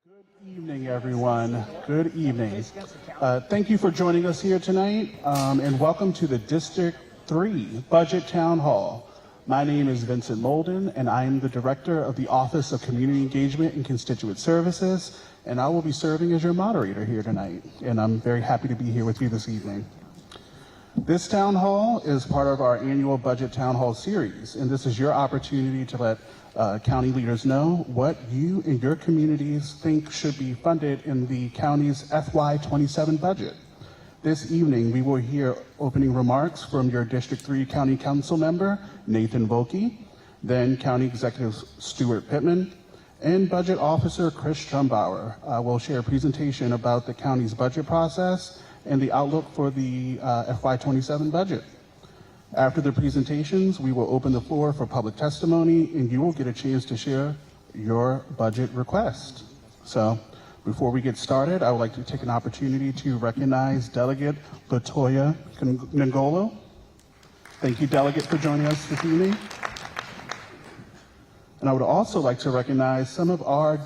Good evening, everyone. Good evening. Thank you for joining us here tonight, and welcome to the District 3 Budget Town Hall. My name is Vincent Molden, and I am the Director of the Office of Community Engagement and Constituent Services, and I will be serving as your moderator here tonight, and I'm very happy to be here with you this evening. This town hall is part of our annual Budget Town Hall series, and this is your opportunity to let county leaders know what you and your communities think should be funded in the county's FY27 budget. This evening, we will hear opening remarks from your District 3 County Council member, Nathan Volke, then County Executive Stuart Pittman, and Budget Officer Chris Trumbauer will share a presentation about the county's budget process and the outlook for the FY27 budget. After the presentations, we will open the floor for public testimony, and you will get a chance to share your budget request. So, before we get started, I would like to take an opportunity to recognize Delegate Latoya Ngolo. Thank you, Delegate, for joining us this evening. And I would also like to recognize some of our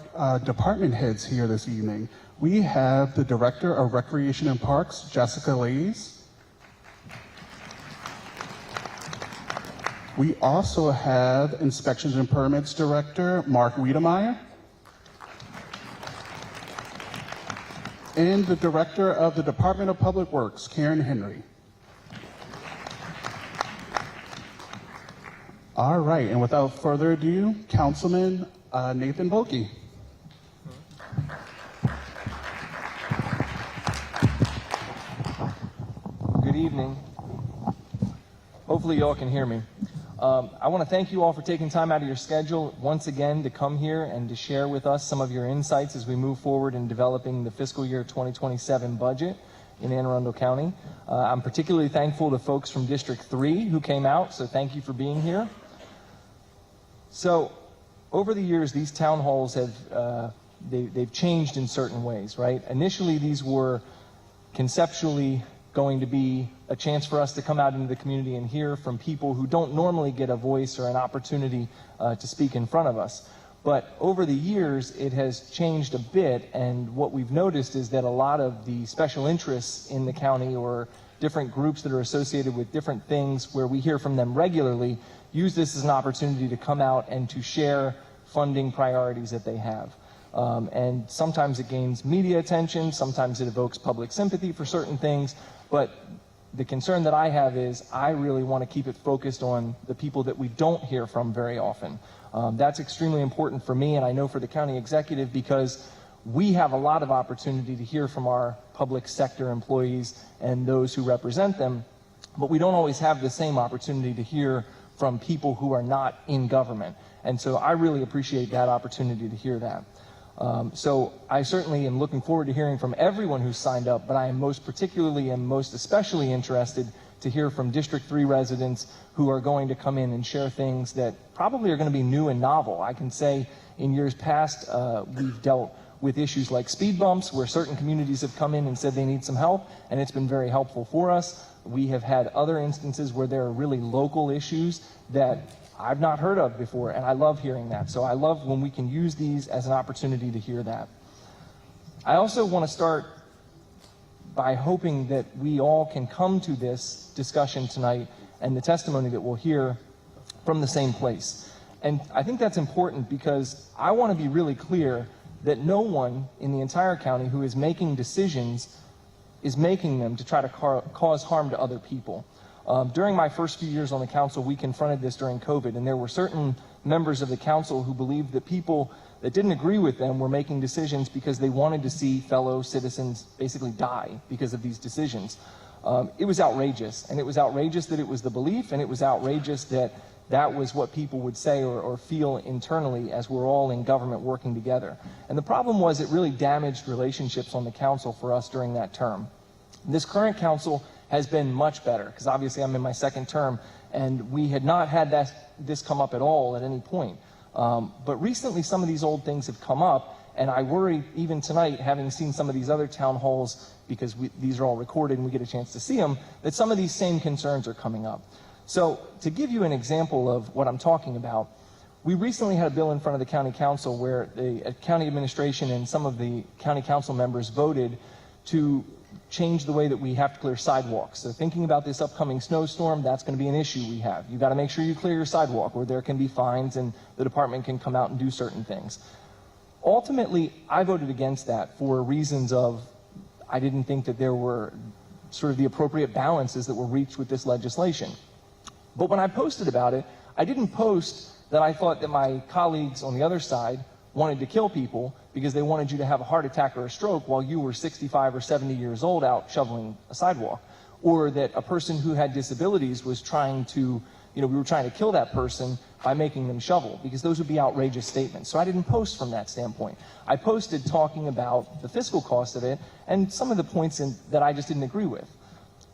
department heads here this evening. We have the Director of Recreation and Parks, Jessica Lays. We also have Inspections and Permits Director, Mark Wiedemeyer. And the Director of the Department of Public Works, Karen Henry. All right, and without further ado, Councilman Nathan Volke. Good evening. Hopefully you all can hear me. I want to thank you all for taking time out of your schedule once again to come here and to share with us some of your insights as we move forward in developing the fiscal year 2027 budget in Anne Arundel County. I'm particularly thankful to folks from District 3 who came out, so thank you for being here. So, over the years, these town halls have they've changed in certain ways, right? Initially, these were conceptually going to be a chance for us to come out into the community and hear from people who don't normally get a voice or an opportunity to speak in front of us. But over the years, it has changed a bit, and what we've noticed is that a lot of the special interests in the county or different groups that are associated with different things where we hear from them regularly use this as an opportunity to come out and to share funding priorities that they have. And sometimes it gains media attention, sometimes it evokes public sympathy for certain things, but the concern that I have is I really want to keep it focused on the people that we don't hear from very often. That's extremely important for me, and I know for the county executive, because we have a lot of opportunity to hear from our public sector employees and those who represent them, but we don't always have the same opportunity to hear from people who are not in government. And so I really appreciate that opportunity to hear that. So I certainly am looking forward to hearing from everyone who's signed up, but I am most particularly and most especially interested to hear from District 3 residents who are going to come in and share things that probably are going to be new and novel. I can say in years past, we've dealt with issues like speed bumps, where certain communities have come in and said they need some help, and it's been very helpful for us. We have had other instances where there are really local issues that I've not heard of before, and I love hearing that. So I love when we can use these as an opportunity to hear that. I also want to start by hoping that we all can come to this discussion tonight and the testimony that we'll hear from the same place. And I think that's important because I want to be really clear that no one in the entire county who is making decisions is making them to try to cause harm to other people. During my first few years on the council, we confronted this during COVID, and there were certain members of the council who believed that people that didn't agree with them were making decisions because they wanted to see fellow citizens basically die because of these decisions. It was outrageous, and it was outrageous that it was the belief, and it was outrageous that that was what people would say or feel internally as we're all in government working together. And the problem was it really damaged relationships on the council for us during that term. This current council has been much better, because obviously I'm in my second term, and we had not had this come up at all at any point. But recently some of these old things have come up, and I worry even tonight, having seen some of these other town halls, because these are all recorded and we get a chance to see them, that some of these same concerns are coming up. So to give you an example of what I'm talking about, We recently had a bill in front of the county council where the county administration and some of the county council members voted to change the way that we have to clear sidewalks. So thinking about this upcoming snowstorm, that's going to be an issue we have. You've got to make sure you clear your sidewalk, or there can be fines and the department can come out and do certain things. Ultimately, I voted against that for reasons of I didn't think that there were sort of the appropriate balances that were reached with this legislation. But when I posted about it, I didn't post that I thought that my colleagues on the other side wanted to kill people because they wanted you to have a heart attack or a stroke while you were 65 or 70 years old out shoveling a sidewalk, or that a person who had disabilities was trying to, we were trying to kill that person by making them shovel, because those would be outrageous statements. So I didn't post from that standpoint. I posted talking about the fiscal cost of it and some of the points that I just didn't agree with.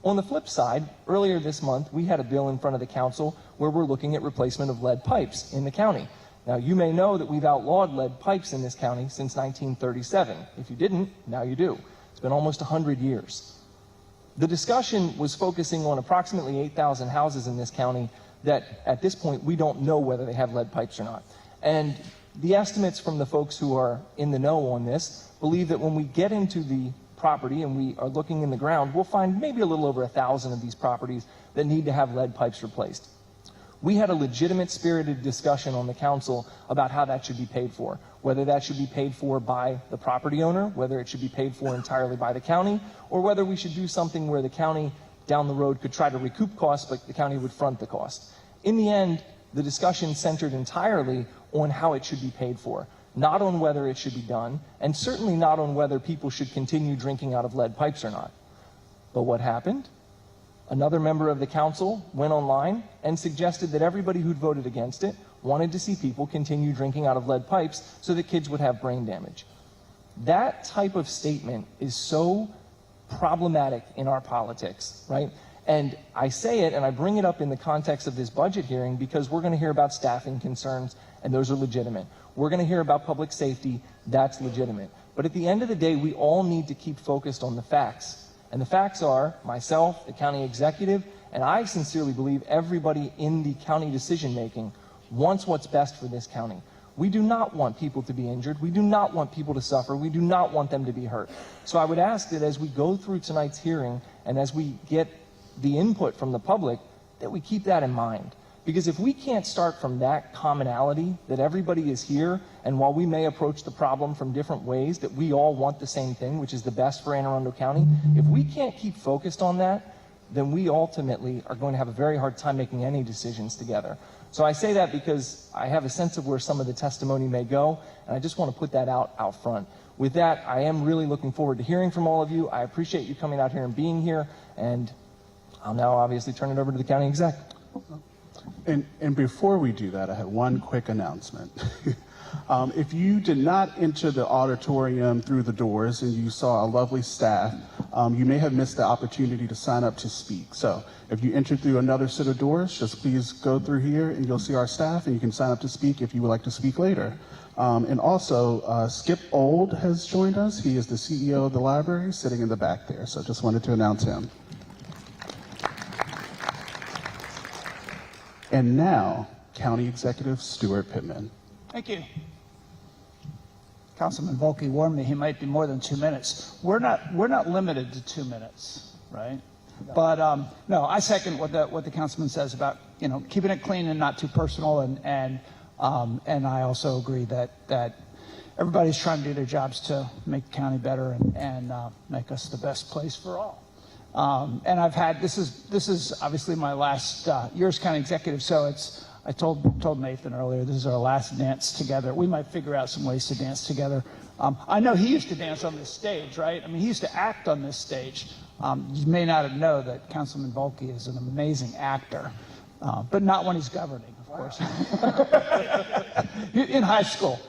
On the flip side, earlier this month, we had a bill in front of the council where we're looking at replacement of lead pipes in the county. Now, you may know that we've outlawed lead pipes in this county since 1937. If you didn't, now you do. It's been almost 100 years. The discussion was focusing on approximately 8,000 houses in this county that, at this point, we don't know whether they have lead pipes or not. And the estimates from the folks who are in the know on this believe that when we get into the property and we are looking in the ground, we'll find maybe a little over 1,000 of these properties that need to have lead pipes replaced. We had a legitimate, spirited discussion on the council about how that should be paid for, whether that should be paid for by the property owner, whether it should be paid for entirely by the county, or whether we should do something where the county down the road could try to recoup costs, but the county would front the cost. In the end, the discussion centered entirely on how it should be paid for, not on whether it should be done, and certainly not on whether people should continue drinking out of lead pipes or not. But what happened? Another member of the council went online and suggested that everybody who'd voted against it wanted to see people continue drinking out of lead pipes so that kids would have brain damage. That type of statement is so problematic in our politics, right? And I say it and I bring it up in the context of this budget hearing because we're going to hear about staffing concerns, and those are legitimate. We're going to hear about public safety, that's legitimate. But at the end of the day, we all need to keep focused on the facts. And the facts are, myself, the county executive, and I sincerely believe everybody in the county decision-making wants what's best for this county. We do not want people to be injured. We do not want people to suffer. We do not want them to be hurt. So I would ask that as we go through tonight's hearing and as we get the input from the public, that we keep that in mind. Because if we can't start from that commonality, that everybody is here, and while we may approach the problem from different ways, that we all want the same thing, which is the best for Anne Arundel County, if we can't keep focused on that, then we ultimately are going to have a very hard time making any decisions together. So I say that because I have a sense of where some of the testimony may go, and I just want to put that out front. With that, I am really looking forward to hearing from all of you. I appreciate you coming out here and being here, and I'll now obviously turn it over to the county exec. And before we do that, I have one quick announcement. If you did not enter the auditorium through the doors and you saw a lovely staff, you may have missed the opportunity to sign up to speak. So if you entered through another set of doors, just please go through here and you'll see our staff and you can sign up to speak if you would like to speak later. And also, Skip Old has joined us. He is the CEO of the library, sitting in the back there. So just wanted to announce him. And now, County Executive Stuart Pittman. Thank you. Councilman Volke warned me he might be more than 2 minutes. We're not limited to 2 minutes, right? No. But no, I second what the councilman says about keeping it clean and not too personal, and I also agree that everybody's trying to do their jobs to make the county better and make us the best place for all. And I've had this is obviously my last year as county executive, so I told Nathan earlier, this is our last dance together. We might figure out some ways to dance together. I know he used to dance on this stage, right? I mean, he used to act on this stage. You may not know that Councilman Volke is an amazing actor, but not when he's governing, of course. In high school.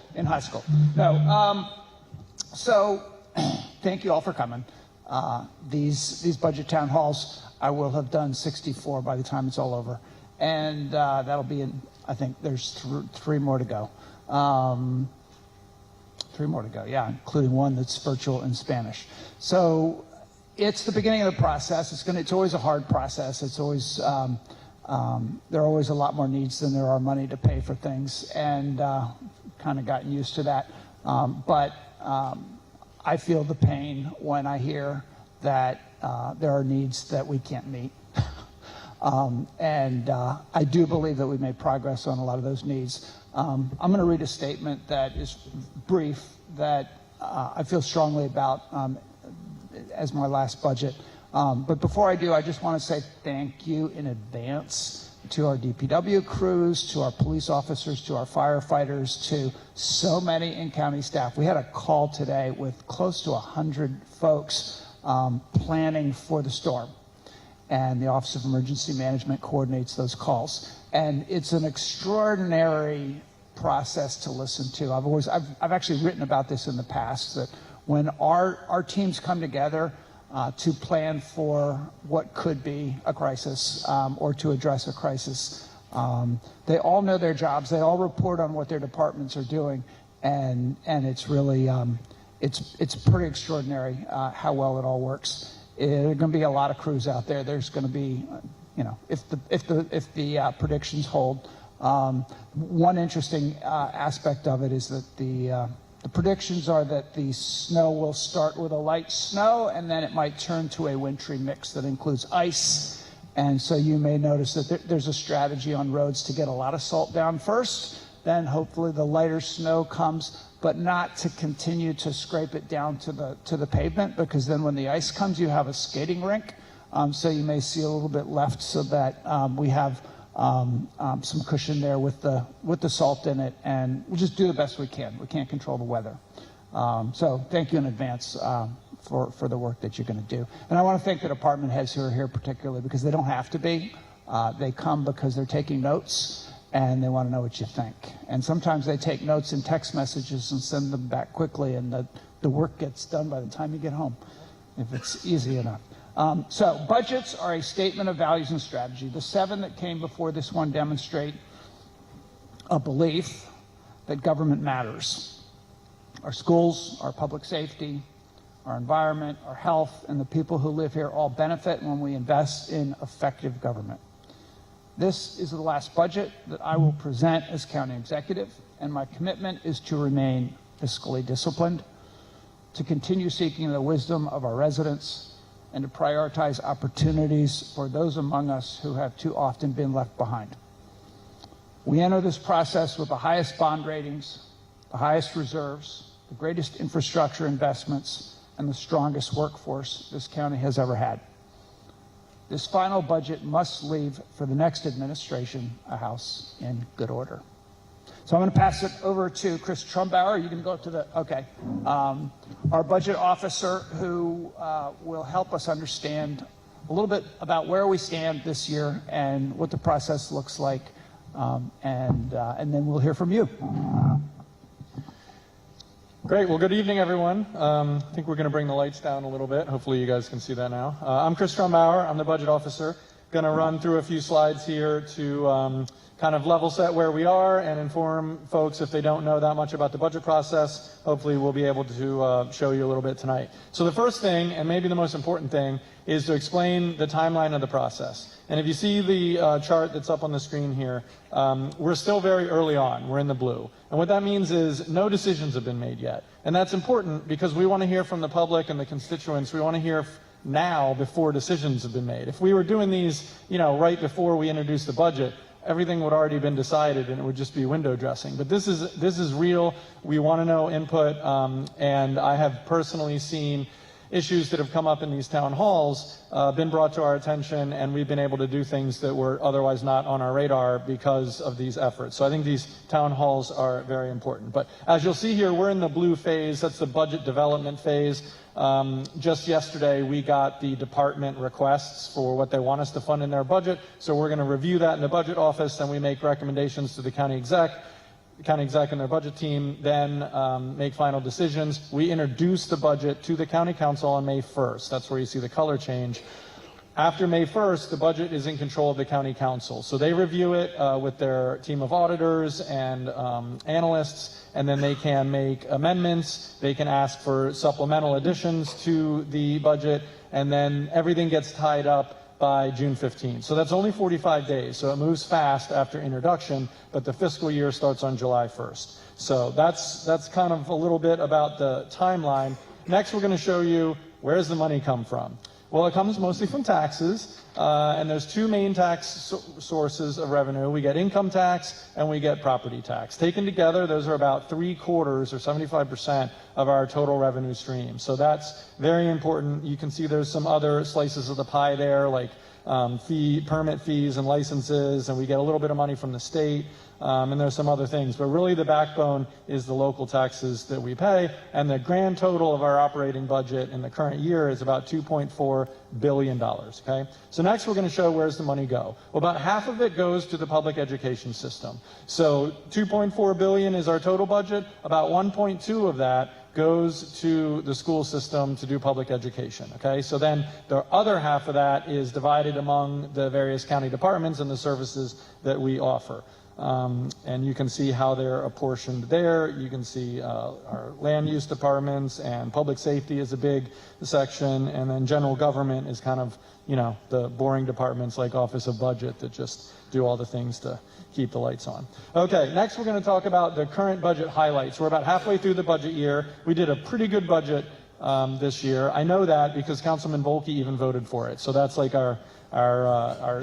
No. So thank you all for coming. These budget town halls, I will have done 64 by the time it's all over. And that'll be I think there's three more to go. 3 more to go, yeah, including one that's virtual in Spanish. So it's the beginning of the process. It's always a hard process. It's always there are always a lot more needs than there are money to pay for things, and kind of gotten used to that. But I feel the pain when I hear that there are needs that we can't meet. And I do believe that we made progress on a lot of those needs. I'm going to read a statement that is brief that I feel strongly about as my last budget. But before I do, I just want to say thank you in advance to our DPW crews, to our police officers, to our firefighters, to so many in-county staff. We had a call today with close to 100 folks planning for the storm. And the Office of Emergency Management coordinates those calls. And it's an extraordinary process to listen to. I've actually written about this in the past, that when our teams come together to plan for what could be a crisis or to address a crisis, they all know their jobs. They all report on what their departments are doing, and it's really it's pretty extraordinary how well it all works. There are going to be a lot of crews out there. There's going to be, if the predictions hold. One interesting aspect of it is that the predictions are that the snow will start with a light snow, and then it might turn to a wintry mix that includes ice. And so you may notice that there's a strategy on roads to get a lot of salt down first, then hopefully the lighter snow comes, but not to continue to scrape it down to the pavement, because then when the ice comes, you have a skating rink. So you may see a little bit left, so that we have some cushion there with the salt in it, and we'll just do the best we can. We can't control the weather. So thank you in advance for the work that you're going to do. And I want to thank the department heads who are here particularly, because they don't have to be. They come because they're taking notes, and they want to know what you think. And sometimes they take notes in text messages and send them back quickly, and the work gets done by the time you get home, if it's easy enough. So budgets are a statement of values and strategy. The 7 that came before this one demonstrate a belief that government matters. Our schools, our public safety, our environment, our health, and the people who live here all benefit when we invest in effective government. This is the last budget that I will present as county executive, and my commitment is to remain fiscally disciplined, to continue seeking the wisdom of our residents, and to prioritize opportunities for those among us who have too often been left behind. We enter this process with the highest bond ratings, the highest reserves, the greatest infrastructure investments, and the strongest workforce this county has ever had. This final budget must leave for the next administration a house in good order. So I'm going to pass it over to Chris Trumbauer. You can go up to the, okay. Our budget officer, who will help us understand a little bit about where we stand this year and what the process looks like. And then we'll hear from you. Great. Well, good evening, everyone. I think we're going to bring the lights down a little bit. Hopefully you guys can see that now. I'm Chris Trumbauer. I'm the budget officer. Going to run through a few slides here to kind of level set where we are and inform folks if they don't know that much about the budget process. Hopefully we'll be able to show you a little bit tonight. So the first thing, and maybe the most important thing, is to explain the timeline of the process. And if you see the chart that's up on the screen here, we're still very early on. We're in the blue. And what that means is no decisions have been made yet. And that's important because we want to hear from the public and the constituents. We want to hear now before decisions have been made. If we were doing these, right before we introduced the budget, everything would already been decided and it would just be window dressing. But this is real. We want to know input, and I have personally seen issues that have come up in these town halls been brought to our attention, and we've been able to do things that were otherwise not on our radar because of these efforts. So I think these town halls are very important. But as you'll see here, we're in the blue phase. That's the budget development phase. Just yesterday, we got the department requests for what they want us to fund in their budget. So we're going to review that in the budget office, and we make recommendations to the county exec and their budget team, then make final decisions. We introduce the budget to the county council on May 1st. That's where you see the color change. After May 1st, the budget is in control of the county council. So they review it with their team of auditors and analysts, and then they can make amendments. They can ask for supplemental additions to the budget, and then everything gets tied up by June 15th. So that's only 45 days. So it moves fast after introduction, but the fiscal year starts on July 1st. So that's kind of a little bit about the timeline. Next, we're going to show you where does the money come from. Well, it comes mostly from taxes, and there's two main tax sources of revenue. We get income tax and we get property tax. Taken together, those are about 3/4 or 75% of our total revenue stream. So that's very important. You can see there's some other slices of the pie there, like permit fees and licenses, and we get a little bit of money from the state, and there's some other things. But really the backbone is the local taxes that we pay, and the grand total of our operating budget in the current year is about $2.4 billion, okay? So next we're going to show where's the money go. Well, about half of it goes to the public education system. So $2.4 billion is our total budget. About 1.2 of that goes to the school system to do public education, okay? So then the other half of that is divided among the various county departments and the services that we offer. And you can see how they're apportioned there. You can see our land use departments, and public safety is a big section, and then general government is kind of, you know, the boring departments like Office of Budget that just do all the things to keep the lights on. Okay, next we're going to talk about the current budget highlights. We're about halfway through the budget year. We did a pretty good budget this year. I know that because Councilman Volke even voted for it. So that's like our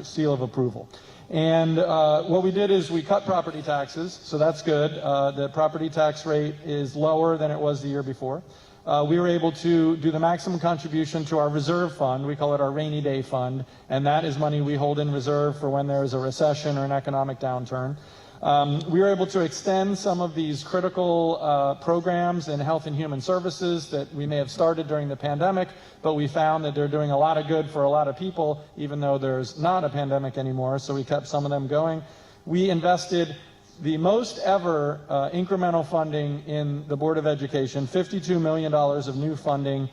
seal of approval. And what we did is we cut property taxes, so that's good. The property tax rate is lower than it was the year before. We were able to do the maximum contribution to our reserve fund. We call it our rainy day fund, and that is money we hold in reserve for when there is a recession or an economic downturn. We were able to extend some of these critical programs in health and human services that we may have started during the pandemic, but we found that they're doing a lot of good for a lot of people, even though there's not a pandemic anymore, so we kept some of them going. We invested the most ever incremental funding in the Board of Education, $52 million of new funding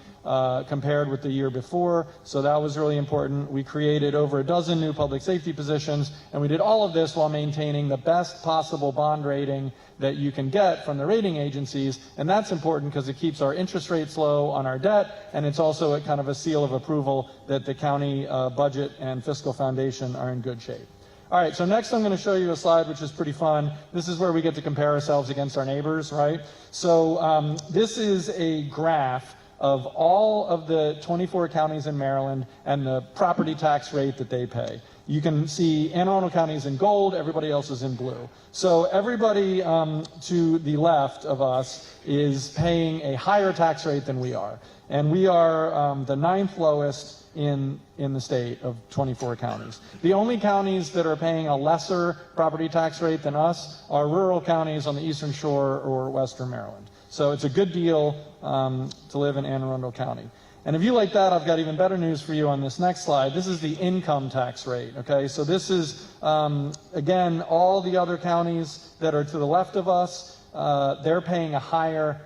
compared with the year before, so that was really important. We created over a dozen new public safety positions, and we did all of this while maintaining the best possible bond rating that you can get from the rating agencies, and that's important because it keeps our interest rates low on our debt, and it's also a kind of a seal of approval that the county budget and fiscal foundation are in good shape. All right, so next I'm going to show you a slide which is pretty fun. This is where we get to compare ourselves against our neighbors, right? So this is a graph of all of the 24 counties in Maryland and the property tax rate that they pay. You can see Anne Arundel County is in gold, everybody else is in blue. So everybody to the left of us is paying a higher tax rate than we are. And we are the 9th lowest in the state of 24 counties. The only counties that are paying a lesser property tax rate than us are rural counties on the Eastern Shore or Western Maryland. So it's a good deal to live in Anne Arundel County. And if you like that, I've got even better news for you on this next slide. This is the income tax rate, okay? So this is, again, all the other counties that are to the left of us, they're paying a higher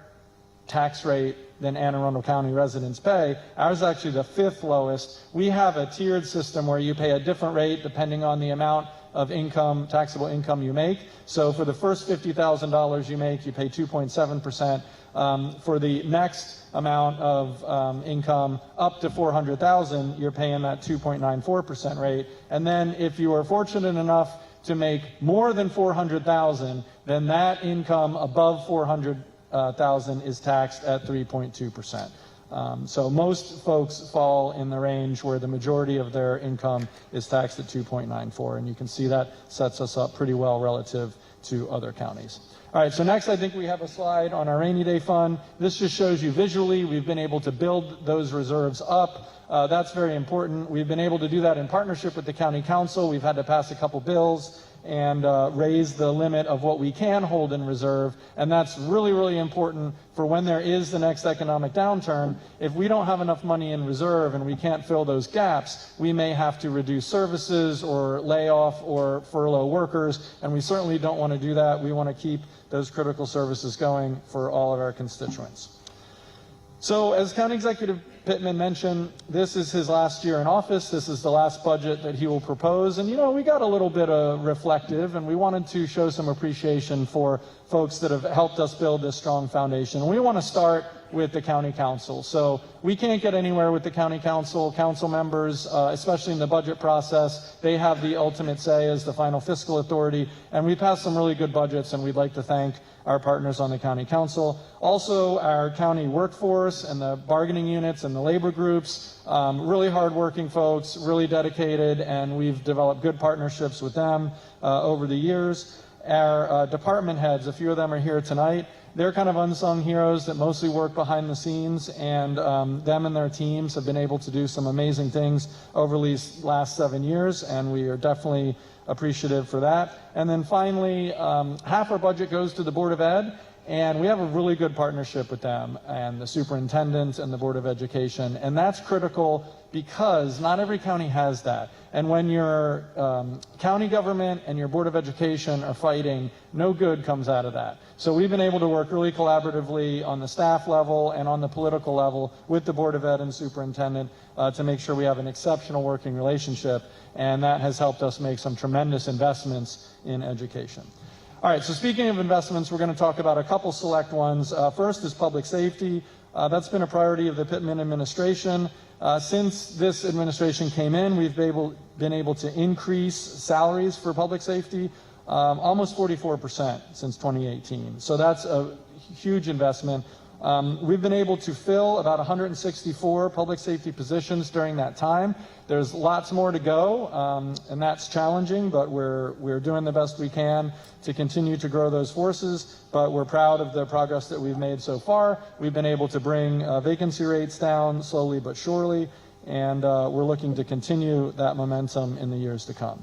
tax rate than Anne Arundel County residents pay. Ours is actually the 5th lowest. We have a tiered system where you pay a different rate depending on the amount of income, taxable income you make. So for the first $50,000 you make, you pay 2.7%. For the next amount of income up to $400,000, you're paying that 2.94% rate. And then if you are fortunate enough to make more than $400,000, then that income above $400,000 is taxed at 3.2%. So most folks fall in the range where the majority of their income is taxed at 2.94, and you can see that sets us up pretty well relative to other counties. All right, so next I think we have a slide on our rainy day fund. This just shows you visually we've been able to build those reserves up. That's very important. We've been able to do that in partnership with the county council. We've had to pass a couple bills and raise the limit of what we can hold in reserve, and that's really, really important for when there is the next economic downturn. If we don't have enough money in reserve and we can't fill those gaps, we may have to reduce services or lay off or furlough workers, and we certainly don't want to do that. We want to keep those critical services going for all of our constituents. So as county executive Pittman mentioned, this is his last year in office. This is the last budget that he will propose. And, we got a little bit of reflective, and we wanted to show some appreciation for folks that have helped us build this strong foundation. And we want to start with the county council. So we can't get anywhere with the county council. Council members, especially in the budget process, they have the ultimate say as the final fiscal authority. And we passed some really good budgets, and we'd like to thank our partners on the county council. Also, our county workforce and the bargaining units and the labor groups, really hardworking folks, really dedicated, and we've developed good partnerships with them over the years. Our department heads, a few of them are here tonight. They're kind of unsung heroes that mostly work behind the scenes, and them and their teams have been able to do some amazing things over these last 7 years, and we are definitely appreciative for that. And then finally, half our budget goes to the Board of Ed, and we have a really good partnership with them and the superintendent and the Board of Education, and that's critical because not every county has that. And when your county government and your Board of Education are fighting, no good comes out of that. So we've been able to work really collaboratively on the staff level and on the political level with the Board of Ed and superintendent to make sure we have an exceptional working relationship, and that has helped us make some tremendous investments in education. All right, so speaking of investments, we're going to talk about a couple select ones. First is public safety. That's been a priority of the Pittman administration. Since this administration came in, we've been able to increase salaries for public safety almost 44% since 2018. So that's a huge investment. We've been able to fill about 164 public safety positions during that time. There's lots more to go, and that's challenging, but we're doing the best we can to continue to grow those forces, but we're proud of the progress that we've made so far. We've been able to bring vacancy rates down slowly but surely, and we're looking to continue that momentum in the years to come.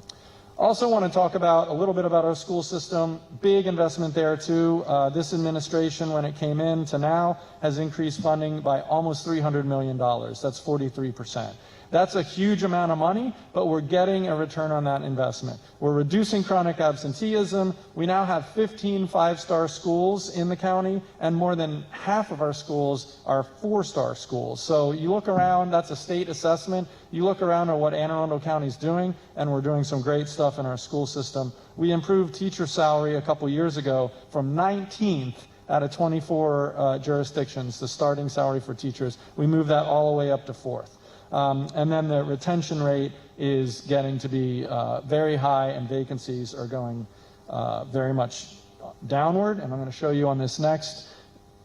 Also want to talk about a little bit about our school system. Big investment there too. This administration, when it came in to now, has increased funding by almost $300 million. That's 43%. That's a huge amount of money, but we're getting a return on that investment. We're reducing chronic absenteeism. We now have 15 five-star schools in the county, and more than half of our schools are four-star schools. So you look around, that's a state assessment. You look around at what Anne Arundel County is doing, and we're doing some great stuff in our school system. We improved teacher salary a couple years ago from 19th out of 24 jurisdictions, the starting salary for teachers. We moved that all the way up to 4th. And then the retention rate is getting to be very high, and vacancies are going very much downward. And I'm going to show you on this next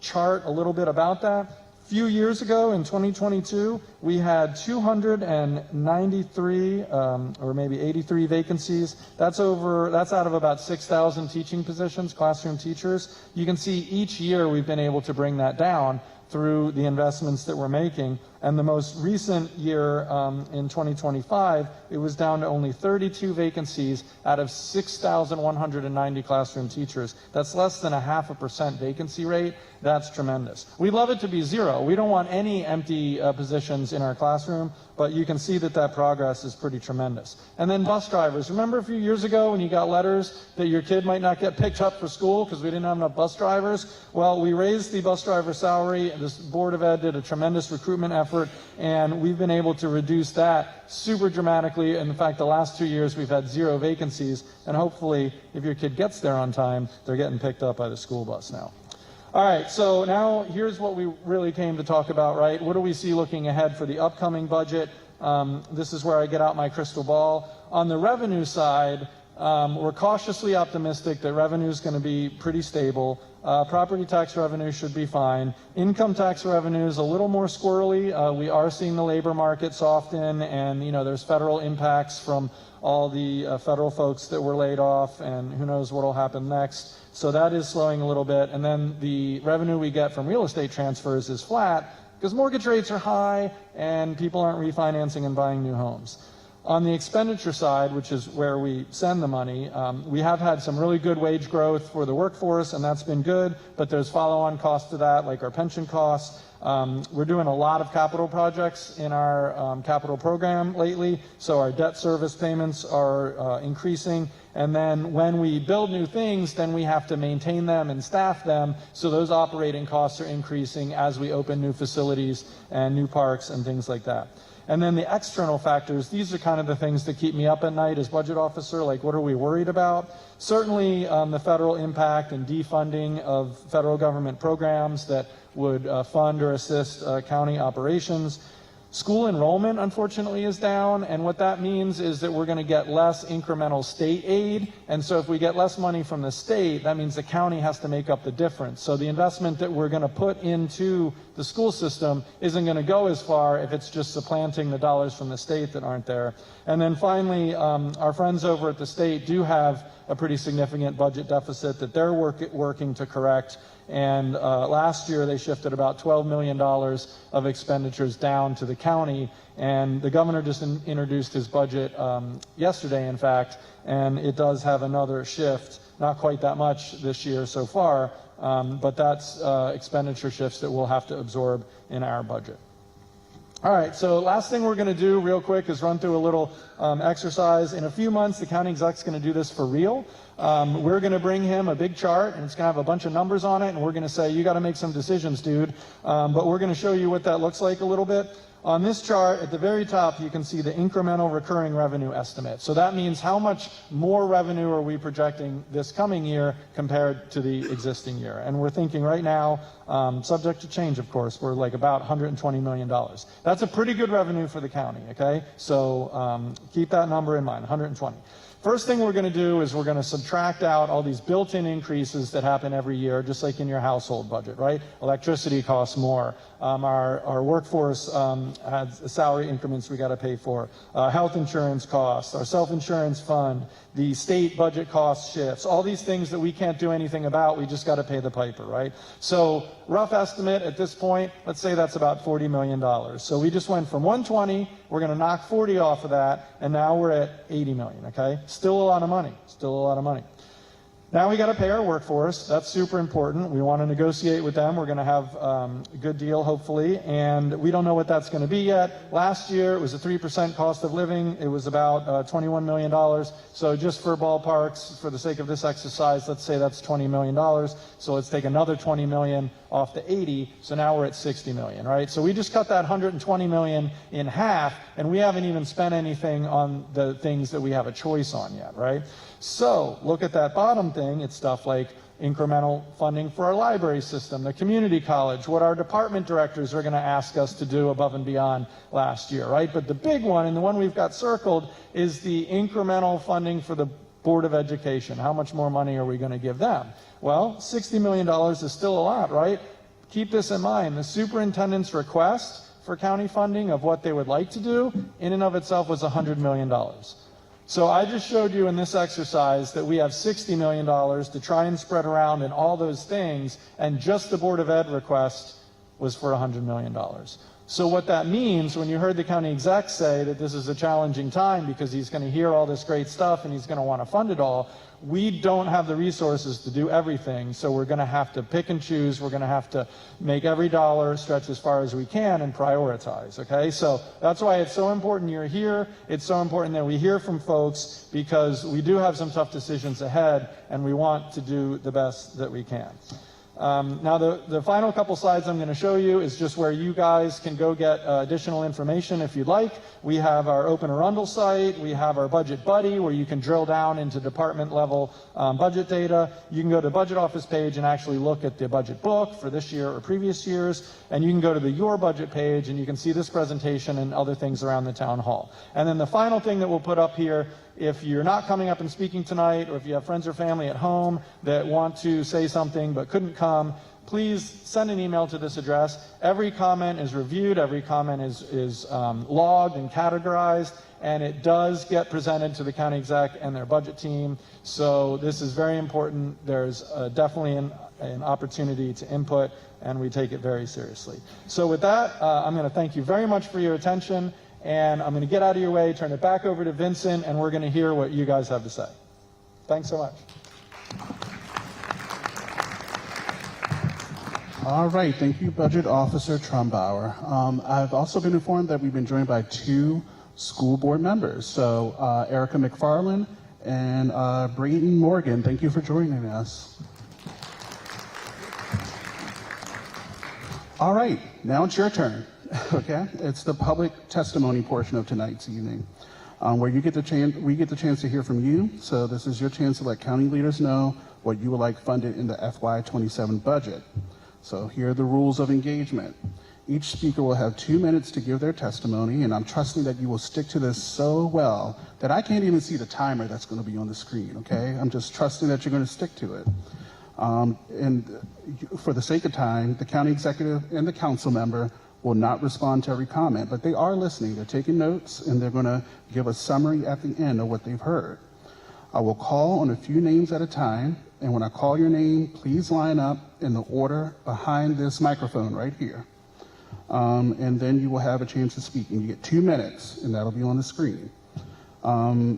chart a little bit about that. A few years ago, in 2022, we had 293 or maybe 83 vacancies. That's out of about 6,000 teaching positions, classroom teachers. You can see each year we've been able to bring that down through the investments that we're making. And the most recent year, in 2025, it was down to only 32 vacancies out of 6,190 classroom teachers. That's less than 0.5% vacancy rate. That's tremendous. We'd love it to be zero. We don't want any empty positions in our classroom, but you can see that that progress is pretty tremendous. And then bus drivers. Remember a few years ago when you got letters that your kid might not get picked up for school because we didn't have enough bus drivers? Well, we raised the bus driver salary. This Board of Ed did a tremendous recruitment effort, and we've been able to reduce that super dramatically. In fact, the last 2 years we've had 0 vacancies, and hopefully if your kid gets there on time, they're getting picked up by the school bus now. All right, so now here's what we really came to talk about, right? What do we see looking ahead for the upcoming budget? This is where I get out my crystal ball. On the revenue side, we're cautiously optimistic that revenue is going to be pretty stable. Property tax revenue should be fine. Income tax revenue is a little more squirrely. We are seeing the labor market soften, and there's federal impacts from all the federal folks that were laid off, and who knows what will happen next. So that is slowing a little bit. And then the revenue we get from real estate transfers is flat because mortgage rates are high and people aren't refinancing and buying new homes. On the expenditure side, which is where we send the money, we have had some really good wage growth for the workforce, and that's been good, but there's follow-on costs to that, like our pension costs. We're doing a lot of capital projects in our capital program lately, so our debt service payments are increasing. And then when we build new things, then we have to maintain them and staff them, so those operating costs are increasing as we open new facilities and new parks and things like that. And then the external factors, these are kind of the things that keep me up at night as budget officer, like what are we worried about? Certainly the federal impact and defunding of federal government programs that would fund or assist county operations. School enrollment, unfortunately, is down, and what that means is that we're going to get less incremental state aid, and so if we get less money from the state, that means the county has to make up the difference. So the investment that we're going to put into the school system isn't going to go as far if it's just supplanting the dollars from the state that aren't there. And then finally, our friends over at the state do have a pretty significant budget deficit that they're working to correct. And last year they shifted about $12 million of expenditures down to the county, and the governor just introduced his budget yesterday, in fact, and it does have another shift, not quite that much this year so far, but that's expenditure shifts that we'll have to absorb in our budget. All right, so last thing we're going to do real quick is run through a little exercise. In a few months, the county exec's going to do this for real. We're going to bring him a big chart, and it's going to have a bunch of numbers on it, and we're going to say, you got to make some decisions, dude. But we're going to show you what that looks like a little bit. On this chart, at the very top, you can see the incremental recurring revenue estimate. So that means how much more revenue are we projecting this coming year compared to the existing year. And we're thinking right now, subject to change, of course, we're like about $120 million. That's a pretty good revenue for the county, okay? So keep that number in mind, 120. First thing we're going to do is we're going to subtract out all these built-in increases that happen every year, just like in your household budget, right? Electricity costs more. Our workforce has salary increments we got to pay for. Health insurance costs, our self-insurance fund, the state budget cost shifts, all these things that we can't do anything about, we just got to pay the piper, right? So rough estimate at this point, let's say that's about $40 million. So we just went from 120, we're going to knock 40 off of that, and now we're at 80 million, okay? Still a lot of money, still a lot of money. Now we got to pay our workforce. That's super important. We want to negotiate with them. We're going to have a good deal, hopefully, and we don't know what that's going to be yet. Last year, it was a 3% cost of living. It was about $21 million. So just for ballparks, for the sake of this exercise, let's say that's $20 million. So let's take another 20 million off the 80. So now we're at 60 million, right? So we just cut that 120 million in half, and we haven't even spent anything on the things that we have a choice on yet, right? So look at that bottom thing. It's stuff like incremental funding for our library system, the community college, what our department directors are going to ask us to do above and beyond last year, right? But the big one, and the one we've got circled, is the incremental funding for the Board of Education. How much more money are we going to give them? Well, $60 million is still a lot, right? Keep this in mind. The superintendent's request for county funding of what they would like to do in and of itself was $100 million. So I just showed you in this exercise that we have $60 million to try and spread around in all those things, and just the Board of Ed request was for $100 million. So what that means, when you heard the county exec say that this is a challenging time because he's going to hear all this great stuff and he's going to want to fund it all, we don't have the resources to do everything, so we're going to have to pick and choose. We're going to have to make every dollar stretch as far as we can and prioritize, okay? So that's why it's so important you're here. It's so important that we hear from folks, because we do have some tough decisions ahead, and we want to do the best that we can. Now, the final couple slides I'm going to show you is just where you guys can go get additional information if you'd like. We have our Open Arundel site. We have our Budget Buddy, where you can drill down into department level budget data. You can go to the budget office page and actually look at the budget book for this year or previous years. And you can go to the Your Budget page, and you can see this presentation and other things around the town hall. And then the final thing that we'll put up here, if you're not coming up and speaking tonight, or if you have friends or family at home that want to say something but couldn't come, please send an email to this address. Every comment is reviewed, every comment is logged and categorized, and it does get presented to the county exec and their budget team. So this is very important. There's definitely an opportunity to input, and we take it very seriously. So with that, I'm going to thank you very much for your attention, And I'm going to get out of your way, turn it back over to Vincent, and we're going to hear what you guys have to say. Thanks so much. All right, thank you, Budget Officer Trumbauer. I've also been informed that we've been joined by 2 school board members. So Erica McFarland and Brayton Morgan, thank you for joining us. All right, now it's your turn, okay? It's the public testimony portion of tonight's evening, where we get the chance to hear from you. So this is your chance to let county leaders know what you would like funded in the FY27 budget. So here are the rules of engagement. Each speaker will have 2 minutes to give their testimony, and I'm trusting that you will stick to this so well that I can't even see the timer that's going to be on the screen, okay? I'm just trusting that you're going to stick to it. And for the sake of time, the county executive and the council member will not respond to every comment, but they are listening. They're taking notes, and they're going to give a summary at the end of what they've heard. I will call on a few names at a time, and when I call your name, please line up in the order behind this microphone right here. And then you will have a chance to speak, and you get 2 minutes, and that'll be on the screen.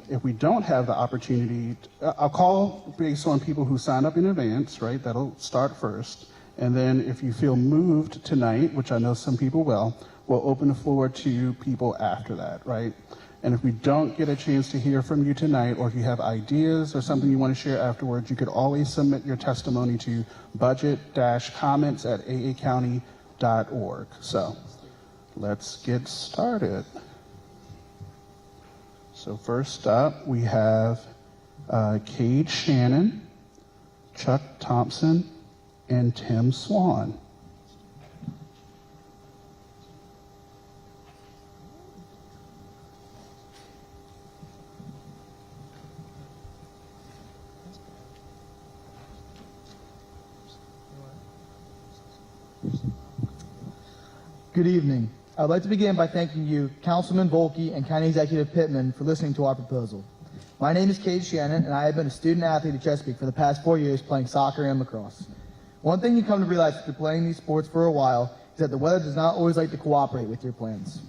If we don't have the opportunity, I'll call based on people who sign up in advance, right? That'll start first. And then if you feel moved tonight, which I know some people will, we'll open the floor to people after that, right? And if we don't get a chance to hear from you tonight, or if you have ideas or something you want to share afterwards, you could always submit your testimony to budget-comments@aacounty.org. So let's get started. So first up, we have Cade Shannon, Chuck Thompson, and Tim Swan. Good evening. I would like to begin by thanking you, Councilman Volke and County Executive Pittman, for listening to our proposal. My name is Cade Shannon, and I have been a student athlete at Chesapeake for the past 4 years playing soccer and lacrosse. One thing you come to realize after playing these sports for a while is that the weather does not always like to cooperate with your plans.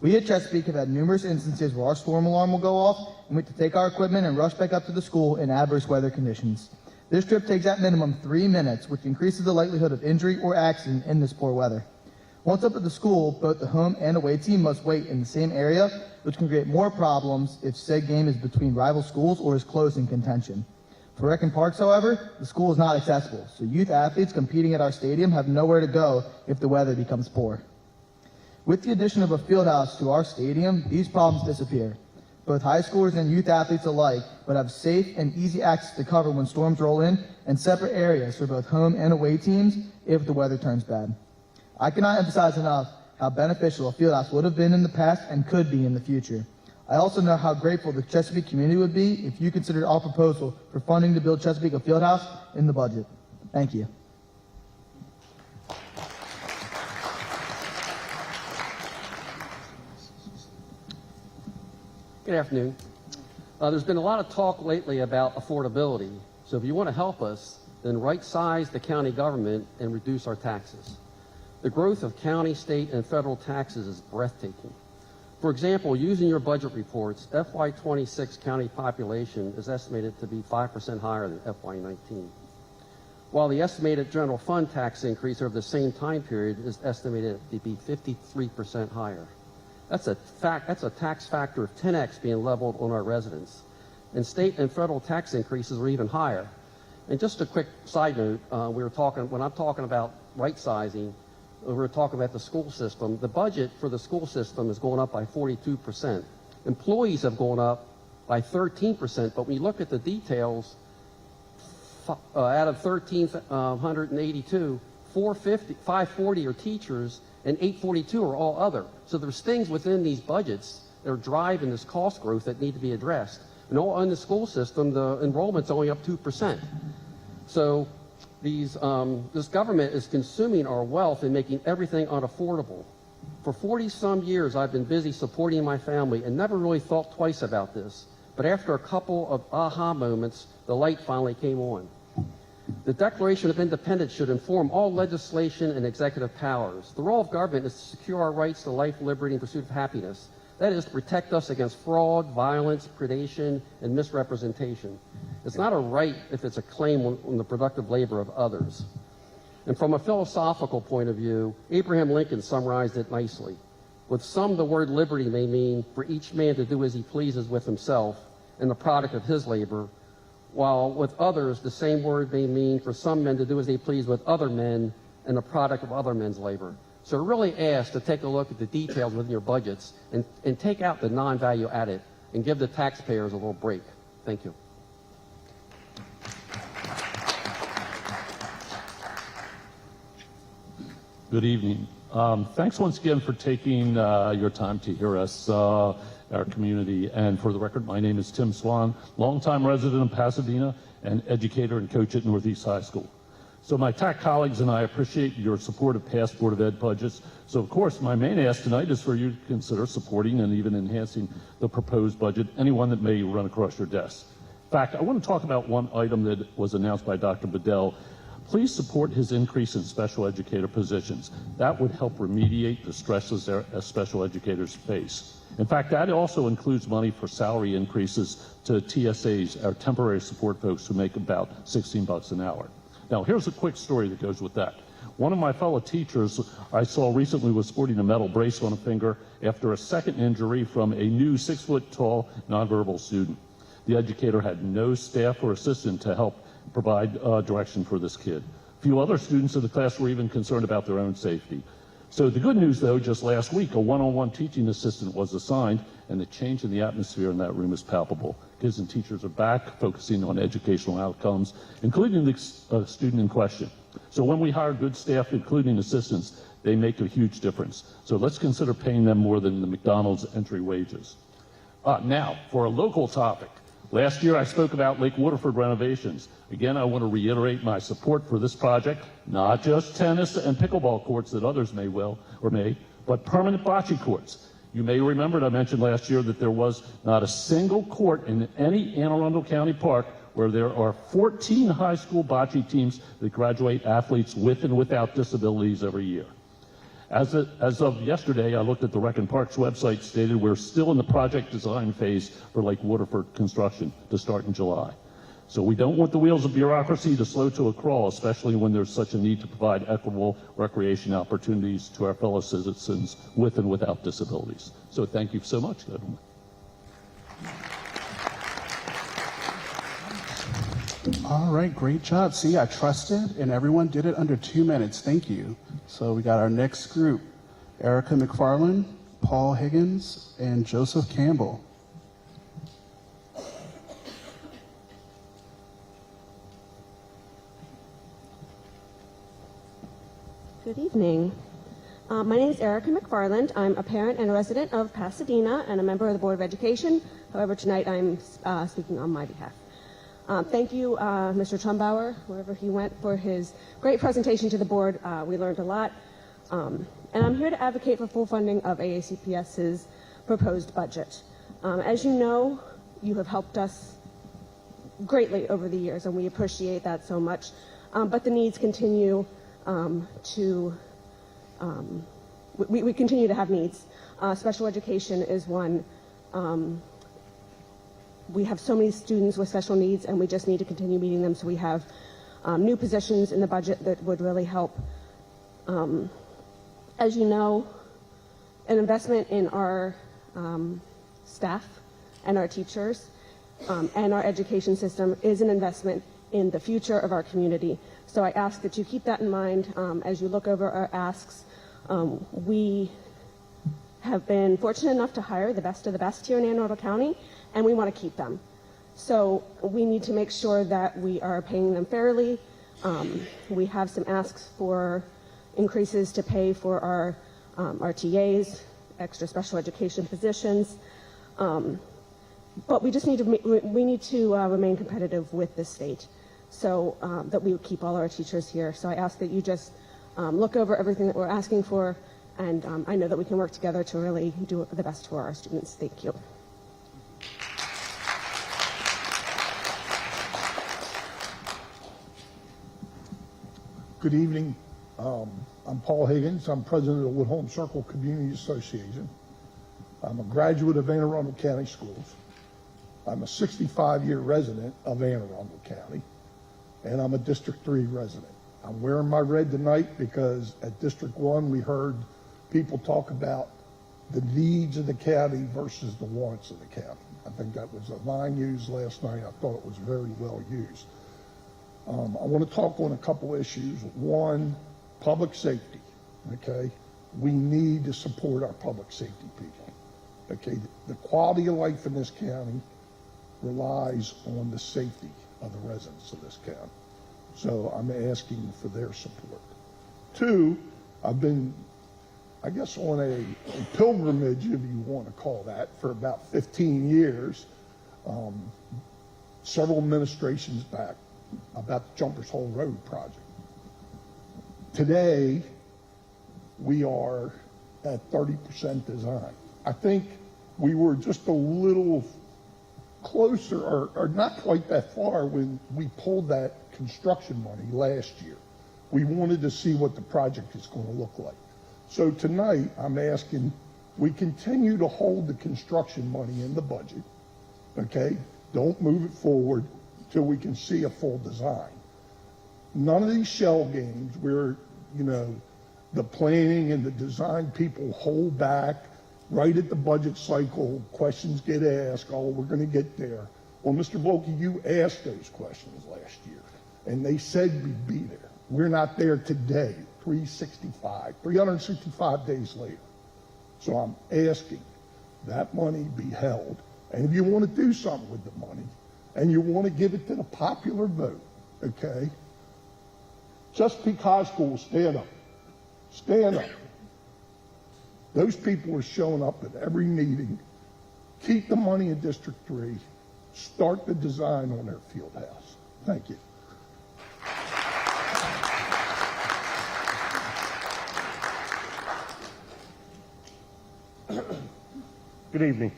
We at Chesapeake have had numerous instances where our storm alarm will go off, and we have to take our equipment and rush back up to the school in adverse weather conditions. This trip takes at minimum 3 minutes, which increases the likelihood of injury or accident in this poor weather. Once up at the school, both the home and away team must wait in the same area, which can create more problems if said game is between rival schools or is close in contention. For Rec and Parks, however, the school is not accessible, so youth athletes competing at our stadium have nowhere to go if the weather becomes poor. With the addition of a field house to our stadium, these problems disappear. Both high schoolers and youth athletes alike would have safe and easy access to cover when storms roll in, and separate areas for both home and away teams if the weather turns bad. I cannot emphasize enough how beneficial a fieldhouse would have been in the past and could be in the future. I also know how grateful the Chesapeake community would be if you considered our proposal for funding to build Chesapeake a fieldhouse in the budget. Thank you. Good afternoon. There's been a lot of talk lately about affordability. So if you want to help us, then right-size the county government and reduce our taxes. The growth of county, state, and federal taxes is breathtaking. For example, using your budget reports, FY26 county population is estimated to be 5% higher than FY19, while the estimated general fund tax increase over the same time period is estimated to be 53% higher. That's a tax factor of 10x being leveled on our residents. And state and federal tax increases are even higher. And just a quick side note, when I'm talking about right-sizing, we were talking about the school system. The budget for the school system is going up by 42%. Employees have gone up by 13%, but when you look at the details, out of 1,382, 540 are teachers, and 842 are all other. So there's things within these budgets that are driving this cost growth that need to be addressed. And all in the school system, the enrollment's only up 2%. So this government is consuming our wealth and making everything unaffordable. For 40-some years, I've been busy supporting my family and never really thought twice about this. But after a couple of aha moments, the light finally came on. The Declaration of Independence should inform all legislation and executive powers. The role of government is to secure our rights to life, liberty, and pursuit of happiness. That is to protect us against fraud, violence, predation, and misrepresentation. It's not a right if it's a claim on the productive labor of others. And from a philosophical point of view, Abraham Lincoln summarized it nicely. With some, the word liberty may mean for each man to do as he pleases with himself and the product of his labor, while with others, the same word may mean for some men to do as they please with other men and the product of other men's labor. So really ask to take a look at the details within your budgets and take out the non-value added and give the taxpayers a little break. Thank you. Good evening. Thanks once again for taking your time to hear us, our community. And for the record, my name is Tim Swan, longtime resident of Pasadena and educator and coach at Northeast High School. So my TAC colleagues and I appreciate your support of past Board of Ed budgets. So of course, my main ask tonight is for you to consider supporting and even enhancing the proposed budget, anyone that may run across your desk. In fact, I want to talk about one item that was announced by Dr. Bedell. Please support his increase in special educator positions. That would help remediate the stresses that special educators face. In fact, that also includes money for salary increases to TSAs, our temporary support folks who make about $16 an hour. Now, here's a quick story that goes with that. One of my fellow teachers I saw recently was sporting a metal brace on a finger after a second injury from a new 6-foot-tall nonverbal student. The educator had no staff or assistant to help provide direction for this kid. A few other students in the class were even concerned about their own safety. So the good news, though, just last week, a one-on-one teaching assistant was assigned, and the change in the atmosphere in that room is palpable. Kids and teachers are back, focusing on educational outcomes, including the student in question. So when we hire good staff, including assistants, they make a huge difference. So let's consider paying them more than the McDonald's entry wages. Now, for a local topic. Last year, I spoke about Lake Waterford renovations. Again, I want to reiterate my support for this project, not just tennis and pickleball courts that others may but permanent bocce courts. You may remember that I mentioned last year that there was not a single court in any Anne Arundel County park where there are 14 high school bocce teams that graduate athletes with and without disabilities every year. As of yesterday, I looked at the Rec and Parks website, stated we're still in the project design phase for Lake Waterford construction to start in July. So we don't want the wheels of bureaucracy to slow to a crawl, especially when there's such a need to provide equitable recreation opportunities to our fellow citizens with and without disabilities. So thank you so much, gentlemen. All right, great job. See, I trusted, and everyone did it under 2 minutes. Thank you. So we got our next group, Erica McFarland, Paul Higgins, and Joseph Campbell. Good evening. My name is Erica McFarland. I'm a parent and a resident of Pasadena and a member of the Board of Education. However, tonight I'm speaking on my behalf. Thank you, Mr. Trumbauer, wherever he went, for his great presentation to the board. We learned a lot. And I'm here to advocate for full funding of AACPS's proposed budget. As you know, you have helped us greatly over the years, and we appreciate that so much. But the needs continue we continue to have needs. Special education is one. We have so many students with special needs, and we just need to continue meeting them. So we have new positions in the budget that would really help. As you know, an investment in our staff and our teachers and our education system is an investment in the future of our community. So I ask that you keep that in mind as you look over our asks. We have been fortunate enough to hire the best of the best here in Anne Arundel County, and we want to keep them. So we need to make sure that we are paying them fairly. We have some asks for increases to pay for our TAs, extra special education positions. But we just need to remain competitive with the state, so that we would keep all our teachers here. So I ask that you just look over everything that we're asking for, and I know that we can work together to really do the best for our students. Thank you. Good evening. I'm Paul Higgins. I'm president of the Woodholm Circle Community Association. I'm a graduate of Anne Arundel County Schools. I'm a 65-year resident of Anne Arundel County, and I'm a District 3 resident. I'm wearing my red tonight because at District 1 we heard people talk about the needs of the county versus the wants of the county. I think that was a line used last night. I thought it was very well used. I want to talk on a couple issues. One, public safety, okay? We need to support our public safety people, okay? The quality of life in this county relies on the safety of the residents of this county. So I'm asking for their support. Two, I've been, I guess, on a pilgrimage, if you want to call that, for about 15 years, several administrations back, about the Jumpers Hole Road project. Today, we are at 30% design. I think we were just a little closer, or not quite that far, when we pulled that construction money last year. We wanted to see what the project is going to look like. So tonight, I'm asking we continue to hold the construction money in the budget, okay? Don't move it forward till we can see a full design. None of these shell games where, you know, the planning and the design people hold back right at the budget cycle, questions get asked, oh, we're going to get there. Well, Mr. Volke, you asked those questions last year, and they said we'd be there. We're not there today, 365 days later. So I'm asking that money be held. And if you want to do something with the money, and you want to give it to the popular vote, okay? Chesapeake High School, stand up. Stand up. Those people are showing up at every meeting. Keep the money in District 3. Start the design on their field house. Thank you. Good evening.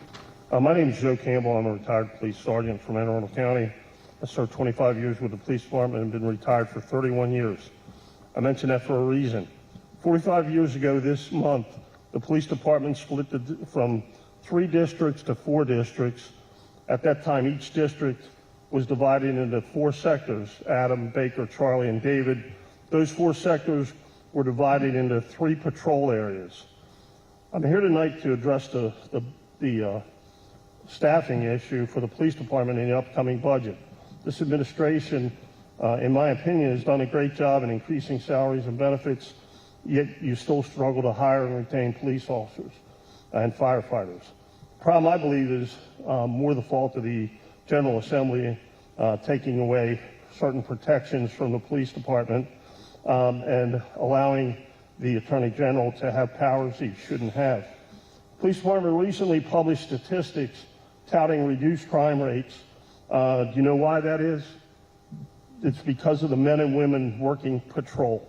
My name is Joe Campbell. I'm a retired police sergeant from Anne Arundel County. I served 25 years with the police department and been retired for 31 years. I mention that for a reason. 45 years ago this month, the police department split from 3 districts to 4 districts. At that time, each district was divided into 4 sectors: Adam, Baker, Charlie, and David. Those 4 sectors were divided into 3 patrol areas. I'm here tonight to address the staffing issue for the police department in the upcoming budget. This administration, in my opinion, has done a great job in increasing salaries and benefits, yet you still struggle to hire and retain police officers and firefighters. The problem, I believe, is more the fault of the General Assembly taking away certain protections from the police department and allowing the Attorney General to have powers he shouldn't have. The police department recently published statistics touting reduced crime rates. Do you know why that is? It's because of the men and women working patrol.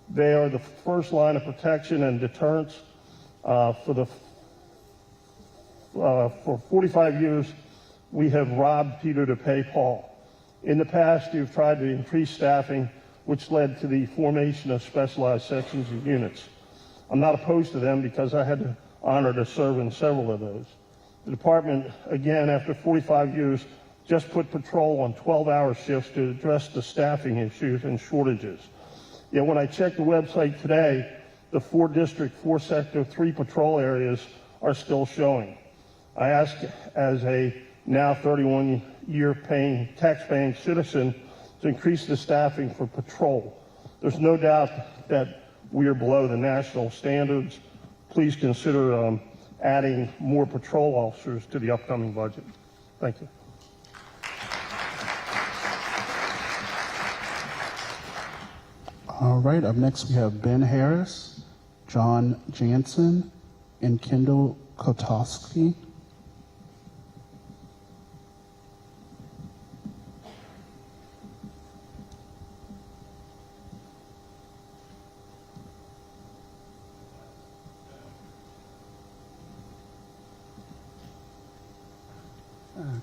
They are the first line of protection and deterrence. For 45 years, we have robbed Peter to pay Paul. In the past, you've tried to increase staffing, which led to the formation of specialized sections and units. I'm not opposed to them because I had the honor to serve in several of those. The department, again, after 45 years, just put patrol on 12-hour shifts to address the staffing issues and shortages. Yet when I checked the website today, the 4-district, 4-sector, 3 patrol areas are still showing. I ask, as a now 31-year tax-paying citizen, to increase the staffing for patrol. There's no doubt that we are below the national standards. Please consider adding more patrol officers to the upcoming budget. Thank you. All right, up next we have Ben Harris, John Jansen, and Kendall Kotowski.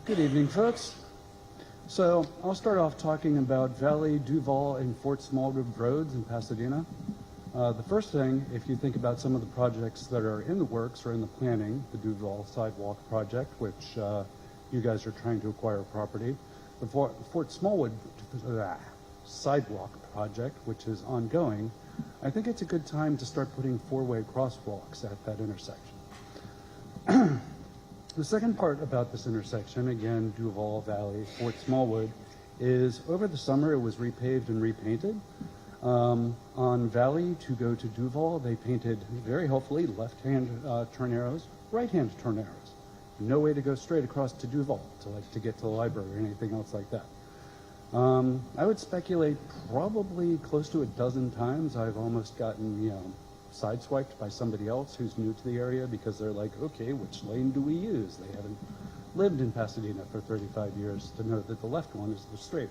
Good evening, folks. So I'll start off talking about Valley, Duval, and Fort Smallwood roads in Pasadena. The first thing, if you think about some of the projects that are in the works or in the planning, the Duval sidewalk project, which you guys are trying to acquire property, the Fort Smallwood sidewalk project, which is ongoing, I think it's a good time to start putting four-way crosswalks at that intersection. The second part about this intersection, again, Duval Valley, Fort Smallwood, is over the summer it was repaved and repainted. On Valley to go to Duval, they painted very helpfully left-hand turn arrows, right-hand turn arrows. No way to go straight across to Duval to get to the library or anything else like that. I would speculate probably close to a dozen times I've almost gotten, sideswiped by somebody else who's new to the area because they're like, okay, which lane do we use? They haven't lived in Pasadena for 35 years to know that the left one is the straight.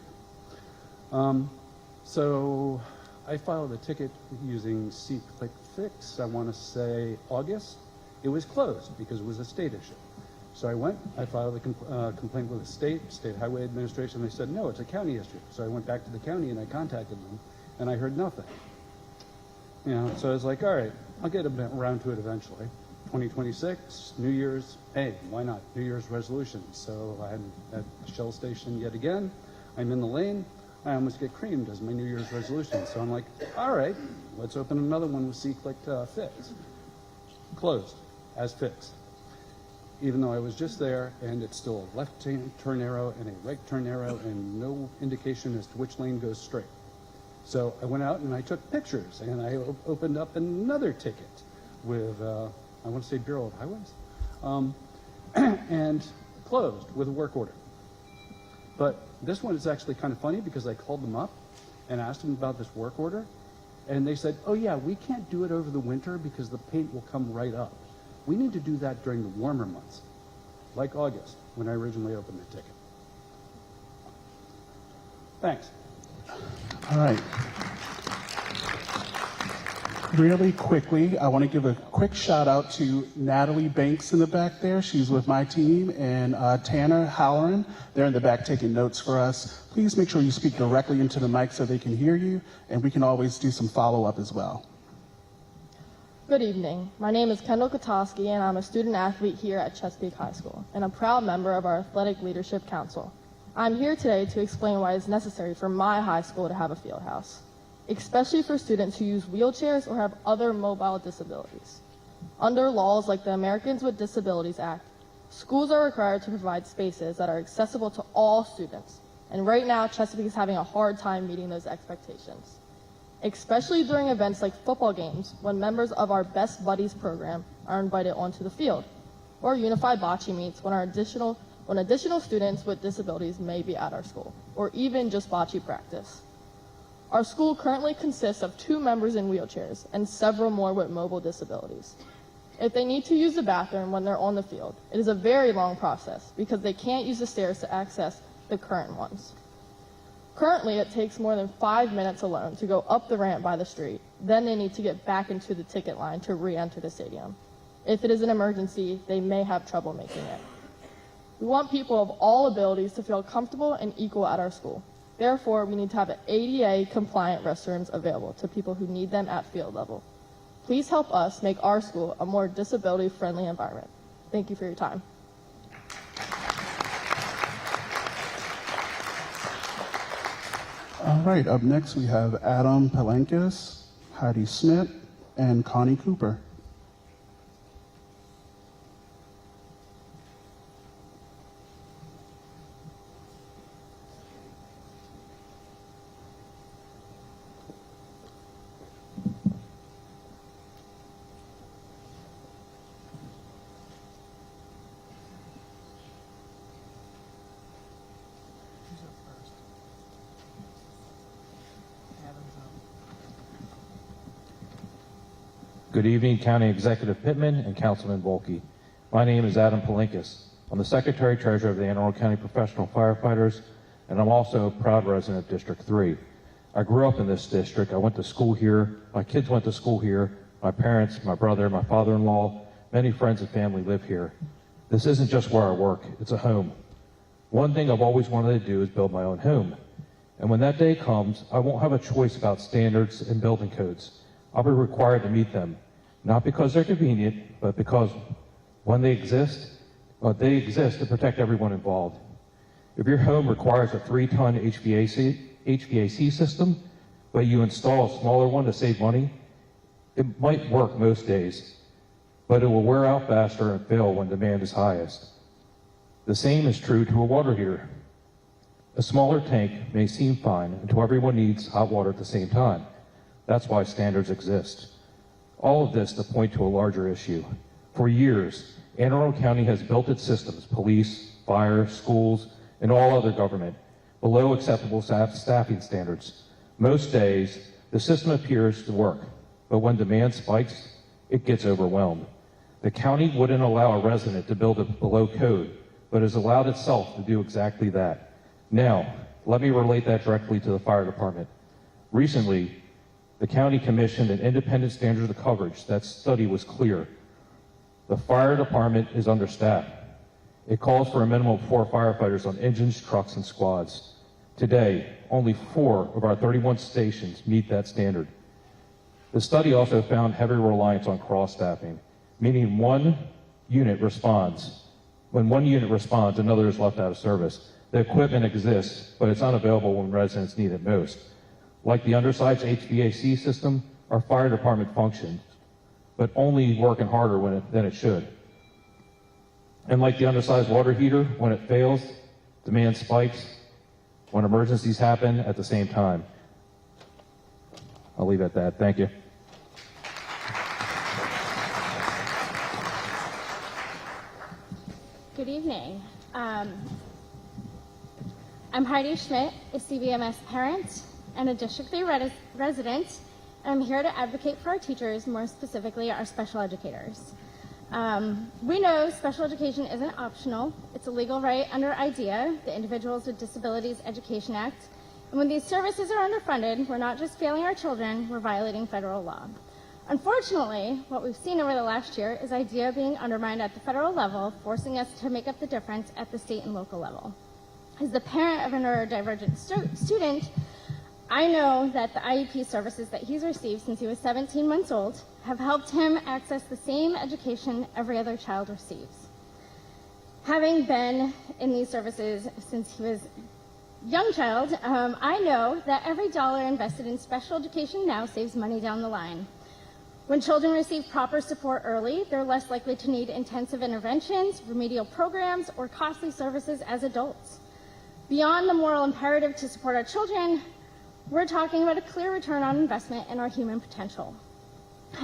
So I filed a ticket using See-Click-Fix, I want to say August. It was closed because it was a state issue. So I filed a complaint with the state highway administration. They said, no, it's a county issue. So I went back to the county and I contacted them and I heard nothing. So I was like, all right, I'll get around to it eventually. 2026, New Year's, hey, why not? New Year's resolution. So I'm at the Shell station yet again. I'm in the lane. I almost get creamed as my New Year's resolution. So I'm like, all right, let's open another one with See-Click-Fix. Closed, as fixed. Even though I was just there, and it's still a left turn arrow and a right turn arrow and no indication as to which lane goes straight. So I went out and I took pictures, and I opened up another ticket with, I want to say Bureau of Highways, and closed with a work order. But this one is actually kind of funny because I called them up and asked them about this work order, and they said, oh yeah, we can't do it over the winter because the paint will come right up. We need to do that during the warmer months, like August, when I originally opened the ticket. Thanks. All right. Really quickly, I want to give a quick shout out to Natalie Banks in the back there. She's with my team, and Tanner Halloran. They're in the back taking notes for us. Please make sure you speak directly into the mic so they can hear you, and we can always do some follow-up as well. Good evening. My name is Kendall Kotowski, and I'm a student athlete here at Chesapeake High School, and a proud member of our Athletic Leadership Council. I'm here today to explain why it's necessary for my high school to have a field house, especially for students who use wheelchairs or have other mobile disabilities. Under laws like the Americans with Disabilities Act, schools are required to provide spaces that are accessible to all students, and right now Chesapeake is having a hard time meeting those expectations, especially during events like football games when members of our Best Buddies program are invited onto the field, or unified bocce meets when additional students with disabilities may be at our school, or even just bocce practice. Our school currently consists of 2 members in wheelchairs and several more with mobile disabilities. If they need to use the bathroom when they're on the field, it is a very long process because they can't use the stairs to access the current ones. Currently, it takes more than 5 minutes alone to go up the ramp by the street. Then they need to get back into the ticket line to re-enter the stadium. If it is an emergency, they may have trouble making it. We want people of all abilities to feel comfortable and equal at our school. Therefore, we need to have ADA-compliant restrooms available to people who need them at field level. Please help us make our school a more disability-friendly environment. Thank you for your time. All right, up next we have Adam Palenkis, Heidi Smith, and Connie Cooper. Good evening, County Executive Pittman and Councilman Volke. My name is Adam Palenkis. I'm the Secretary Treasurer of the Anne Arundel County Professional Firefighters, and I'm also a proud resident of District 3. I grew up in this district. I went to school here. My kids went to school here. My parents, my brother, my father-in-law, many friends and family live here. This isn't just where I work. It's a home. One thing I've always wanted to do is build my own home. And when that day comes, I won't have a choice about standards and building codes. I'll be required to meet them, not because they're convenient, but because when they exist to protect everyone involved. If your home requires a 3-ton HVAC system, but you install a smaller one to save money, it might work most days, but it will wear out faster and fail when demand is highest. The same is true to a water heater. A smaller tank may seem fine until everyone needs hot water at the same time. That's why standards exist. All of this to point to a larger issue. For years, Anne Arundel County has built its systems, police, fire, schools, and all other government, below acceptable staffing standards. Most days, the system appears to work, but when demand spikes, it gets overwhelmed. The county wouldn't allow a resident to build it below code, but has allowed itself to do exactly that. Now, let me relate that directly to the fire department. Recently, the county commissioned an independent standard of coverage. That study was clear. The fire department is understaffed. It calls for a minimum of 4 firefighters on engines, trucks, and squads. Today, only 4 of our 31 stations meet that standard. The study also found heavy reliance on cross-staffing, meaning one unit responds. When one unit responds, another is left out of service. The equipment exists, but it's unavailable when residents need it most. Like the undersized HVAC system, our fire department functions, but only working harder than it should. And like the undersized water heater, when it fails, demand spikes, when emergencies happen at the same time. I'll leave it at that. Thank you. Good evening. I'm Heidi Schmidt, a CBMS parent and a District 3 resident, and I'm here to advocate for our teachers, more specifically our special educators. We know special education isn't optional. It's a legal right under IDEA, the Individuals with Disabilities Education Act. And when these services are underfunded, we're not just failing our children, we're violating federal law. Unfortunately, what we've seen over the last year is IDEA being undermined at the federal level, forcing us to make up the difference at the state and local level. As the parent of a neurodivergent student, I know that the IEP services that he's received since he was 17 months old have helped him access the same education every other child receives. Having been in these services since he was a young child, I know that every dollar invested in special education now saves money down the line. When children receive proper support early, they're less likely to need intensive interventions, remedial programs, or costly services as adults. Beyond the moral imperative to support our children, we're talking about a clear return on investment in our human potential.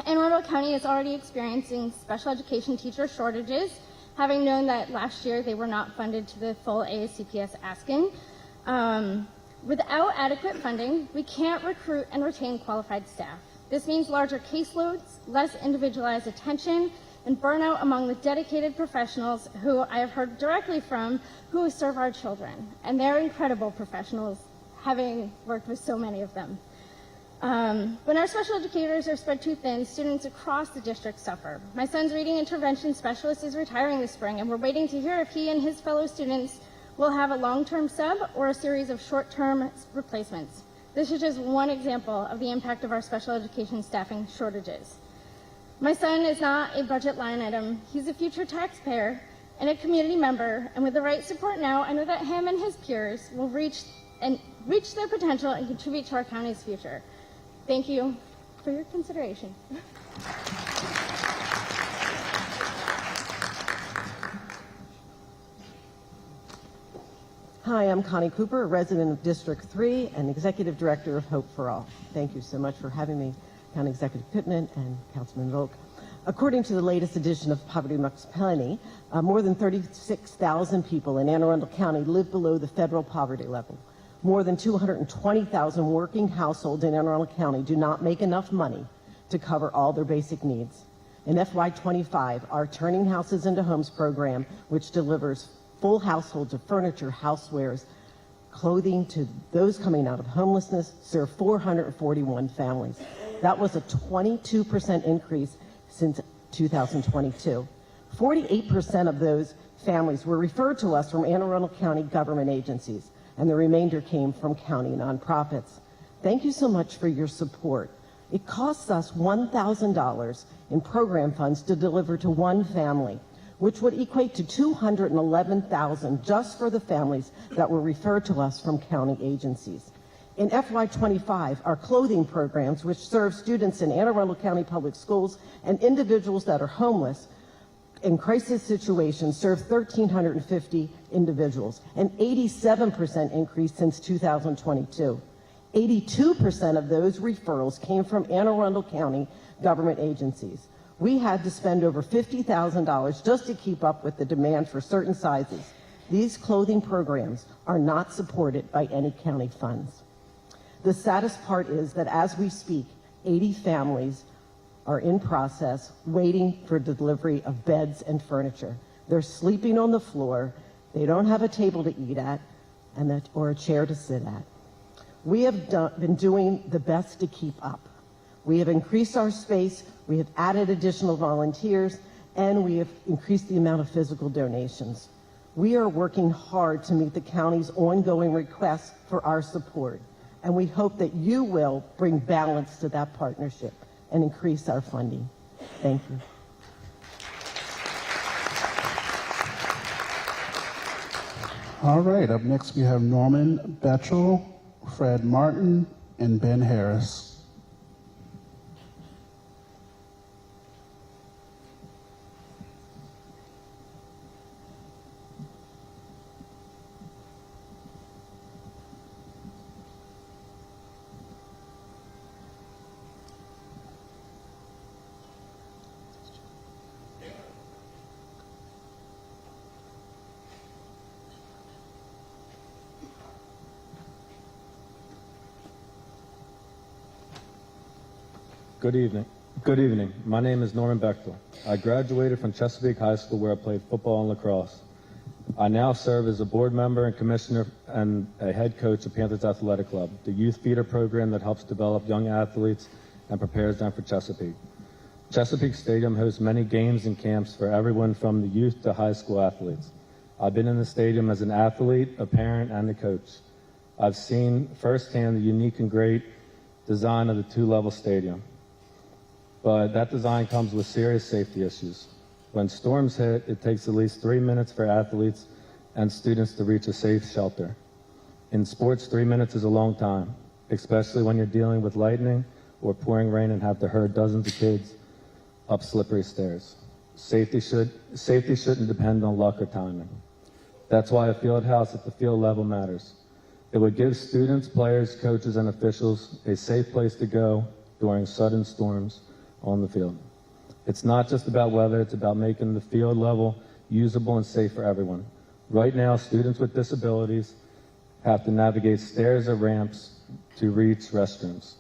Anne Arundel County is already experiencing special education teacher shortages, having known that last year they were not funded to the full ASCPS asking. Without adequate funding, we can't recruit and retain qualified staff. This means larger caseloads, less individualized attention, and burnout among the dedicated professionals who I have heard directly from who serve our children. And they're incredible professionals, having worked with so many of them. When our special educators are spread too thin, students across the district suffer. My son's reading intervention specialist is retiring this spring, and we're waiting to hear if he and his fellow students will have a long-term sub or a series of short-term replacements. This is just one example of the impact of our special education staffing shortages. My son is not a budget line item. He's a future taxpayer and a community member, and with the right support now, I know that him and his peers will reach their potential and contribute to our county's future. Thank you for your consideration. Hi, I'm Connie Cooper, a resident of District 3 and Executive Director of Hope for All. Thank you so much for having me, County Executive Pittman and Councilman Volk. According to the latest edition of Poverty Lux Penny, more than 36,000 people in Anne Arundel County live below the federal poverty level. More than 220,000 working households in Anne Arundel County do not make enough money to cover all their basic needs. In FY25, our Turning Houses into Homes program, which delivers full households of furniture, housewares, clothing to those coming out of homelessness, served 441 families. That was a 22% increase since 2022. 48% of those families were referred to us from Anne Arundel County government agencies, and the remainder came from county nonprofits. Thank you so much for your support. It costs us $1,000 in program funds to deliver to one family, which would equate to $211,000 just for the families that were referred to us from county agencies. In FY25, our clothing programs, which serve students in Anne Arundel County Public Schools and individuals that are homeless in crisis situations, serve 1,350 individuals, an 87% increase since 2022. 82% of those referrals came from Anne Arundel County government agencies. We had to spend over $50,000 just to keep up with the demand for certain sizes. These clothing programs are not supported by any county funds. The saddest part is that as we speak, 80 families are in process waiting for delivery of beds and furniture. They're sleeping on the floor. They don't have a table to eat at or a chair to sit at. We have been doing the best to keep up. We have increased our space, we have added additional volunteers, and we have increased the amount of physical donations. We are working hard to meet the county's ongoing requests for our support, and we hope that you will bring balance to that partnership and increase our funding. Thank you. All right, up next we have Norman Betchel, Fred Martin, and Ben Harris. Good evening. Good evening. My name is Norman Bechtel. I graduated from Chesapeake High School where I played football and lacrosse. I now serve as a board member and commissioner and a head coach of Panthers Athletic Club, the youth feeder program that helps develop young athletes and prepares them for Chesapeake. Chesapeake Stadium hosts many games and camps for everyone from the youth to high school athletes. I've been in the stadium as an athlete, a parent, and a coach. I've seen firsthand the unique and great design of the two-level stadium. But that design comes with serious safety issues. When storms hit, it takes at least 3 minutes for athletes and students to reach a safe shelter. In sports, 3 minutes is a long time, especially when you're dealing with lightning or pouring rain and have to herd dozens of kids up slippery stairs. Safety shouldn't depend on luck or timing. That's why a field house at the field level matters. It would give students, players, coaches, and officials a safe place to go during sudden storms on the field. It's not just about weather, it's about making the field level usable and safe for everyone. Right now, students with disabilities have to navigate stairs or ramps to reach restrooms,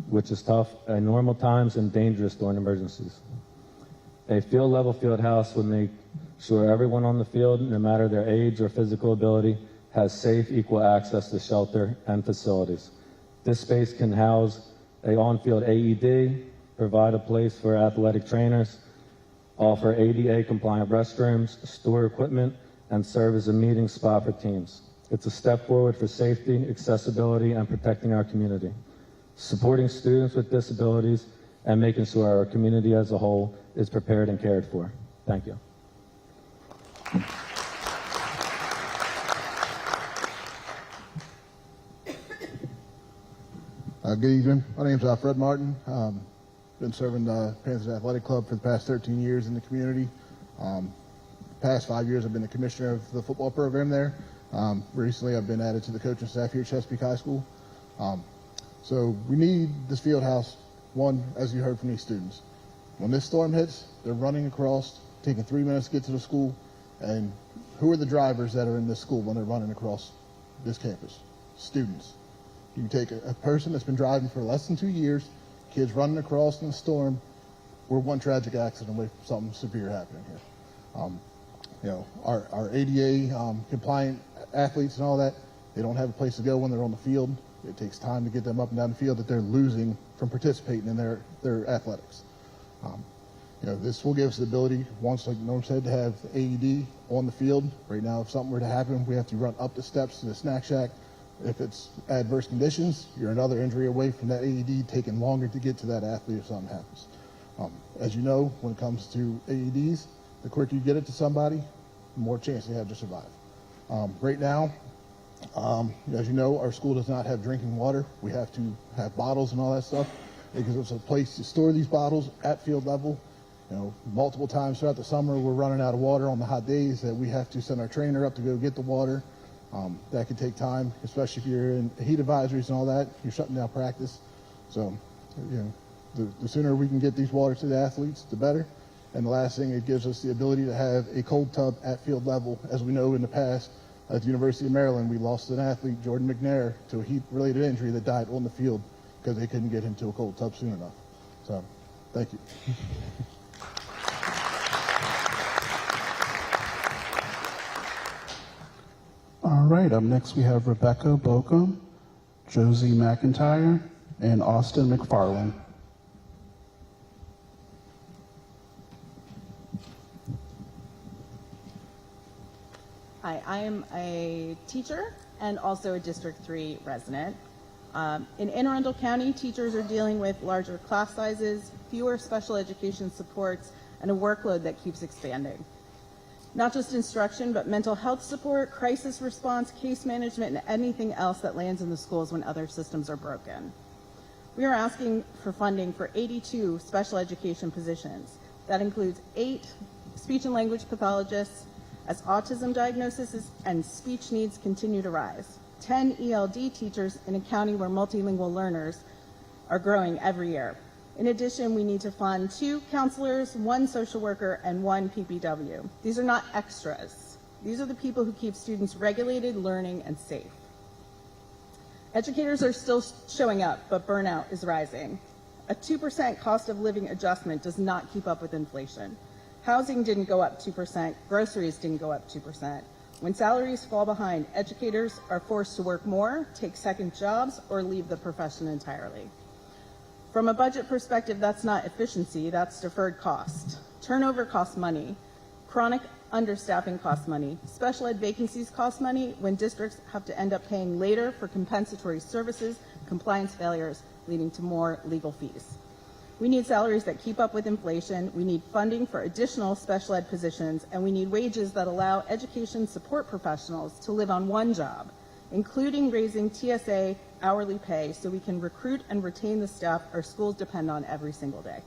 which is tough at normal times and dangerous during emergencies. A field level field house would make sure everyone on the field, no matter their age or physical ability, has safe, equal access to shelter and facilities. This space can house an on-field AED, provide a place for athletic trainers, offer ADA-compliant restrooms, store equipment, and serve as a meeting spot for teams. It's a step forward for safety, accessibility, and protecting our community. Supporting students with disabilities and making sure our community as a whole is prepared and cared for. Thank you. Good evening. My name is Fred Martin. Been serving the Panthers Athletic Club for the past 13 years in the community. Past 5 years I've been the commissioner of the football program there. Recently I've been added to the coaching staff here at Chesapeake High School. So we need this field house, one, as you heard from these students. When this storm hits, they're running across, taking 3 minutes to get to the school, and who are the drivers that are in this school when they're running across this campus? Students. You can take a person that's been driving for less than 2 years, kids running across in the storm. We're one tragic accident away from something severe happening here. Our ADA compliant athletes and all that, they don't have a place to go when they're on the field. It takes time to get them up and down the field that they're losing from participating in their athletics. This will give us the ability, once, like Norm said, to have AED on the field. Right now, if something were to happen, we have to run up the steps to the snack shack. If it's adverse conditions, you're another injury away from that AED, taking longer to get to that athlete if something happens. As you know, when it comes to AEDs, the quicker you get it to somebody, the more chance they have to survive. Right now, as you know, our school does not have drinking water. We have to have bottles and all that stuff because it's a place to store these bottles at field level. Multiple times throughout the summer, we're running out of water on the hot days that we have to send our trainer up to go get the water. That could take time, especially if you're in heat advisories and all that. You're shutting down practice. So, the sooner we can get these waters to the athletes, the better. And the last thing, it gives us the ability to have a cold tub at field level. As we know in the past, at the University of Maryland, we lost an athlete, Jordan McNair, to a heat-related injury that died on the field because they couldn't get him to a cold tub soon enough. So, thank you. All right, up next we have Rebecca Bokum, Josie McIntyre, and Austin McFarland. Hi, I am a teacher and also a District 3 resident. In Anne Arundel County, teachers are dealing with larger class sizes, fewer special education supports, and a workload that keeps expanding. Not just instruction, but mental health support, crisis response, case management, and anything else that lands in the schools when other systems are broken. We are asking for funding for 82 special education positions. That includes 8 speech and language pathologists, as autism diagnoses and speech needs continue to rise. 10 ELD teachers in a county where multilingual learners are growing every year. In addition, we need to fund 2 counselors, 1 social worker, and 1 PPW. These are not extras. These are the people who keep students regulated, learning, and safe. Educators are still showing up, but burnout is rising. A 2% cost of living adjustment does not keep up with inflation. Housing didn't go up 2%, groceries didn't go up 2%. When salaries fall behind, educators are forced to work more, take second jobs, or leave the profession entirely. From a budget perspective, that's not efficiency, that's deferred cost. Turnover costs money. Chronic understaffing costs money. Special ed vacancies cost money when districts have to end up paying later for compensatory services, compliance failures, leading to more legal fees. We need salaries that keep up with inflation, we need funding for additional special ed positions, and we need wages that allow education support professionals to live on one job, including raising TSA hourly pay so we can recruit and retain the staff our schools depend on every single day.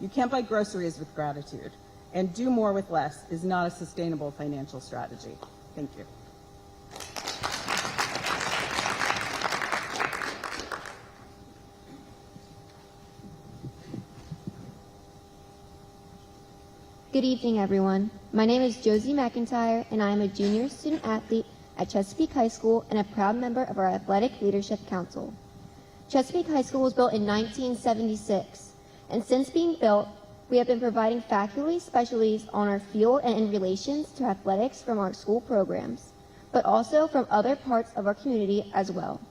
You can't buy groceries with gratitude, and do more with less is not a sustainable financial strategy. Thank you. Good evening, everyone. My name is Josie McIntyre, and I am a junior student athlete at Chesapeake High School and a proud member of our Athletic Leadership Council. Chesapeake High School was built in 1976, and since being built, we have been providing faculty specialties on our field and in relations to athletics from our school programs, but also from other parts of our community as well.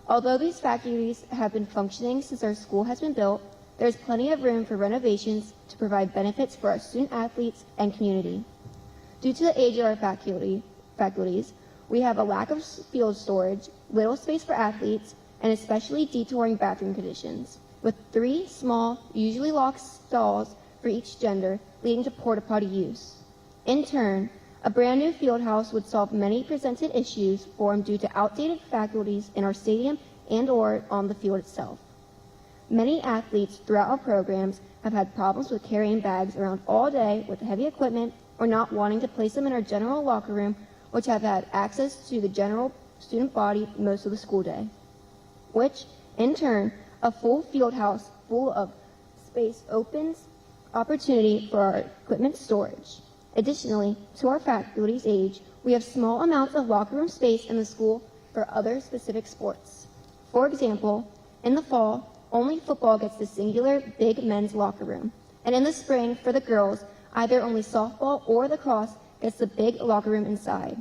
Although these faculties have been functioning since our school has been built, there is plenty of room for renovations to provide benefits for our student athletes and community. Due to the age of our faculties, we have a lack of field storage, little space for athletes, and especially detouring bathroom conditions, with 3 small, usually locked stalls for each gender, leading to porta potty use. In turn, a brand new field house would solve many presented issues formed due to outdated faculties in our stadium and/or on the field itself. Many athletes throughout our programs have had problems with carrying bags around all day with heavy equipment or not wanting to place them in our general locker room, which have had access to the general student body most of the school day, which, in turn, a full field house full of space opens opportunity for our equipment storage. Additionally, to our faculty's age, we have small amounts of locker room space in the school for other specific sports. For example, in the fall, only football gets the singular big men's locker room, and in the spring, for the girls, either only softball or lacrosse gets the big locker room inside.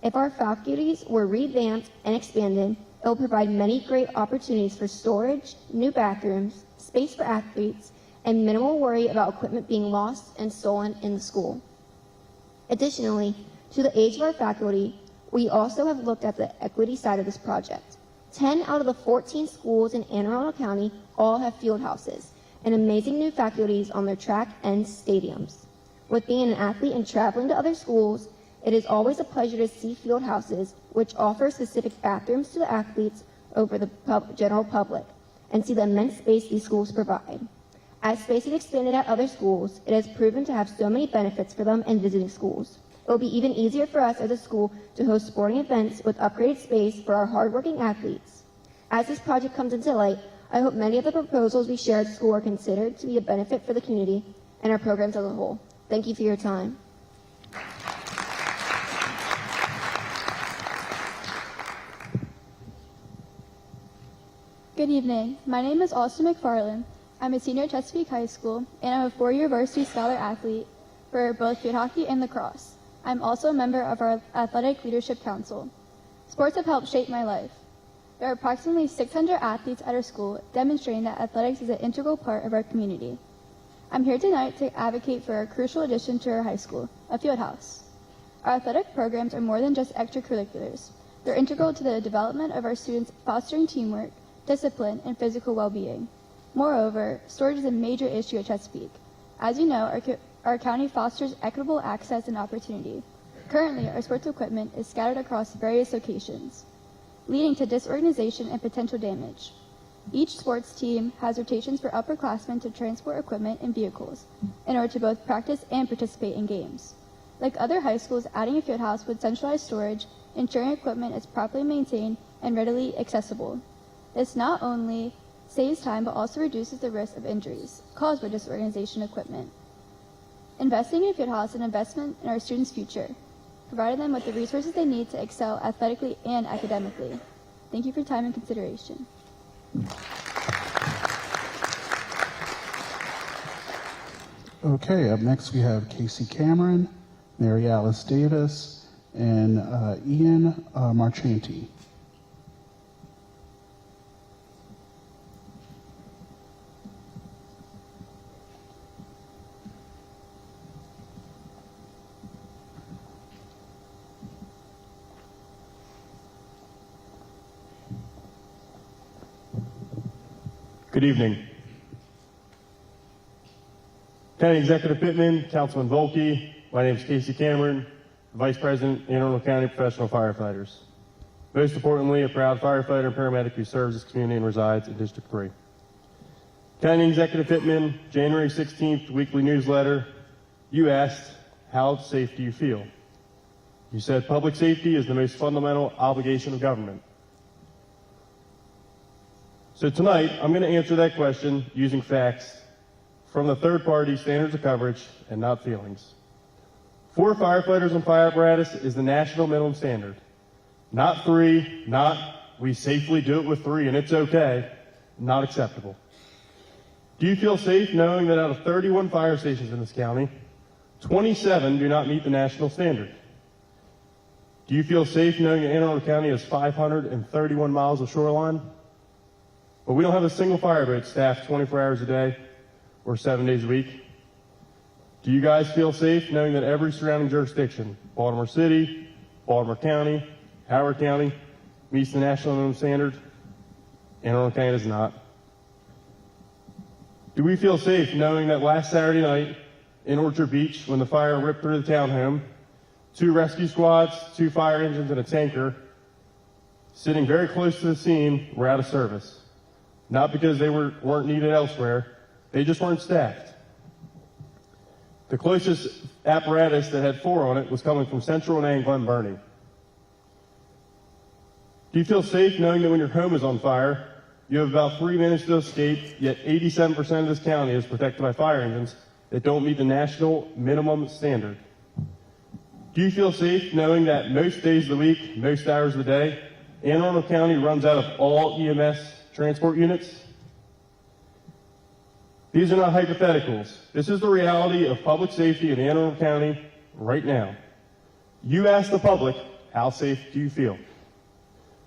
If our faculties were revamped and expanded, it will provide many great opportunities for storage, new bathrooms, space for athletes, and minimal worry about equipment being lost and stolen in the school. Additionally, to the age of our faculty, we also have looked at the equity side of this project. 10 out of the 14 schools in Anne Arundel County all have field houses and amazing new faculties on their track and stadiums. With being an athlete and traveling to other schools, it is always a pleasure to see field houses which offer specific bathrooms to the athletes over the general public and see the immense space these schools provide. As space is expanded at other schools, it has proven to have so many benefits for them and visiting schools. It will be even easier for us as a school to host sporting events with upgraded space for our hardworking athletes. As this project comes into light, I hope many of the proposals we share at school are considered to be a benefit for the community and our programs as a whole. Thank you for your time. Good evening. My name is Austin McFarland. I'm a senior at Chesapeake High School, and I'm a four-year varsity scholar athlete for both field hockey and lacrosse. I'm also a member of our Athletic Leadership Council. Sports have helped shape my life. There are approximately 600 athletes at our school, demonstrating that athletics is an integral part of our community. I'm here tonight to advocate for a crucial addition to our high school, a field house. Our athletic programs are more than just extracurriculars. They're integral to the development of our students, fostering teamwork, discipline, and physical well-being. Moreover, storage is a major issue at Chesapeake. As you know, our county fosters equitable access and opportunity. Currently, our sports equipment is scattered across various locations, leading to disorganization and potential damage. Each sports team has rotations for upperclassmen to transport equipment and vehicles in order to both practice and participate in games. Like other high schools, adding a field house would centralize storage, ensuring equipment is properly maintained and readily accessible. This not only saves time, but also reduces the risk of injuries caused by disorganization of equipment. Investing in a field house is an investment in our students' future, providing them with the resources they need to excel athletically and academically. Thank you for your time and consideration. Okay, up next we have Casey Cameron, Mary Alice Davis, and Ian Marchanti. Good evening. County Executive Pittman, Councilman Volke, my name is Casey Cameron, Vice President, Anne Arundel County Professional Firefighters. Most importantly, a proud firefighter and paramedic who serves this community and resides in District 3. County Executive Pittman, January 16th weekly newsletter, you asked, how safe do you feel? You said public safety is the most fundamental obligation of government. So tonight, I'm going to answer that question using facts from the third-party standards of coverage and not feelings. 4 firefighters and fire apparatus is the national minimum standard. Not 3, not we safely do it with 3 and it's okay, not acceptable. Do you feel safe knowing that out of 31 fire stations in this county, 27 do not meet the national standard? Do you feel safe knowing that Anne Arundel County has 531 miles of shoreline? But we don't have a single fireboat staffed 24 hours a day or 7 days a week. Do you guys feel safe knowing that every surrounding jurisdiction, Baltimore City, Baltimore County, Howard County, meets the national minimum standard? Anne Arundel County does not. Do we feel safe knowing that last Saturday night in Orchard Beach, when the fire ripped through the townhome, 2 rescue squads, 2 fire engines, and a tanker sitting very close to the scene were out of service? Not because they weren't needed elsewhere, they just weren't staffed. The closest apparatus that had 4 on it was coming from Central and Glen Burnie. Do you feel safe knowing that when your home is on fire, you have about 3 minutes to escape, yet 87% of this county is protected by fire engines that don't meet the national minimum standard? Do you feel safe knowing that most days of the week, most hours of the day, Anne Arundel County runs out of all EMS transport units? These are not hypotheticals. This is the reality of public safety in Anne Arundel County right now. You ask the public, how safe do you feel?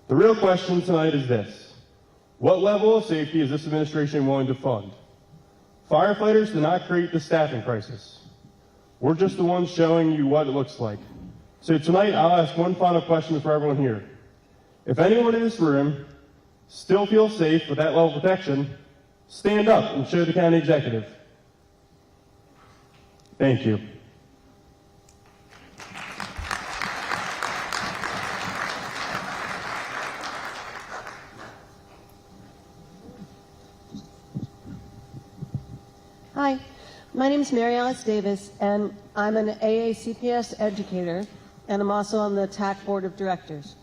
The real question tonight is this: what level of safety is this administration willing to fund? Firefighters did not create the staffing crisis. We're just the ones showing you what it looks like. So tonight, I'll ask one final question for everyone here. If anyone in this room still feels safe with that level of protection, stand up and show the county executive. Thank you. Hi, my name is Mary Alice Davis, and I'm an AACPS educator, and I'm also on the TAC Board of Directors.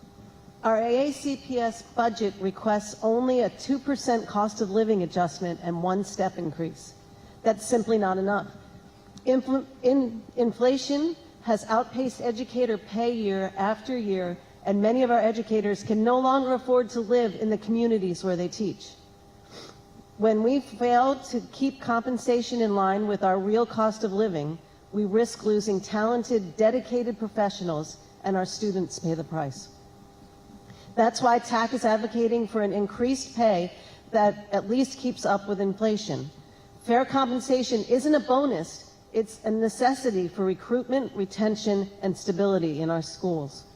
Our AACPS budget requests only a 2% cost of living adjustment and one step increase. That's simply not enough. Inflation has outpaced educator pay year after year, and many of our educators can no longer afford to live in the communities where they teach. When we fail to keep compensation in line with our real cost of living, we risk losing talented, dedicated professionals, and our students pay the price. That's why TAC is advocating for an increased pay that at least keeps up with inflation. Fair compensation isn't a bonus, it's a necessity for recruitment, retention, and stability in our schools.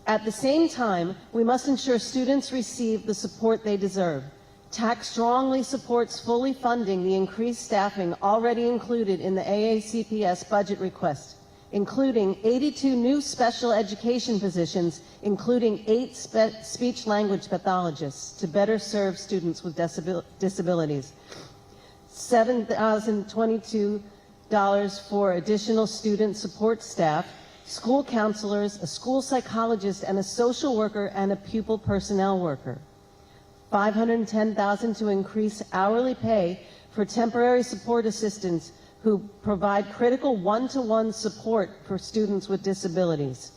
At the same time, we must ensure students receive the support they deserve. TAC strongly supports fully funding the increased staffing already included in the AACPS budget request, including 82 new special education positions, including 8 speech-language pathologists to better serve students with disabilities, $7,022 for additional student support staff, school counselors, a school psychologist, and a social worker and a pupil personnel worker. $510,000 to increase hourly pay for temporary support assistants who provide critical one-to-one support for students with disabilities.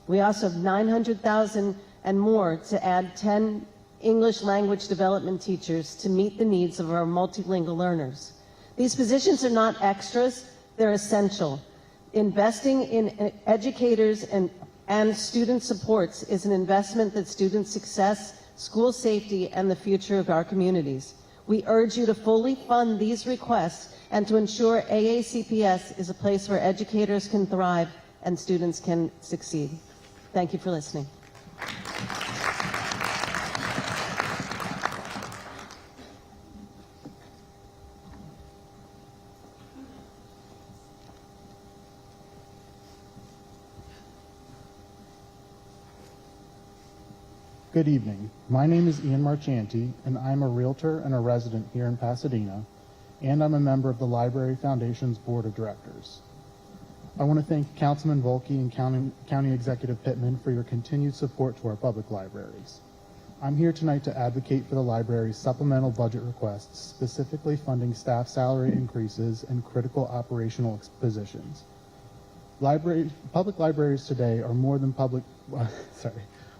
We also have $900,000 and more to add 10 English language development teachers to meet the needs of our multilingual learners. These positions are not extras, they're essential. Investing in educators and student supports is an investment that student success, school safety, and the future of our communities. We urge you to fully fund these requests and to ensure AACPS is a place where educators can thrive and students can succeed. Thank you for listening. Good evening. My name is Ian Marchanti, and I'm a realtor and a resident here in Pasadena, and I'm a member of the Library Foundation's Board of Directors. I want to thank Councilman Volke and County Executive Pittman for your continued support to our public libraries. I'm here tonight to advocate for the library's supplemental budget requests, specifically funding staff salary increases and critical operational positions. Public libraries today are more than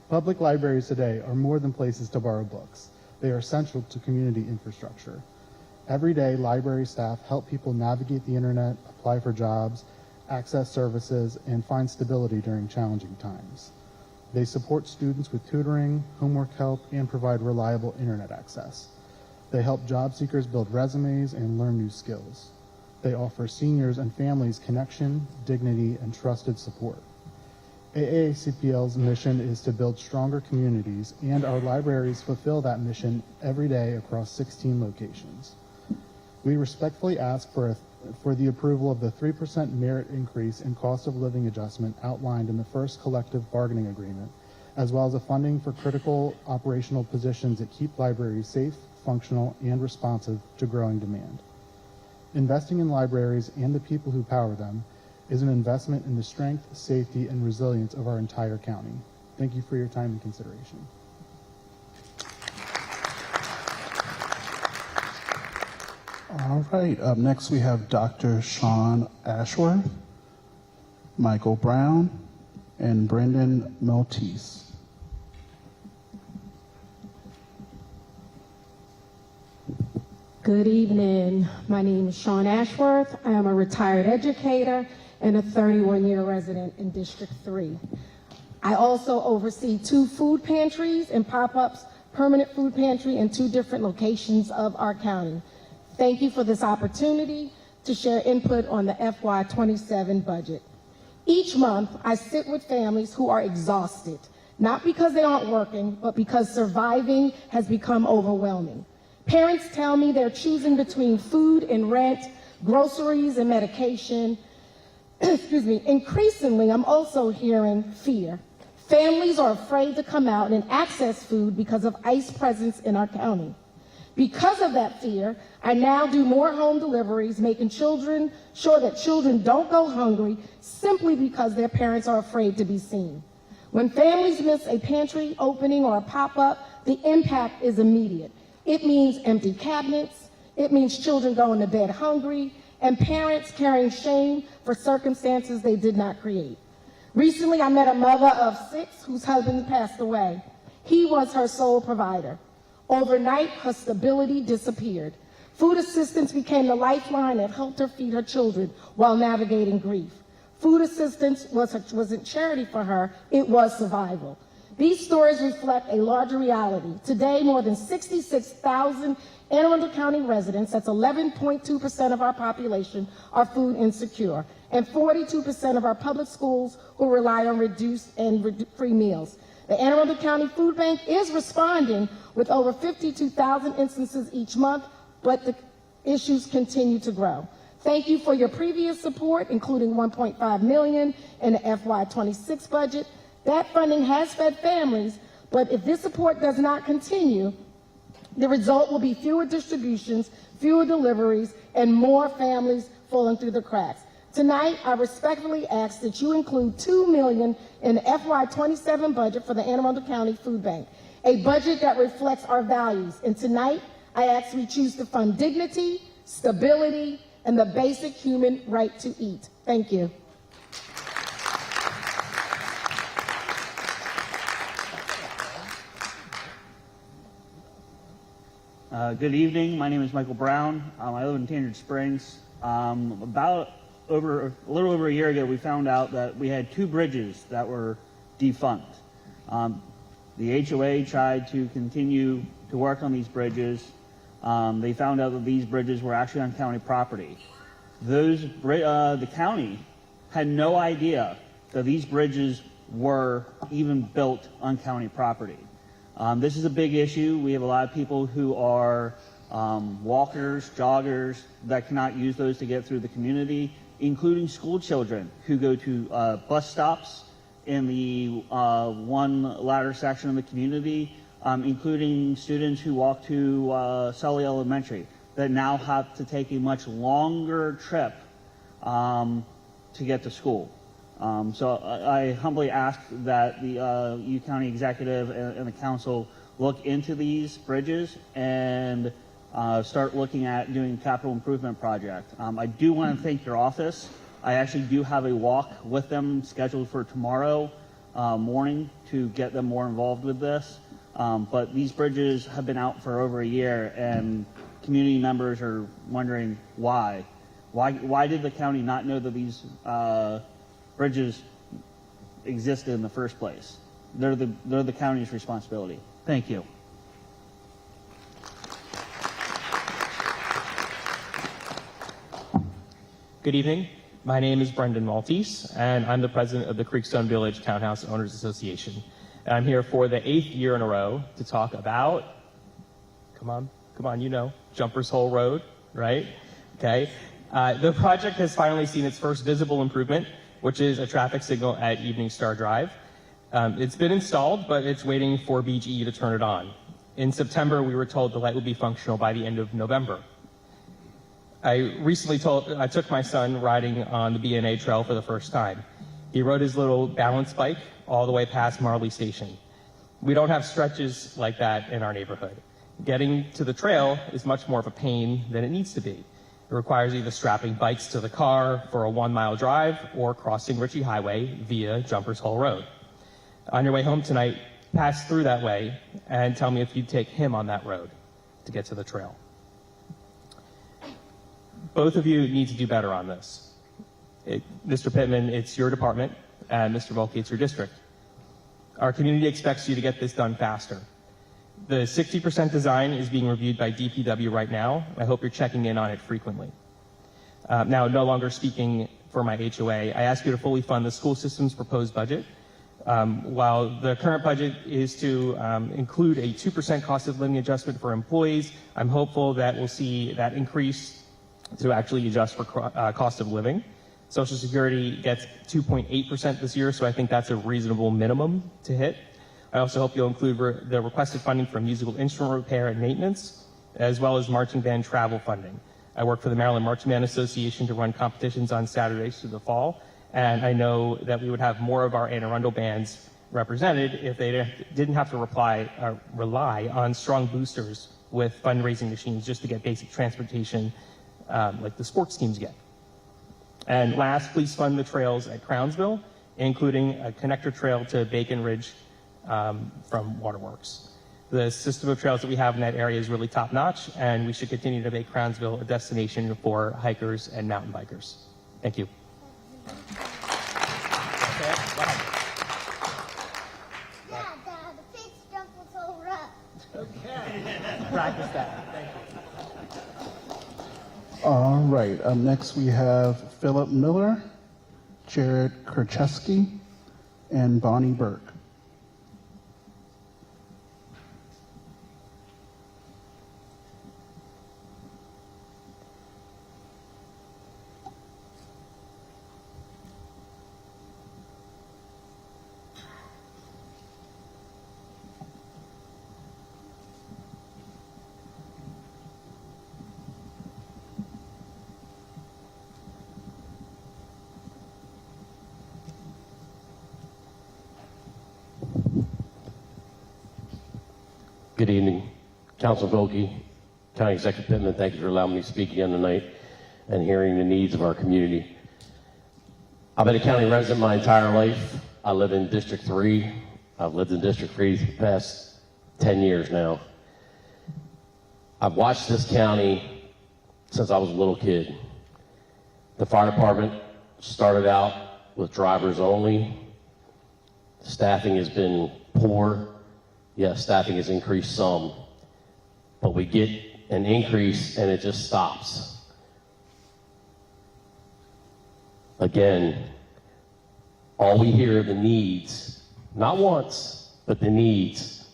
Public libraries today are more than places to borrow books. They are central to community infrastructure. Every day, library staff help people navigate the internet, apply for jobs, access services, and find stability during challenging times. They support students with tutoring, homework help, and provide reliable internet access. They help job seekers build resumes and learn new skills. They offer seniors and families connection, dignity, and trusted support. AACPL's mission is to build stronger communities, and our libraries fulfill that mission every day across 16 locations. We respectfully ask for the approval of the 3% merit increase in cost of living adjustment outlined in the first collective bargaining agreement, as well as a funding for critical operational positions that keep libraries safe, functional, and responsive to growing demand. Investing in libraries and the people who power them is an investment in the strength, safety, and resilience of our entire county. Thank you for your time and consideration. All right, up next we have Dr. Sean Ashworth, Michael Brown, and Brendan Maltese. Good evening. My name is Sean Ashworth. I am a retired educator and a 31-year resident in District 3. I also oversee 2 food pantries and pop-ups, permanent food pantry in 2 different locations of our county. Thank you for this opportunity to share input on the FY27 budget. Each month, I sit with families who are exhausted, not because they aren't working, but because surviving has become overwhelming. Parents tell me they're choosing between food and rent, groceries and medication. Excuse me. Increasingly, I'm also hearing fear. Families are afraid to come out and access food because of ICE presence in our county. Because of that fear, I now do more home deliveries, making sure that children don't go hungry simply because their parents are afraid to be seen. When families miss a pantry opening or a pop-up, the impact is immediate. It means empty cabinets, it means children going to bed hungry, and parents carrying shame for circumstances they did not create. Recently, I met a mother of 6 whose husband passed away. He was her sole provider. Overnight, her stability disappeared. Food assistance became the lifeline that helped her feed her children while navigating grief. Food assistance wasn't charity for her, it was survival. These stories reflect a larger reality. Today, more than 66,000 Anne Arundel County residents, that's 11.2% of our population, are food insecure, and 42% of our public schools who rely on reduced and free meals. The Anne Arundel County Food Bank is responding with over 52,000 instances each month, but the issues continue to grow. Thank you for your previous support, including $1.5 million in the FY26 budget. That funding has fed families, but if this support does not continue, the result will be fewer distributions, fewer deliveries, and more families falling through the cracks. Tonight, I respectfully ask that you include $2 million in the FY27 budget for the Anne Arundel County Food Bank, a budget that reflects our values. And tonight, I ask we choose to fund dignity, stability, and the basic human right to eat. Thank you. Good evening. My name is Michael Brown. I live in Tangier Springs. A little over a year ago, we found out that we had 2 bridges that were defunct. The HOA tried to continue to work on these bridges. They found out that these bridges were actually on county property. The county had no idea that these bridges were even built on county property. This is a big issue. We have a lot of people who are walkers, joggers, that cannot use those to get through the community, including school children who go to bus stops in the one ladder section of the community, including students who walk to Sully Elementary that now have to take a much longer trip to get to school. So I humbly ask that the U County Executive and the Council look into these bridges and start looking at doing a capital improvement project. I do want to thank your office. I actually do have a walk with them scheduled for tomorrow morning to get them more involved with this. But these bridges have been out for over a year, and community members are wondering why. Why did the county not know that these bridges existed in the first place? They're the county's responsibility. Thank you. Good evening. My name is Brendan Maltese, and I'm the president of the Creekstone Village Townhouse Owners Association. And I'm here for the 8th year in a row to talk about, come on, you know, Jumpers Hole Road, right? Okay. The project has finally seen its first visible improvement, which is a traffic signal at Evening Star Drive. It's been installed, but it's waiting for BGE to turn it on. In September, we were told the light would be functional by the end of November. I took my son riding on the B&A trail for the first time. He rode his little balance bike all the way past Marley Station. We don't have stretches like that in our neighborhood. Getting to the trail is much more of a pain than it needs to be. It requires either strapping bikes to the car for a 1-mile drive or crossing Ritchie Highway via Jumpers Hole Road. On your way home tonight, pass through that way and tell me if you'd take him on that road to get to the trail. Both of you need to do better on this. Mr. Pittman, it's your department, and Mr. Volke, it's your district. Our community expects you to get this done faster. The 60% design is being reviewed by DPW right now. I hope you're checking in on it frequently. Now, no longer speaking for my HOA, I ask you to fully fund the school system's proposed budget. While the current budget is to include a 2% cost of living adjustment for employees, I'm hopeful that we'll see that increase to actually adjust for cost of living. Social Security gets 2.8% this year, so I think that's a reasonable minimum to hit. I also hope you'll include the requested funding for musical instrument repair and maintenance, as well as marching band travel funding. I work for the Maryland Marching Band Association to run competitions on Saturdays through the fall, and I know that we would have more of our Anne Arundel bands represented if they didn't have to rely on strong boosters with fundraising machines just to get basic transportation like the sports teams get. And last, please fund the trails at Crownsville, including a connector trail to Bacon Ridge from Waterworks. The system of trails that we have in that area is really top-notch, and we should continue to make Crownsville a destination for hikers and mountain bikers. Thank you. The pitch jump was so rough. Okay. Practice that. Thank you. All right. Up next, we have Philip Miller, Jared Kercheski, and Bonnie Burke. Good evening, Council Volke, County Executive Pittman. Thank you for allowing me to speak again tonight and hearing the needs of our community. I've been a county resident my entire life. I live in District 3. I've lived in District 3 for the past 10 years now. I've watched this county since I was a little kid. The fire department started out with drivers only. Staffing has been poor. Yes, staffing has increased some, but we get an increase and it just stops. Again, all we hear are the needs, not once, but the needs.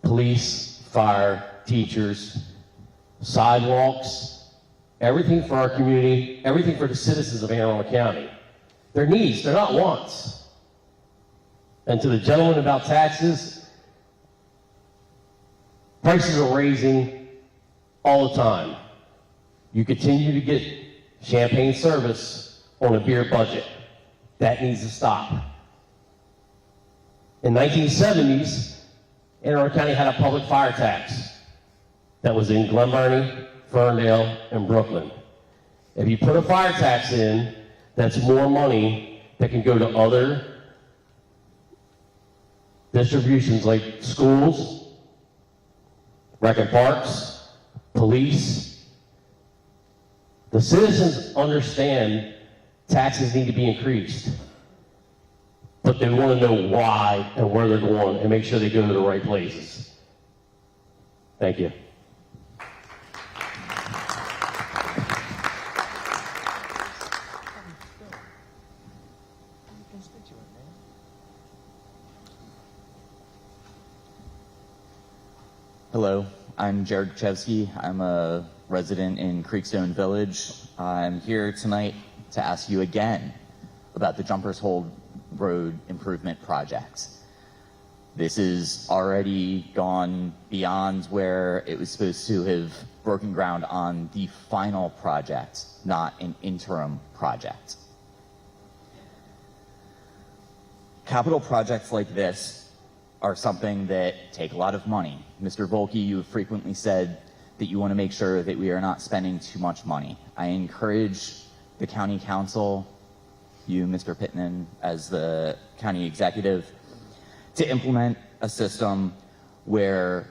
Police, fire, teachers, sidewalks, everything for our community, everything for the citizens of Anne Arundel County. They're needs, they're not wants. And to the gentleman about taxes, prices are raising all the time. You continue to get champagne service on a beer budget. That needs to stop. In the 1970s, Anne Arundel County had a public fire tax that was in Glen Burnie, Ferndale, and Brooklyn. If you put a fire tax in, that's more money that can go to other distributions like schools, rec and parks, police. The citizens understand taxes need to be increased, but they want to know why and where they're going and make sure they go to the right places. Thank you. Hello, I'm Jared Kercheski. I'm a resident in Creekstone Village. I'm here tonight to ask you again about the Jumpers Hold Road Improvement Project. This has already gone beyond where it was supposed to have broken ground on the final project, not an interim project. Capital projects like this are something that take a lot of money. Mr. Volke, you have frequently said that you want to make sure that we are not spending too much money. I encourage the county council, you, Mr. Pittman, as the county executive, to implement a system where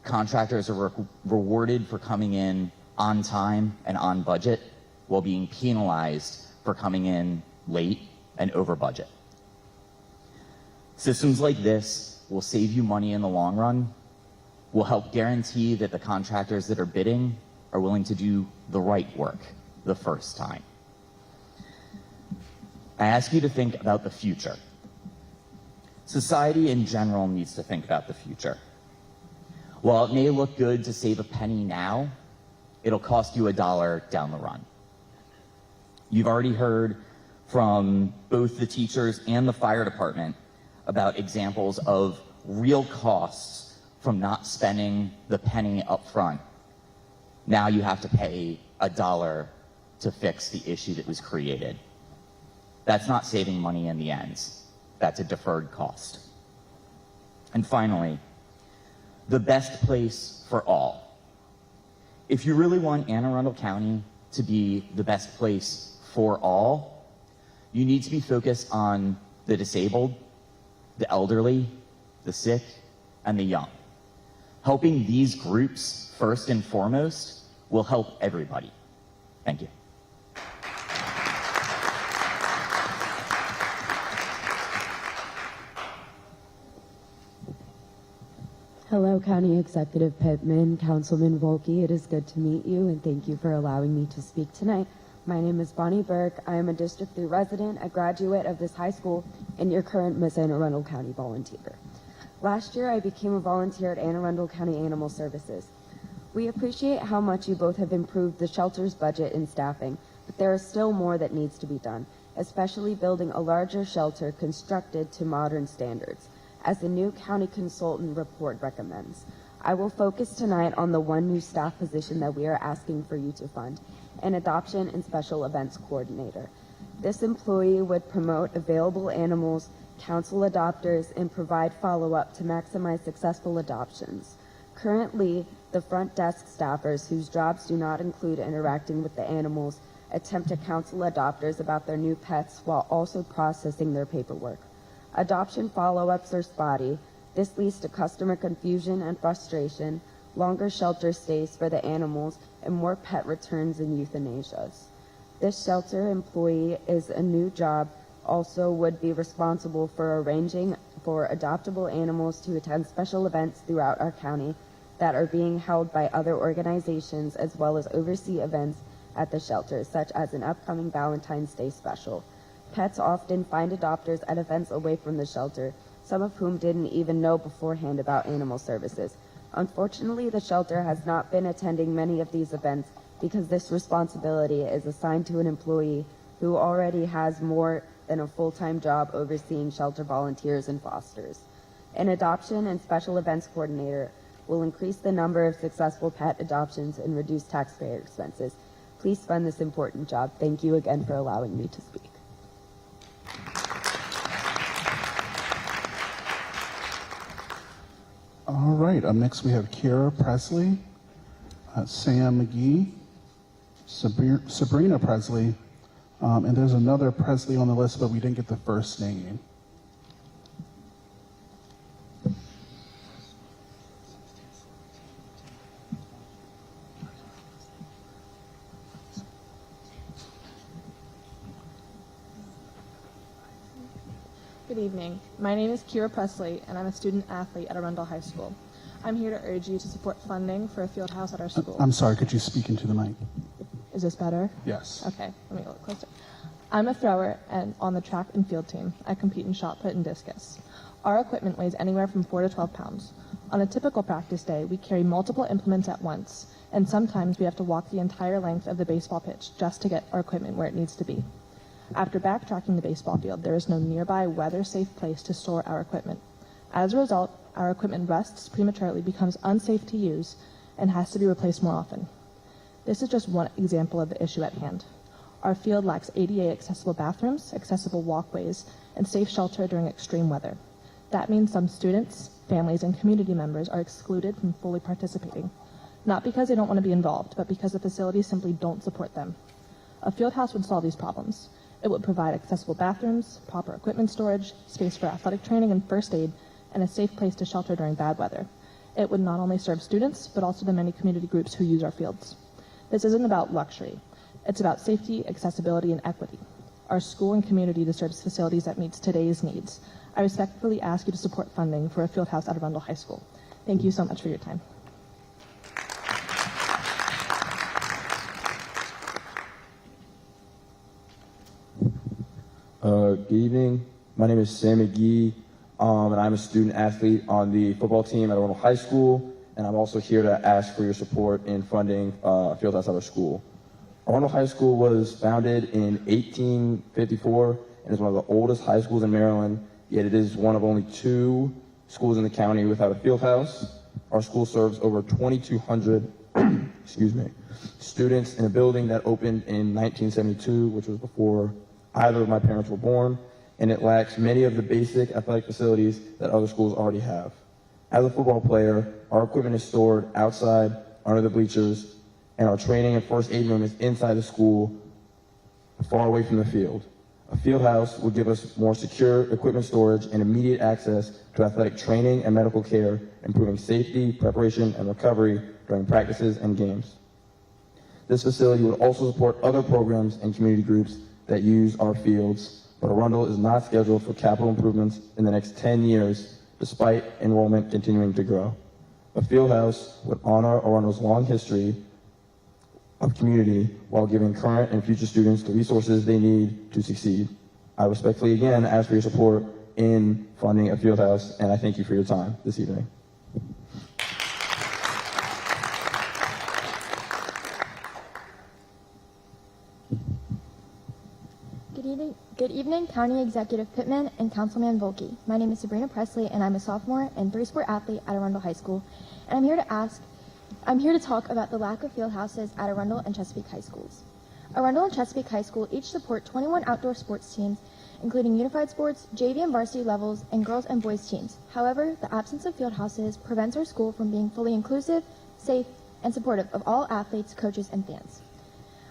contractors are rewarded for coming in on time and on budget while being penalized for coming in late and over budget. Systems like this will save you money in the long run will help guarantee that the contractors that are bidding are willing to do the right work the first time. I ask you to think about the future. Society in general needs to think about the future. While it may look good to save a penny now, it'll cost you $1 down the run. You've already heard from both the teachers and the fire department about examples of real costs from not spending the penny up front. Now you have to pay $1 to fix the issue that was created. That's not saving money in the end. That's a deferred cost. And finally, the best place for all. If you really want Anne Arundel County to be the best place for all, you need to be focused on the disabled, the elderly, the sick, and the young. Helping these groups first and foremost will help everybody. Thank you. Hello, County Executive Pittman, Councilman Volke. It is good to meet you, and thank you for allowing me to speak tonight. My name is Bonnie Burke. I am a District 3 resident, a graduate of this high school, and your current Miss Anne Arundel County volunteer. Last year, I became a volunteer at Anne Arundel County Animal Services. We appreciate how much you both have improved the shelter's budget and staffing, but there is still more that needs to be done, especially building a larger shelter constructed to modern standards, as the new county consultant report recommends. I will focus tonight on the one new staff position that we are asking for you to fund, an adoption and special events coordinator. This employee would promote available animals, counsel adopters, and provide follow-up to maximize successful adoptions. Currently, the front desk staffers, whose jobs do not include interacting with the animals, attempt to counsel adopters about their new pets while also processing their paperwork. Adoption follow-ups are spotty. This leads to customer confusion and frustration, longer shelter stays for the animals, and more pet returns and euthanasias. This shelter employee is a new job, also would be responsible for arranging for adoptable animals to attend special events throughout our county that are being held by other organizations, as well as oversee events at the shelter, such as an upcoming Valentine's Day special. Pets often find adopters at events away from the shelter, some of whom didn't even know beforehand about animal services. Unfortunately, the shelter has not been attending many of these events because this responsibility is assigned to an employee who already has more than a full-time job overseeing shelter volunteers and fosters. An adoption and special events coordinator will increase the number of successful pet adoptions and reduce taxpayer expenses. Please fund this important job. Thank you again for allowing me to speak. All right, up next we have Kira Presley, Sam McGee, Sabrina Presley, and there's another Presley on the list, but we didn't get the first name. Good evening. My name is Kira Presley, and I'm a student athlete at Arundel High School. I'm here to urge you to support funding for a field house at our school. I'm sorry, could you speak into the mic? Is this better? Yes. Okay, let me get a little closer. I'm a thrower and on the track and field team. I compete in shot put and discus. Our equipment weighs anywhere from 4 to 12 pounds. On a typical practice day, we carry multiple implements at once, and sometimes we have to walk the entire length of the baseball pitch just to get our equipment where it needs to be. After backtracking the baseball field, there is no nearby weather-safe place to store our equipment. As a result, our equipment rusts prematurely, becomes unsafe to use, and has to be replaced more often. This is just one example of the issue at hand. Our field lacks ADA accessible bathrooms, accessible walkways, and safe shelter during extreme weather. That means some students, families, and community members are excluded from fully participating, not because they don't want to be involved, but because the facilities simply don't support them. A field house would solve these problems. It would provide accessible bathrooms, proper equipment storage, space for athletic training and first aid, and a safe place to shelter during bad weather. It would not only serve students, but also the many community groups who use our fields. This isn't about luxury. It's about safety, accessibility, and equity. Our school and community deserves facilities that meets today's needs. I respectfully ask you to support funding for a field house at Arundel High School. Thank you so much for your time. Good evening. My name is Sam McGee, and I'm a student athlete on the football team at Arundel High School, and I'm also here to ask for your support in funding a field house at our school. Arundel High School was founded in 1854 and is one of the oldest high schools in Maryland, yet it is one of only 2 schools in the county without a field house. Our school serves over 2,200 students in a building that opened in 1972, which was before either of my parents were born, and it lacks many of the basic athletic facilities that other schools already have. As a football player, our equipment is stored outside under the bleachers, and our training and first aid room is inside the school, far away from the field. A field house would give us more secure equipment storage and immediate access to athletic training and medical care, improving safety, preparation, and recovery during practices and games. This facility would also support other programs and community groups that use our fields, but Arundel is not scheduled for capital improvements in the next 10 years, despite enrollment continuing to grow. A field house would honor Arundel's long history of community while giving current and future students the resources they need to succeed. I respectfully again ask for your support in funding a field house, and I thank you for your time this evening. Good evening, County Executive Pittman and Councilman Volke. My name is Sabrina Presley, and I'm a sophomore and 3-sport athlete at Arundel High School. And I'm here to talk about the lack of field houses at Arundel and Chesapeake High Schools. Arundel and Chesapeake High School each support 21 outdoor sports teams, including unified sports, JV and varsity levels, and girls and boys teams. However, the absence of field houses prevents our school from being fully inclusive, safe, and supportive of all athletes, coaches, and fans.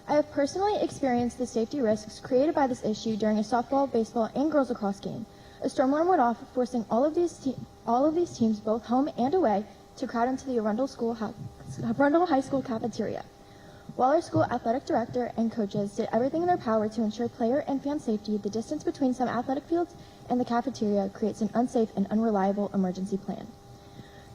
I have personally experienced the safety risks created by this issue during a softball, baseball, and girls lacrosse game. A storm alarm went off, forcing all of these teams, both home and away, to crowd into the Arundel High School cafeteria. While our school athletic director and coaches did everything in their power to ensure player and fan safety, the distance between some athletic fields and the cafeteria creates an unsafe and unreliable emergency plan.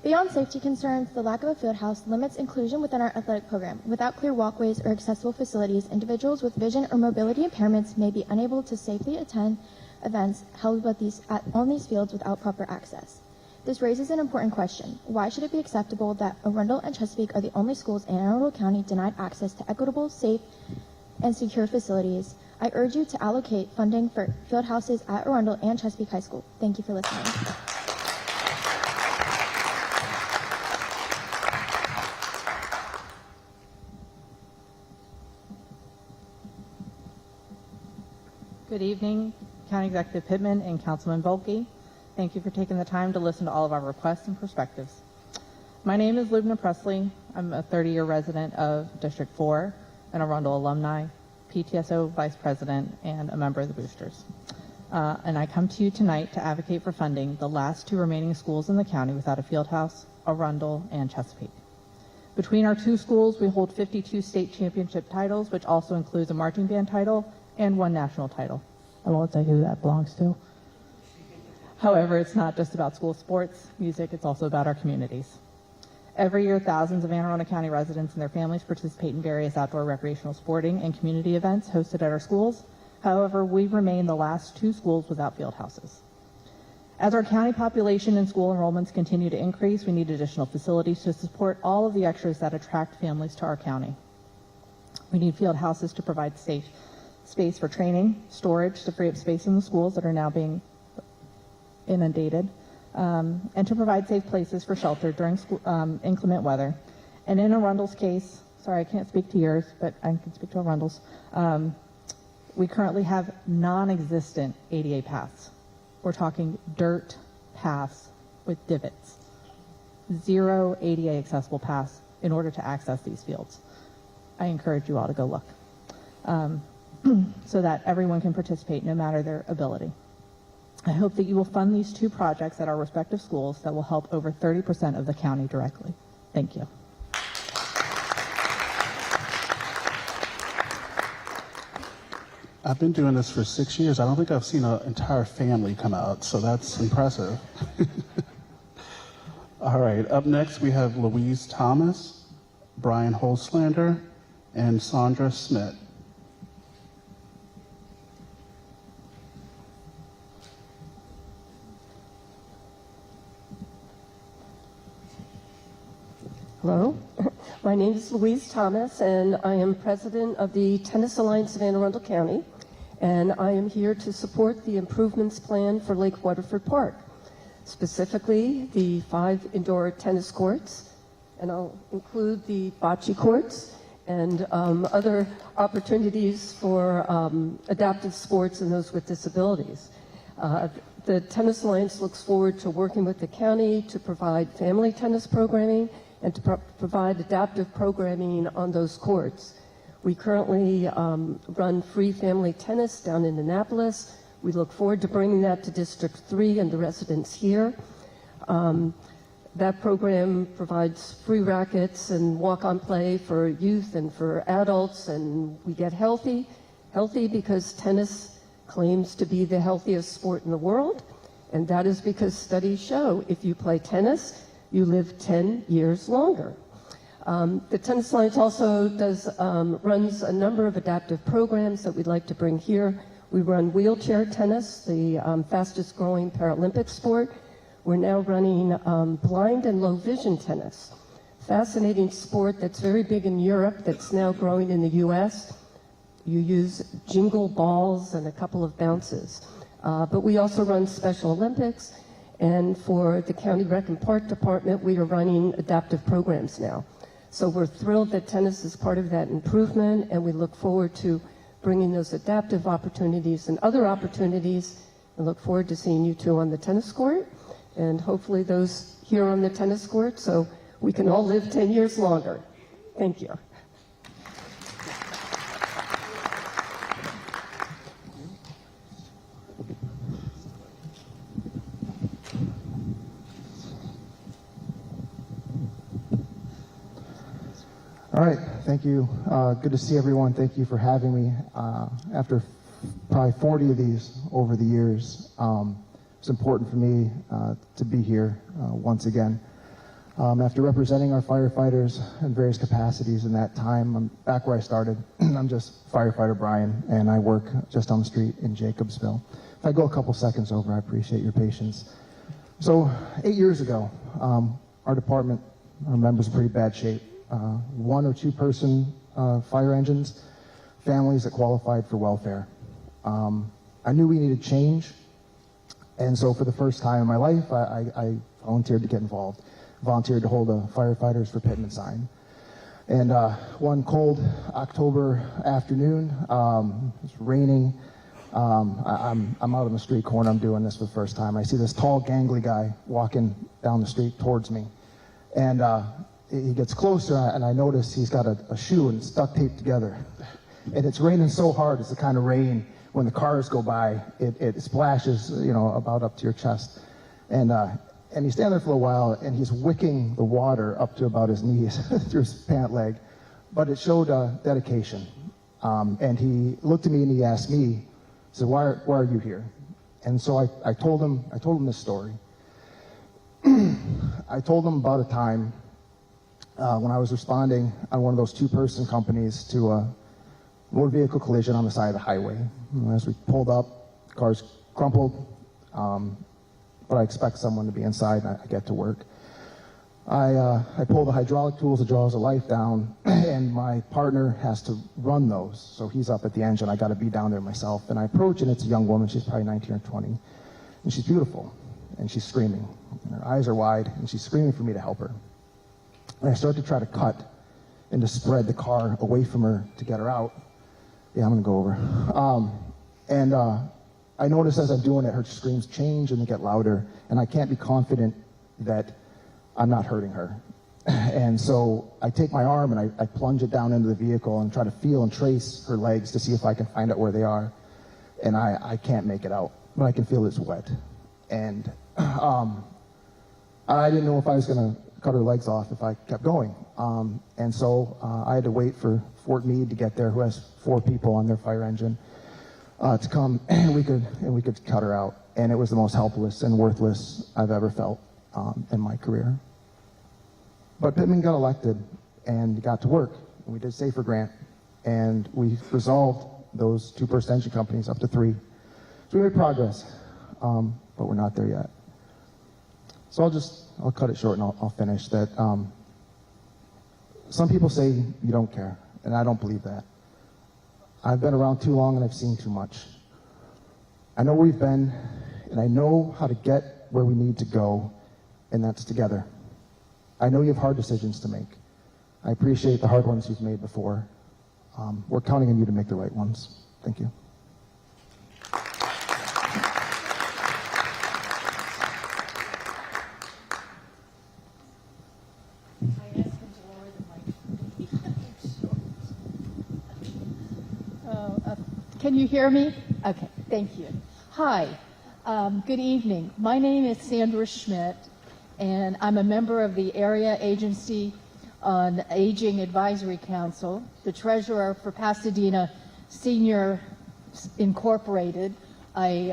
Beyond safety concerns, the lack of a field house limits inclusion within our athletic program. Without clear walkways or accessible facilities, individuals with vision or mobility impairments may be unable to safely attend events held on these fields without proper access. This raises an important question. Why should it be acceptable that Arundel and Chesapeake are the only schools in Arundel County denied access to equitable, safe, and secure facilities? I urge you to allocate funding for field houses at Arundel and Chesapeake High School. Thank you for listening. Good evening, County Executive Pittman and Councilman Volke. Thank you for taking the time to listen to all of our requests and perspectives. My name is Lubna Presley. I'm a 30-year resident of District 4, an Arundel alumni, PTSO Vice President, and a member of the Boosters. And I come to you tonight to advocate for funding the last 2 remaining schools in the county without a field house, Arundel and Chesapeake. Between our 2 schools, we hold 52 state championship titles, which also includes a marching band title and 1 national title. I won't say who that belongs to. However, it's not just about school sports, music, it's also about our communities. Every year, thousands of Anne Arundel County residents and their families participate in various outdoor recreational sporting and community events hosted at our schools. However, we remain the last 2 schools without field houses. As our county population and school enrollments continue to increase, we need additional facilities to support all of the extras that attract families to our county. We need field houses to provide safe space for training, storage to free up space in the schools that are now being inundated, and to provide safe places for shelter during inclement weather. And in Arundel's case, sorry, I can't speak to yours, but I can speak to Arundel's, we currently have non-existent ADA paths. We're talking dirt paths with divots. 0 ADA accessible paths in order to access these fields. I encourage you all to go look. So that everyone can participate no matter their ability. I hope that you will fund these 2 projects at our respective schools that will help over 30% of the county directly. Thank you. I've been doing this for 6 years. I don't think I've seen an entire family come out, so that's impressive. All right, up next we have Louise Thomas, Brian Holslander, and Sandra Smith. Hello, my name is Louise Thomas, and I am president of the Tennis Alliance of Anne Arundel County, and I am here to support the improvements plan for Lake Waterford Park, specifically the 5 indoor tennis courts, and I'll include the bocce courts and other opportunities for adaptive sports and those with disabilities. The Tennis Alliance looks forward to working with the county to provide family tennis programming and to provide adaptive programming on those courts. We currently run free family tennis down in Annapolis. We look forward to bringing that to District 3 and the residents here. That program provides free rackets and walk-on play for youth and for adults, and we get healthy because tennis claims to be the healthiest sport in the world, and that is because studies show if you play tennis, you live 10 years longer. The Tennis Alliance also runs a number of adaptive programs that we'd like to bring here. We run wheelchair tennis, the fastest growing Paralympic sport. We're now running blind and low vision tennis. Fascinating sport that's very big in Europe, that's now growing in the US. You use jingle balls and a couple of bounces. But we also run Special Olympics. And for the County Rec and Park Department, we are running adaptive programs now. So we're thrilled that tennis is part of that improvement, and we look forward to bringing those adaptive opportunities and other opportunities, and look forward to seeing you two on the tennis court, and hopefully those here on the tennis court, so we can all live 10 years longer. Thank you. All right, thank you. Good to see everyone. Thank you for having me. After probably 40 of these over the years, it's important for me to be here once again. After representing our firefighters in various capacities in that time, I'm back where I started. I'm just firefighter Brian, and I work just on the street in Jacobsville. If I go a couple seconds over, I appreciate your patience. So 8 years ago, our department, our members are in pretty bad shape. 1 or 2 person fire engines, families that qualified for welfare. I knew we needed change, and so for the first time in my life, I volunteered to get involved. Volunteered to hold a Firefighters for Pittman sign. And one cold October afternoon, it's raining. I'm out on the street corner. I'm doing this for the first time. I see this tall, gangly guy walking down the street towards me, and he gets closer, and I notice he's got a shoe and it's duct taped together. And it's raining so hard, it's the kind of rain, when the cars go by, it splashes, about up to your chest. And he's standing there for a while, and he's wicking the water up to about his knees through his pant leg. But it showed dedication. And he looked at me and he asked me, he said, why are you here? And so I told him this story. I told him about a time when I was responding on one of those 2-person companies to a motor vehicle collision on the side of the highway. As we pulled up, the car's crumpled, but I expect someone to be inside, and I get to work. I pull the hydraulic tools, the jaws of life down, and my partner has to run those. So he's up at the engine. I got to be down there myself. And I approach, and it's a young woman. She's probably 19 or 20, and she's beautiful, and she's screaming. And her eyes are wide, and she's screaming for me to help her. And I start to try to cut and to spread the car away from her to get her out. Yeah, I'm going to go over. I notice as I'm doing it, her screams change and they get louder, and I can't be confident that I'm not hurting her. And so I take my arm and I plunge it down into the vehicle and try to feel and trace her legs to see if I can find out where they are. And I can't make it out, but I can feel it's wet. And I didn't know if I was going to cut her legs off if I kept going. And so I had to wait for Fort Meade to get there, who has 4 people on their fire engine, to come, and we could cut her out. And it was the most helpless and worthless I've ever felt in my career. But Pittman got elected and got to work. And we did Safer Grant, and we resolved those 2 extension companies up to 3. So we made progress, but we're not there yet. So I'll cut it short and I'll finish that. Some people say you don't care, and I don't believe that. I've been around too long and I've seen too much. I know where we've been, and I know how to get where we need to go, and that's together. I know you have hard decisions to make. I appreciate the hard ones you've made before. We're counting on you to make the right ones. Thank you. Can you hear me? Okay, thank you. Hi, good evening. My name is Sandra Schmidt, and I'm a member of the Area Agency on Aging Advisory Council, the treasurer for Pasadena Senior Incorporated, a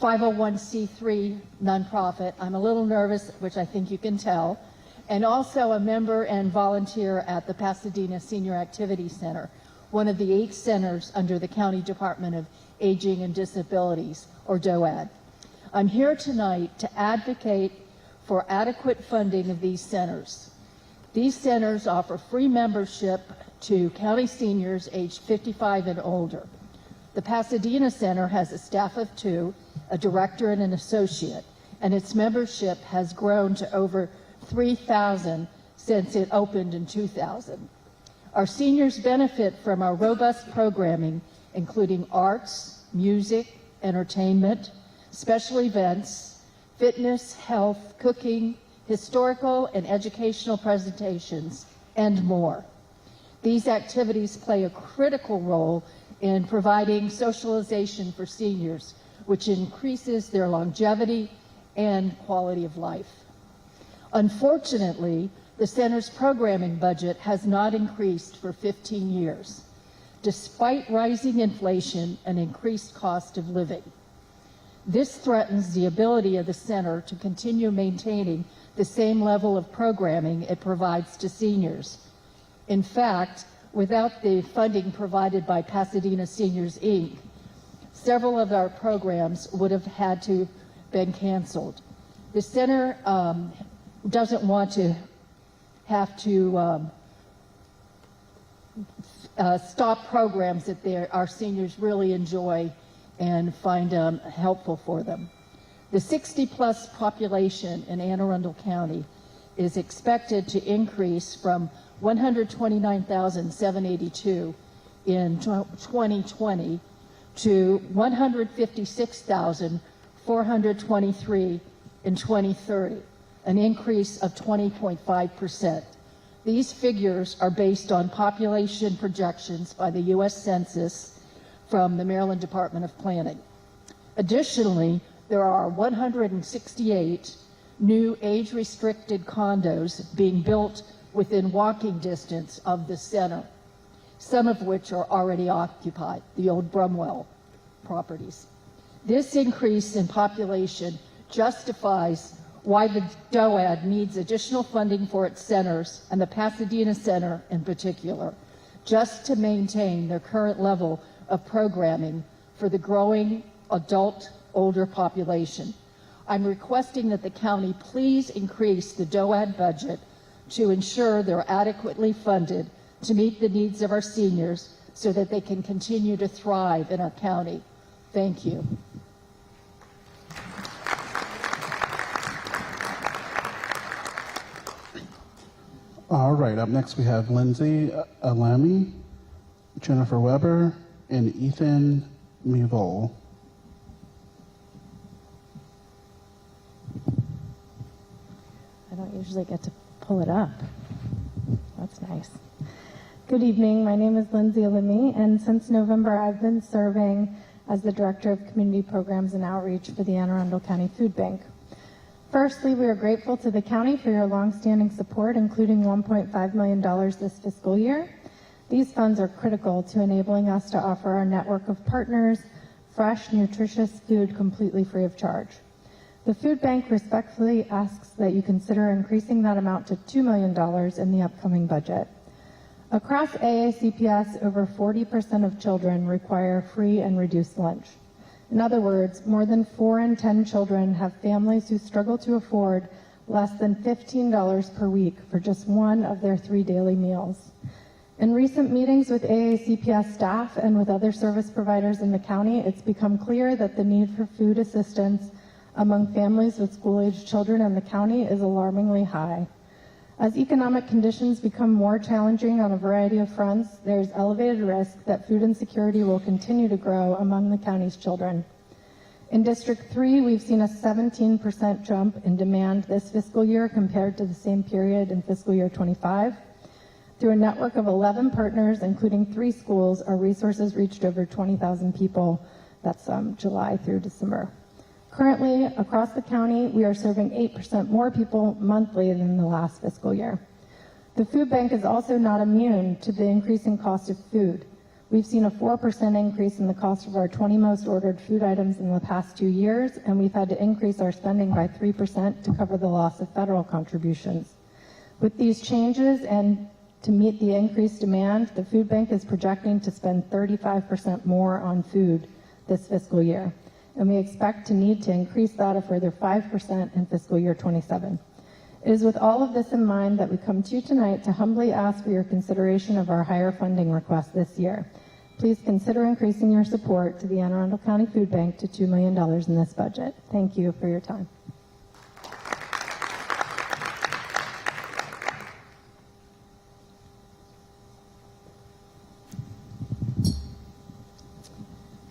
501c3 nonprofit. I'm a little nervous, which I think you can tell, and also a member and volunteer at the Pasadena Senior Activity Center, one of the 8 centers under the County Department of Aging and Disabilities, or DOAD. I'm here tonight to advocate for adequate funding of these centers. These centers offer free membership to county seniors aged 55 and older. The Pasadena Center has a staff of 2, a director and an associate, and its membership has grown to over 3,000 since it opened in 2000. Our seniors benefit from our robust programming, including arts, music, entertainment, special events, fitness, health, cooking, historical and educational presentations, and more. These activities play a critical role in providing socialization for seniors, which increases their longevity and quality of life. Unfortunately, the center's programming budget has not increased for 15 years, despite rising inflation and increased cost of living. This threatens the ability of the center to continue maintaining the same level of programming it provides to seniors. In fact, without the funding provided by Pasadena Seniors, Inc., several of our programs would have had to been canceled. The center doesn't want to have to stop programs that our seniors really enjoy and find helpful for them. The 60-plus population in Anne Arundel County is expected to increase from 129,782 in 2020 to 156,423 in 2030, an increase of 20.5%. These figures are based on population projections by the U.S. Census from the Maryland Department of Planning. Additionally, there are 168 new age-restricted condos being built within walking distance of the center, some of which are already occupied, the old Brumwell properties. This increase in population justifies why the DOAD needs additional funding for its centers, and the Pasadena Center in particular, just to maintain their current level of programming for the growing adult older population. I'm requesting that the county please increase the DOAD budget to ensure they're adequately funded to meet the needs of our seniors so that they can continue to thrive in our county. Thank you. All right, up next we have Lindsay Alami, Jennifer Weber, and Ethan Mevol. I don't usually get to pull it up. That's nice. Good evening. My name is Lindsay Alimi, and since November, I've been serving as the Director of Community Programs and Outreach for the Anne Arundel County Food Bank. Firstly, we are grateful to the county for your longstanding support, including $1.5 million this fiscal year. These funds are critical to enabling us to offer our network of partners fresh, nutritious food completely free of charge. The food bank respectfully asks that you consider increasing that amount to $2 million in the upcoming budget. Across AACPS, over 40% of children require free and reduced lunch. In other words, more than 4 in 10 children have families who struggle to afford less than $15 per week for just one of their 3 daily meals. In recent meetings with AACPS staff and with other service providers in the county, it's become clear that the need for food assistance among families with school-aged children in the county is alarmingly high. As economic conditions become more challenging on a variety of fronts, there's elevated risk that food insecurity will continue to grow among the county's children. In District 3, we've seen a 17% jump in demand this fiscal year compared to the same period in fiscal year 25. Through a network of 11 partners, including 3 schools, our resources reached over 20,000 people. That's July through December. Currently, across the county, we are serving 8% more people monthly than the last fiscal year. The food bank is also not immune to the increasing cost of food. We've seen a 4% increase in the cost of our 20 most ordered food items in the past 2 years, and we've had to increase our spending by 3% to cover the loss of federal contributions. With these changes and to meet the increased demand, the food bank is projecting to spend 35% more on food this fiscal year, and we expect to need to increase that a further 5% in fiscal year 27. It is with all of this in mind that we come to you tonight to humbly ask for your consideration of our higher funding request this year. Please consider increasing your support to the Anne Arundel County Food Bank to $2 million in this budget. Thank you for your time.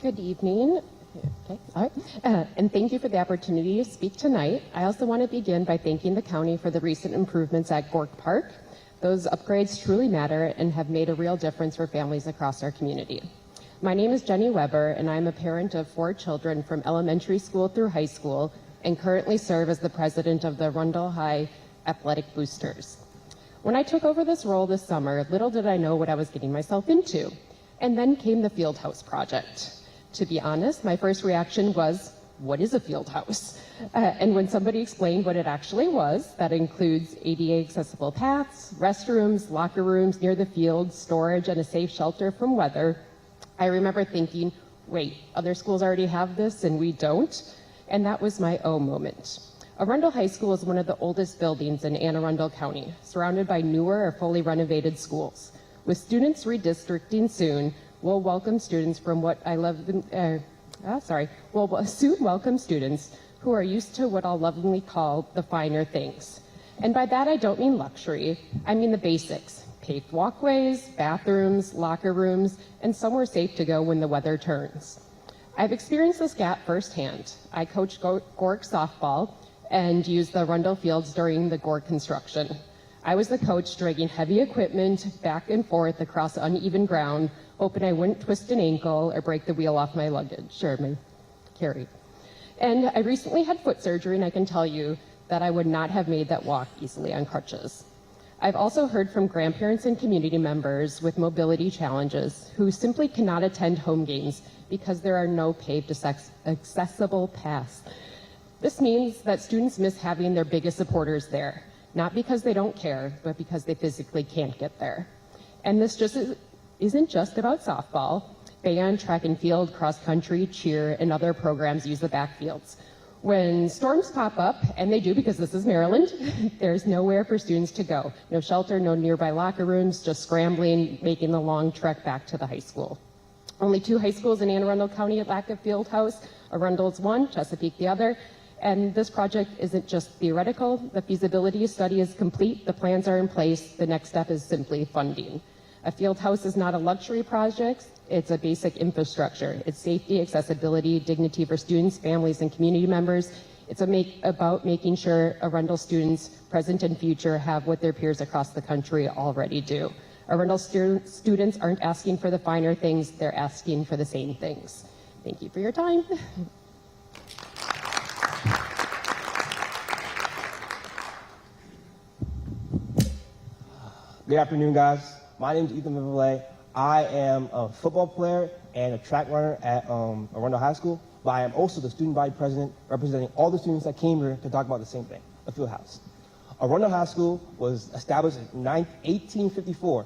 Good evening. Okay, all right. And thank you for the opportunity to speak tonight. I also want to begin by thanking the county for the recent improvements at Gork Park. Those upgrades truly matter and have made a real difference for families across our community. My name is Jenny Weber, and I'm a parent of 4 children from elementary school through high school, and currently serve as the president of the Arundel High Athletic Boosters. When I took over this role this summer, little did I know what I was getting myself into. And then came the Field House project. To be honest, my first reaction was, what is a field house? And when somebody explained what it actually was, that includes ADA accessible paths, restrooms, locker rooms near the field, storage, and a safe shelter from weather, I remember thinking, wait, other schools already have this and we don't? And that was my oh moment. Arundel High School is one of the oldest buildings in Anne Arundel County, surrounded by newer or fully renovated schools. With students redistricting soon, we'll welcome students from what I love, we'll soon welcome students who are used to what I'll lovingly call the finer things. And by that, I don't mean luxury, I mean the basics. Paved walkways, bathrooms, locker rooms, and somewhere safe to go when the weather turns. I've experienced this gap firsthand. I coached Gork softball and used the Arundel fields during the Gork construction. I was the coach dragging heavy equipment back and forth across uneven ground, hoping I wouldn't twist an ankle or break the wheel off my luggage, or my carry. And I recently had foot surgery, and I can tell you that I would not have made that walk easily on crutches. I've also heard from grandparents and community members with mobility challenges who simply cannot attend home games because there are no paved accessible paths. This means that students miss having their biggest supporters there, not because they don't care, but because they physically can't get there. And this isn't just about softball. Band, track and field, cross country, cheer, and other programs use the backfields. When storms pop up, and they do because this is Maryland, there's nowhere for students to go. No shelter, no nearby locker rooms, just scrambling, making the long trek back to the high school. Only 2 high schools in Anne Arundel County lack a field house. Arundel's one, Chesapeake the other. And this project isn't just theoretical. The feasibility study is complete. The plans are in place. The next step is simply funding. A field house is not a luxury project. It's a basic infrastructure. It's safety, accessibility, dignity for students, families, and community members. It's about making sure Arundel students, present and future, have what their peers across the country already do. Arundel students aren't asking for the finer things. They're asking for the same things. Thank you for your time. Good afternoon, guys. My name is Ethan Vivale. I am a football player and a track runner at Arundel High School, but I am also the student body president representing all the students that came here to talk about the same thing, the field house. Arundel High School was established in 1854,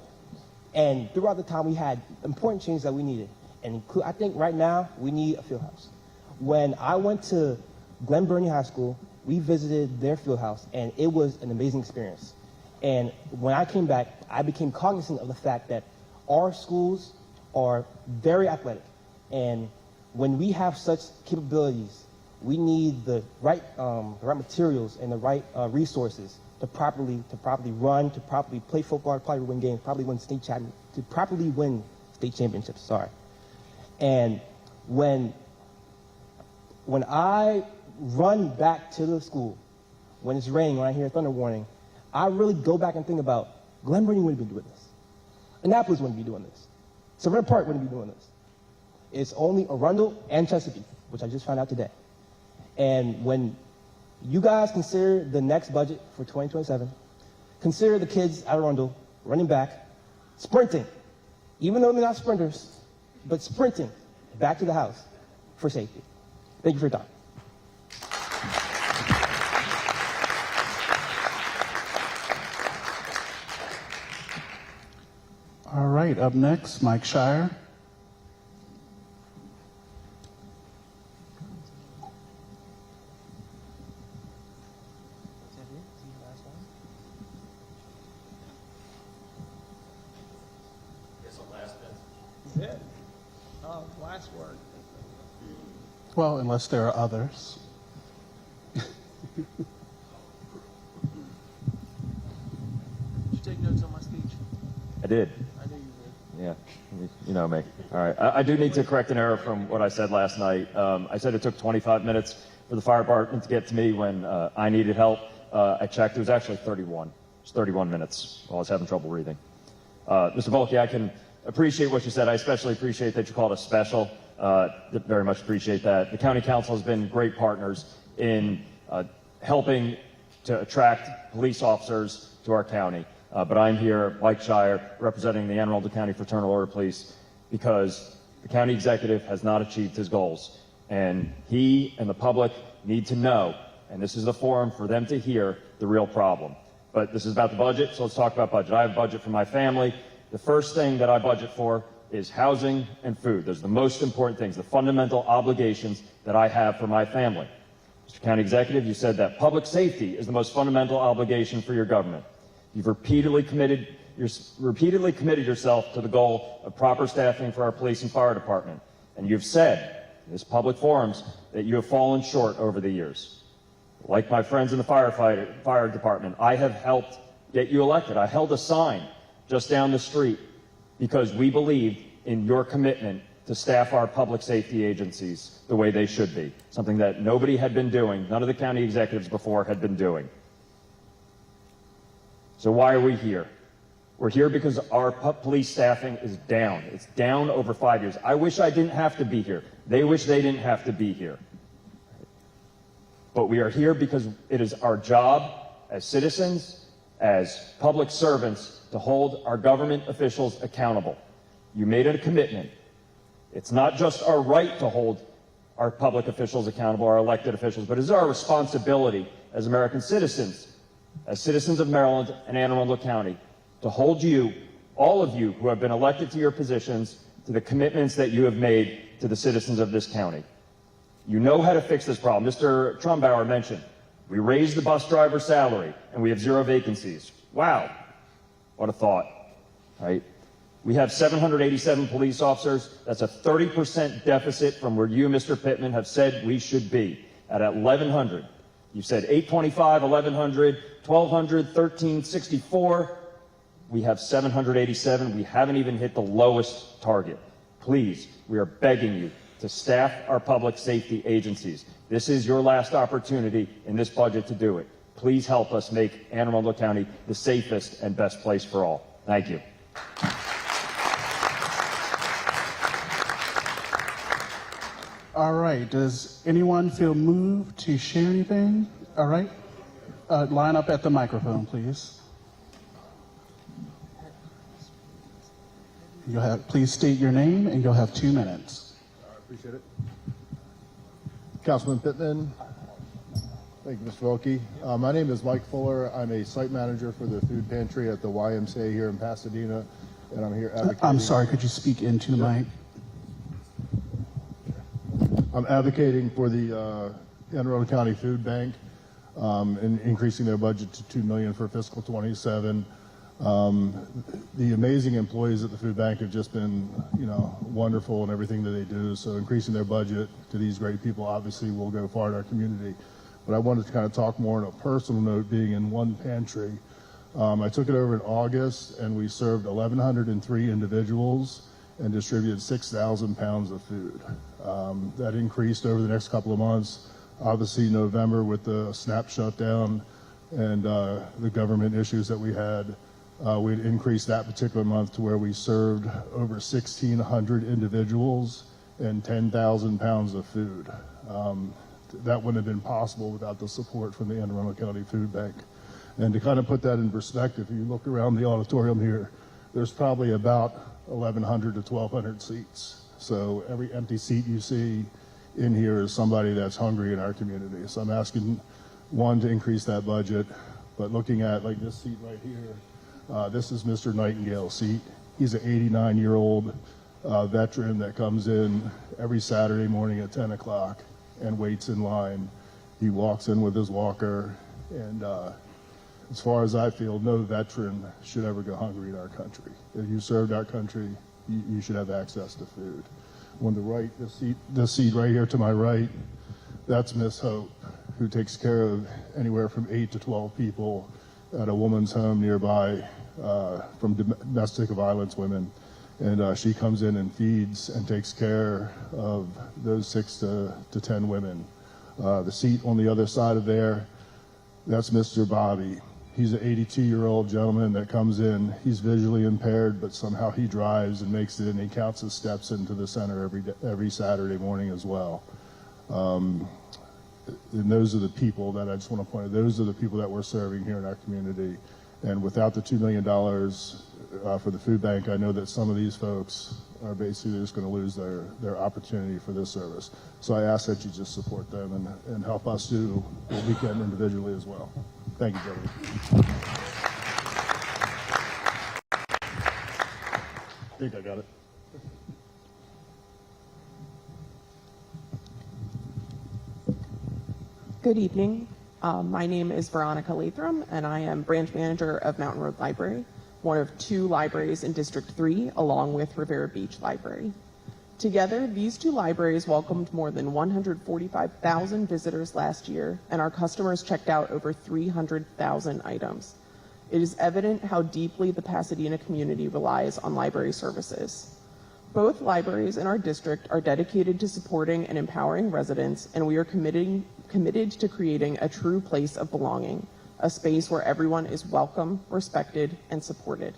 and throughout the time we had important changes that we needed. And I think right now we need a field house. When I went to Glen Burnie High School, we visited their field house, and it was an amazing experience. And when I came back, I became cognizant of the fact that our schools are very athletic. And when we have such capabilities, we need the right materials and the right resources to properly run, to properly play football, to properly win games, to properly win state championships. Sorry. And when I run back to the school, when it's raining, when I hear a thunder warning, I really go back and think about Glen Burnie wouldn't be doing this. Annapolis wouldn't be doing this. Severna Park wouldn't be doing this. It's only Arundel and Chesapeake, which I just found out today. And when you guys consider the next budget for 2027, consider the kids at Arundel running back, sprinting, even though they're not sprinters, but sprinting back to the house for safety. Thank you for your time. All right, up next, Mike Shire. Last word. Well, unless there are others. Did you take notes on my speech? I did. I knew you did. Yeah, you know me. All right. I do need to correct an error from what I said last night. I said it took 25 minutes for the fire department to get to me when I needed help. I checked. It was actually 31. It was 31 minutes while I was having trouble breathing. Mr. Volke, I can appreciate what you said. I especially appreciate that you called us special. Very much appreciate that. The county council has been great partners in helping to attract police officers to our county. But I'm here, Mike Shire, representing the Anne Arundel County Fraternal Order Police, because the county executive has not achieved his goals. And he and the public need to know, and this is the forum for them to hear the real problem. But this is about the budget, so let's talk about budget. I have a budget for my family. The first thing that I budget for is housing and food. Those are the most important things, the fundamental obligations that I have for my family. Mr. County Executive, you said that public safety is the most fundamental obligation for your government. You've repeatedly committed yourself to the goal of proper staffing for our police and fire department. And you've said in this public forums that you have fallen short over the years. Like my friends in the fire department, I have helped get you elected. I held a sign just down the street because we believed in your commitment to staff our public safety agencies the way they should be, something that nobody had been doing, none of the county executives before had been doing. So why are we here? We're here because our police staffing is down. It's down over 5 years. I wish I didn't have to be here. They wish they didn't have to be here. But we are here because it is our job as citizens, as public servants, to hold our government officials accountable. You made it a commitment. It's not just our right to hold our public officials accountable, our elected officials, but it is our responsibility as American citizens, as citizens of Maryland and Anne Arundel County, to hold you, all of you who have been elected to your positions, to the commitments that you have made to the citizens of this county. You know how to fix this problem. Mr. Trumbauer mentioned, we raised the bus driver salary and we have 0 vacancies. Wow, what a thought, right? We have 787 police officers. That's a 30% deficit from where you, Mr. Pittman, have said we should be at 1,100. You said 825, 1,100, 1,200, 1,364. We have 787. We haven't even hit the lowest target. Please, we are begging you to staff our public safety agencies. This is your last opportunity in this budget to do it. Please help us make Anne Arundel County the safest and best place for all. Thank you. All right, does anyone feel moved to share anything? All right, line up at the microphone, please. Please state your name, and you'll have 2 minutes. Appreciate it. Councilman Pittman. Thank you, Mr. Wilkie. My name is Mike Fuller. I'm a site manager for the food pantry at the YMCA here in Pasadena, and I'm here advocating. I'm sorry, could you speak into the mic? I'm advocating for the Anne Arundel County Food Bank and increasing their budget to $2 million for fiscal 27. The amazing employees at the food bank have just been, wonderful in everything that they do. So increasing their budget to these great people obviously will go far in our community. But I wanted to kind of talk more on a personal note, being in one pantry. I took it over in August, and we served 1,103 individuals and distributed 6,000 pounds of food. That increased over the next couple of months. Obviously, November with the SNAP shutdown and the government issues that we had, we'd increased that particular month to where we served over 1,600 individuals and 10,000 pounds of food. That wouldn't have been possible without the support from the Anne Arundel County Food Bank. And to kind of put that in perspective, if you look around the auditorium here, there's probably about 1,100 to 1,200 seats. So every empty seat you see in here is somebody that's hungry in our community. So I'm asking, one, to increase that budget, but looking at like this seat right here, this is Mr. Nightingale's seat. He's an 89-year-old veteran that comes in every Saturday morning at 10 o'clock and waits in line. He walks in with his walker, and as far as I feel, no veteran should ever go hungry in our country. If you served our country, you should have access to food. On the right, this seat right here to my right, that's Miss Hope, who takes care of anywhere from 8 to 12 people at a woman's home nearby from domestic violence women. And she comes in and feeds and takes care of those 6 to 10 women. The seat on the other side of there, that's Mr. Bobby. He's an 82-year-old gentleman that comes in. He's visually impaired, but somehow he drives and makes it, and he counts his steps into the center every Saturday morning as well. And those are the people that I just want to point out. Those are the people that we're serving here in our community. And without the $2 million for the food bank, I know that some of these folks are basically just going to lose their opportunity for this service. So I ask that you just support them and help us do what we can individually as well. Thank you, gentlemen. I think I got it. Good evening. My name is Veronica Lathram, and I am branch manager of Mountain Road Library, one of 2 libraries in District 3, along with Rivera Beach Library. Together, these 2 libraries welcomed more than 145,000 visitors last year, and our customers checked out over 300,000 items. It is evident how deeply the Pasadena community relies on library services. Both libraries in our district are dedicated to supporting and empowering residents, and we are committed to creating a true place of belonging, a space where everyone is welcome, respected, and supported.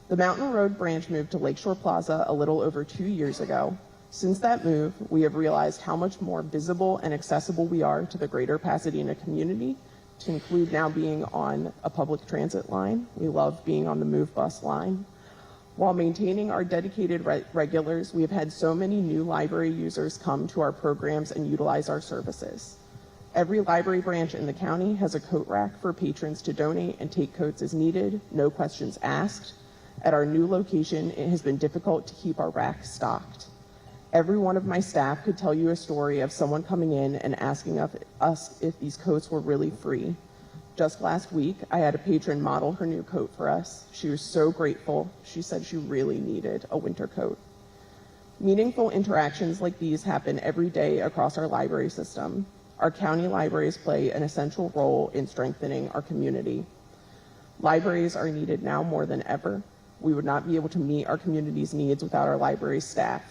The Mountain Road branch moved to Lakeshore Plaza a little over 2 years ago. Since that move, we have realized how much more visible and accessible we are to the greater Pasadena community, to include now being on a public transit line. We love being on the Move Bus line. While maintaining our dedicated regulars, we have had so many new library users come to our programs and utilize our services. Every library branch in the county has a coat rack for patrons to donate and take coats as needed, no questions asked. At our new location, it has been difficult to keep our rack stocked. Every one of my staff could tell you a story of someone coming in and asking us if these coats were really free. Just last week, I had a patron model her new coat for us. She was so grateful. She said she really needed a winter coat. Meaningful interactions like these happen every day across our library system. Our county libraries play an essential role in strengthening our community. Libraries are needed now more than ever. We would not be able to meet our community's needs without our library staff.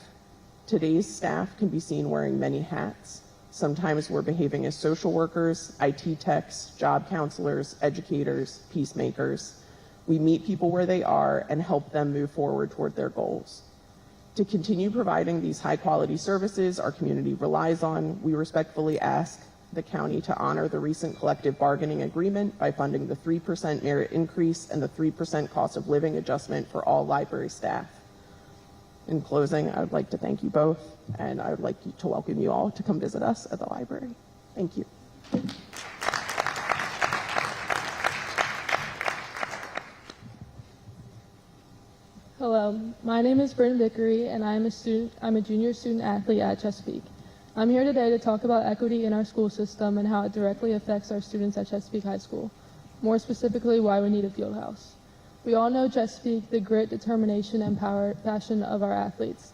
Today's staff can be seen wearing many hats. Sometimes we're behaving as social workers, IT techs, job counselors, educators, peacemakers. We meet people where they are and help them move forward toward their goals. To continue providing these high-quality services our community relies on, we respectfully ask the county to honor the recent collective bargaining agreement by funding the 3% merit increase and the 3% cost of living adjustment for all library staff. In closing, I would like to thank you both, and I would like to welcome you all to come visit us at the library. Thank you. Hello, my name is Bryn Vickery, and I'm a junior student athlete at Chesapeake. I'm here today to talk about equity in our school system and how it directly affects our students at Chesapeake High School. More specifically, why we need a field house. We all know Chesapeake, the grit, determination, and passion of our athletes.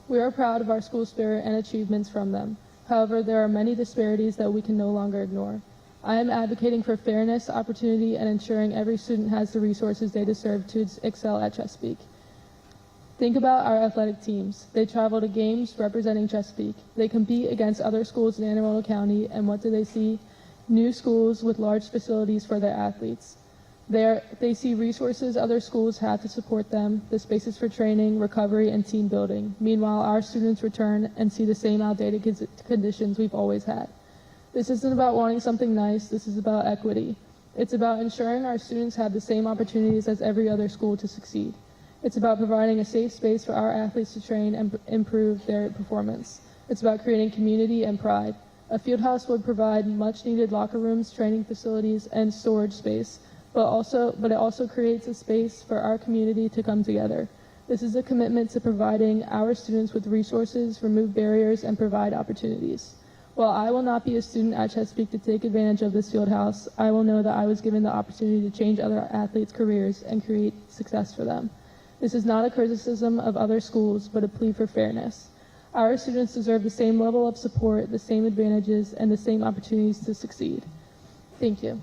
We are proud of our school spirit and achievements from them. However, there are many disparities that we can no longer ignore. I am advocating for fairness, opportunity, and ensuring every student has the resources they deserve to excel at Chesapeake. Think about our athletic teams. They travel to games representing Chesapeake. They compete against other schools in Anne Arundel County, and what do they see? New schools with large facilities for their athletes. They see resources other schools have to support them, the spaces for training, recovery, and team building. Meanwhile, our students return and see the same outdated conditions we've always had. This isn't about wanting something nice, this is about equity. It's about ensuring our students have the same opportunities as every other school to succeed. It's about providing a safe space for our athletes to train and improve their performance. It's about creating community and pride. A field house would provide much needed locker rooms, training facilities, and storage space, but it also creates a space for our community to come together. This is a commitment to providing our students with resources, remove barriers, and provide opportunities. While I will not be a student at Chesapeake to take advantage of this field house, I will know that I was given the opportunity to change other athletes' careers and create success for them. This is not a criticism of other schools, but a plea for fairness. Our students deserve the same level of support, the same advantages, and the same opportunities to succeed. Thank you.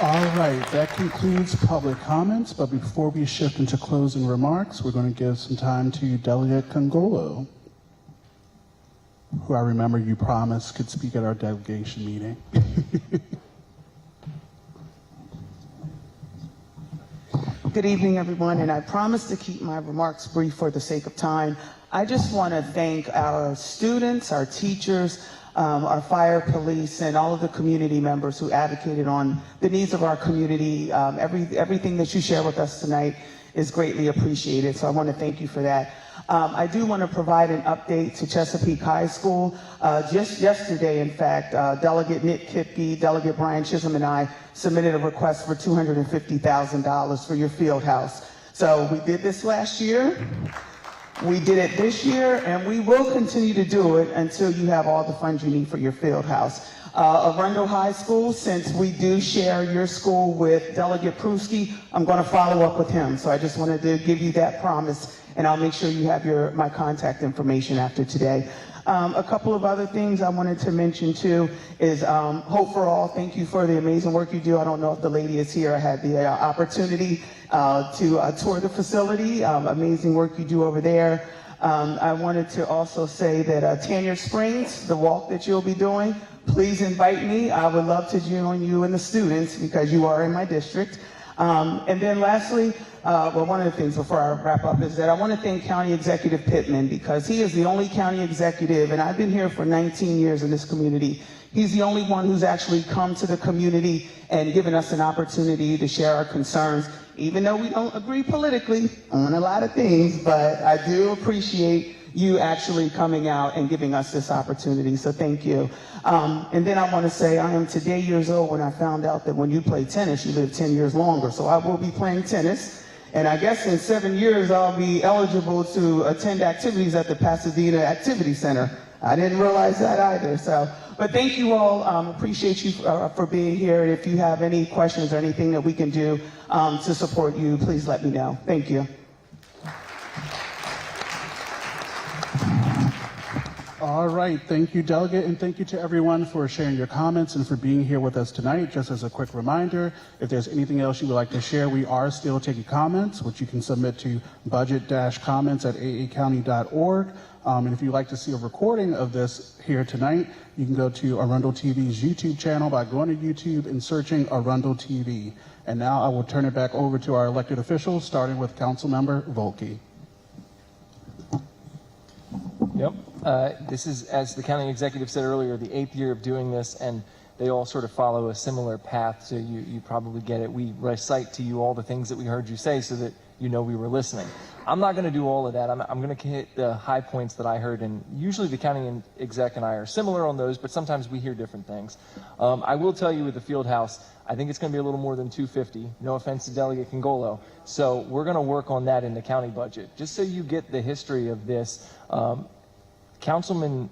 All right, that concludes public comments, but before we shift into closing remarks, we're going to give some time to Delegate Congolo, who I remember you promised could speak at our delegation meeting. Good evening, everyone, and I promise to keep my remarks brief for the sake of time. I just want to thank our students, our teachers, our fire, police, and all of the community members who advocated on the needs of our community. Everything that you share with us tonight is greatly appreciated, so I want to thank you for that. I do want to provide an update to Chesapeake High School. Just yesterday, in fact, Delegate Nick Kipke, Delegate Brian Chisholm, and I submitted a request for $250,000 for your field house. So we did this last year, we did it this year, and we will continue to do it until you have all the funds you need for your field house. Arundel High School, since we do share your school with Delegate Pruski, I'm going to follow up with him. So I just wanted to give you that promise, and I'll make sure you have my contact information after today. A couple of other things I wanted to mention too is Hope for All. Thank you for the amazing work you do. I don't know if the lady is here. I had the opportunity to tour the facility. Amazing work you do over there. I wanted to also say that Tanya Springs, the walk that you'll be doing, please invite me. I would love to join you and the students because you are in my district. And then lastly, one of the things before I wrap up is that I want to thank County Executive Pittman because he is the only county executive, and I've been here for 19 years in this community. He's the only one who's actually come to the community and given us an opportunity to share our concerns, even though we don't agree politically on a lot of things, but I do appreciate you actually coming out and giving us this opportunity, so thank you. And then I want to say I am today years old when I found out that when you play tennis, you live 10 years longer, so I will be playing tennis. And I guess in 7 years, I'll be eligible to attend activities at the Pasadena Activity Center. I didn't realize that either. But thank you all. Appreciate you for being here. And if you have any questions or anything that we can do to support you, please let me know. Thank you. All right, thank you, Delegate, and thank you to everyone for sharing your comments and for being here with us tonight. Just as a quick reminder, if there's anything else you would like to share, we are still taking comments, which you can submit to budget-comments@aacounty.org. And if you'd like to see a recording of this here tonight, you can go to Arundel TV's YouTube channel by going to YouTube and searching Arundel TV. And now I will turn it back over to our elected officials, starting with Councilmember Volke. Yep. This is, as the county executive said earlier, the 8th year of doing this, and they all sort of follow a similar path, so you probably get it. We recite to you all the things that we heard you say so that you know we were listening. I'm not going to do all of that. I'm going to hit the high points that I heard, and usually the county exec and I are similar on those, but sometimes we hear different things. I will tell you with the field house, I think it's going to be a little more than $250. No offense to Delegate Congolo. So we're going to work on that in the county budget. Just so you get the history of this, former Councilman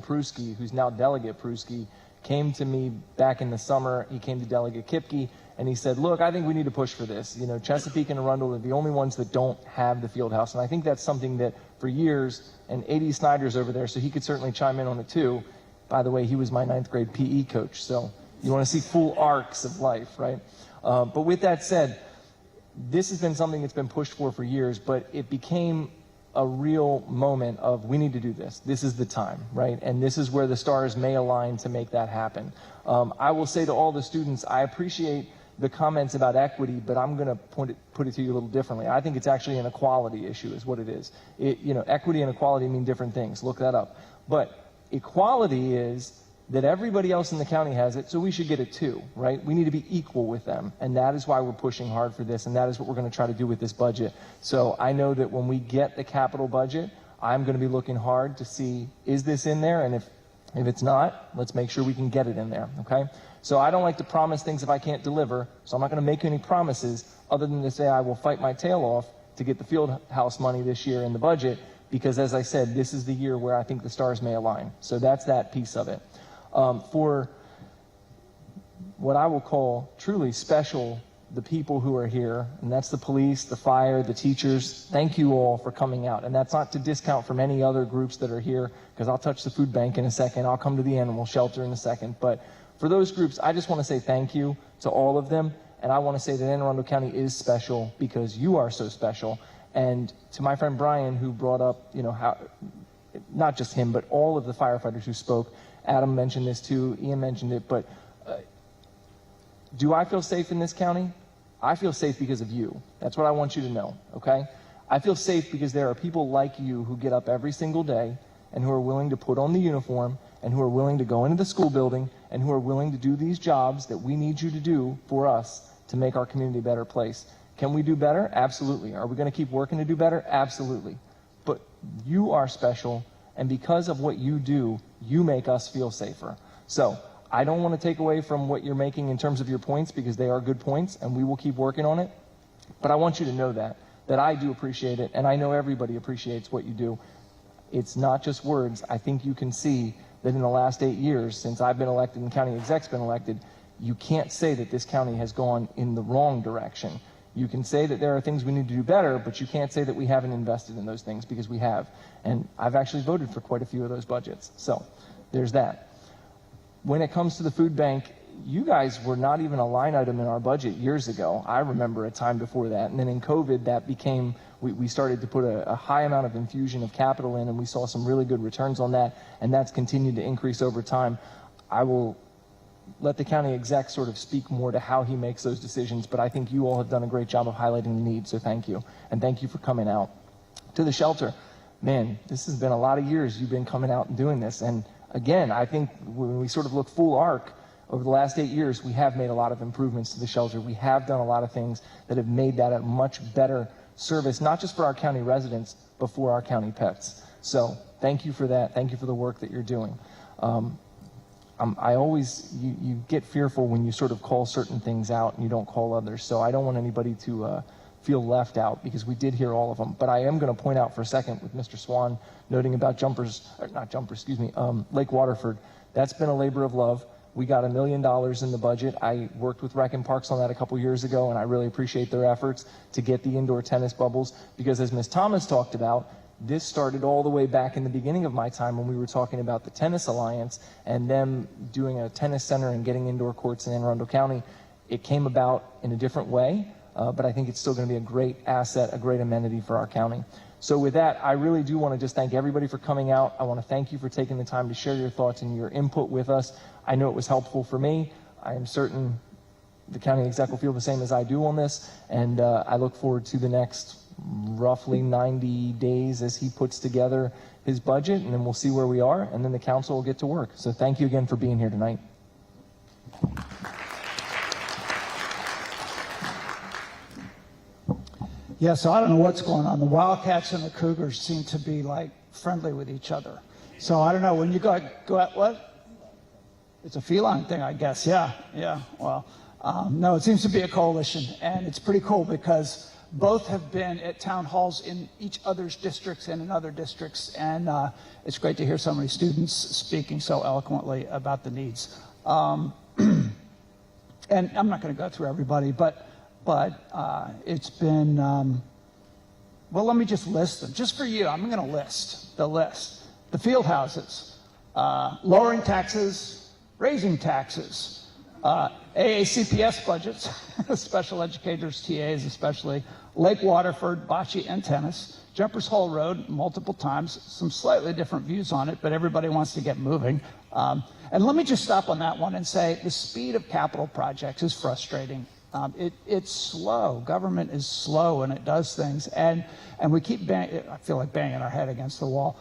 Pruski, who's now Delegate Pruski, came to me back in the summer. He came to Delegate Kipke, and he said, look, I think we need to push for this. You know, Chesapeake and Arundel are the only ones that don't have the field house. And I think that's something that for years, and A.D. Snyder's over there, so he could certainly chime in on it too. By the way, he was my 9th grade PE coach, so you want to see full arcs of life, right? But with that said, this has been something that's been pushed for years, but it became a real moment of we need to do this. This is the time, right? And this is where the stars may align to make that happen. I will say to all the students, I appreciate the comments about equity, but I'm going to put it to you a little differently. I think it's actually an equality issue is what it is. Equity and equality mean different things. Look that up. But equality is that everybody else in the county has it, so we should get it too, right? We need to be equal with them, and that is why we're pushing hard for this, and that is what we're going to try to do with this budget. So I know that when we get the capital budget, I'm going to be looking hard to see, is this in there? And if it's not, let's make sure we can get it in there, okay? So I don't like to promise things if I can't deliver, so I'm not going to make any promises other than to say I will fight my tail off to get the field house money this year in the budget, because as I said, this is the year where I think the stars may align. So that's that piece of it. For what I will call truly special, the people who are here, and that's the police, the fire, the teachers, thank you all for coming out. And that's not to discount from any other groups that are here, because I'll touch the food bank in a second, I'll come to the animal shelter in a second. But for those groups, I just want to say thank you to all of them, and I want to say that Anne Arundel County is special because you are so special. And to my friend Brian, who brought up, how, not just him, but all of the firefighters who spoke, Adam mentioned this too, Ian mentioned it, but do I feel safe in this county? I feel safe because of you. That's what I want you to know, okay? I feel safe because there are people like you who get up every single day and who are willing to put on the uniform and who are willing to go into the school building and who are willing to do these jobs that we need you to do for us to make our community a better place. Can we do better? Absolutely. Are we going to keep working to do better? Absolutely. But you are special, and because of what you do, you make us feel safer. So I don't want to take away from what you're making in terms of your points, because they are good points and we will keep working on it. But I want you to know that I do appreciate it, and I know everybody appreciates what you do. It's not just words. I think you can see that in the last 8 years, since I've been elected and county exec's been elected, you can't say that this county has gone in the wrong direction. You can say that there are things we need to do better, but you can't say that we haven't invested in those things, because we have. And I've actually voted for quite a few of those budgets. So there's that. When it comes to the food bank, you guys were not even a line item in our budget years ago. I remember a time before that. And then in COVID, that became, we started to put a high amount of infusion of capital in, and we saw some really good returns on that. And that's continued to increase over time. I will let the county exec sort of speak more to how he makes those decisions, but I think you all have done a great job of highlighting the need, so thank you. And thank you for coming out. To the shelter, man, this has been a lot of years you've been coming out and doing this. And again, I think when we sort of look full arc, over the last 8 years, we have made a lot of improvements to the shelter. We have done a lot of things that have made that a much better service, not just for our county residents, but for our county pets. So thank you for that. Thank you for the work that you're doing. You get fearful when you sort of call certain things out and you don't call others. So I don't want anybody to feel left out, because we did hear all of them. But I am going to point out for a second with Mr. Swan noting about Lake Waterford. That's been a labor of love. We got $1 million in the budget. I worked with Rec and Parks on that a couple years ago, and I really appreciate their efforts to get the indoor tennis bubbles, because as Ms. Thomas talked about, this started all the way back in the beginning of my time when we were talking about the Tennis Alliance and them doing a tennis center and getting indoor courts in Anne Arundel County. It came about in a different way, but I think it's still going to be a great asset, a great amenity for our county. So with that, I really do want to just thank everybody for coming out. I want to thank you for taking the time to share your thoughts and your input with us. I know it was helpful for me. I am certain the county exec will feel the same as I do on this, and I look forward to the next roughly 90 days as he puts together his budget, and then we'll see where we are, and then the council will get to work. So thank you again for being here tonight. Yeah, so I don't know what's going on. The Wildcats and the Cougars seem to be like friendly with each other. So I don't know, when you go out, what? It's a feline thing, I guess. Yeah. Well, no, it seems to be a coalition, and it's pretty cool because both have been at town halls in each other's districts and in other districts, and it's great to hear so many students speaking so eloquently about the needs. And I'm not going to go through everybody, but it's been, well, let me just list them. Just for you, I'm going to list the list. The field houses, lowering taxes, raising taxes, AACPS budgets, special educators, TAs especially, Lake Waterford, bocce and tennis, Jumpers Hole Road multiple times, some slightly different views on it, but everybody wants to get moving. And let me just stop on that one and say the speed of capital projects is frustrating. It's slow. Government is slow and it does things. And we keep I feel like banging our head against the wall.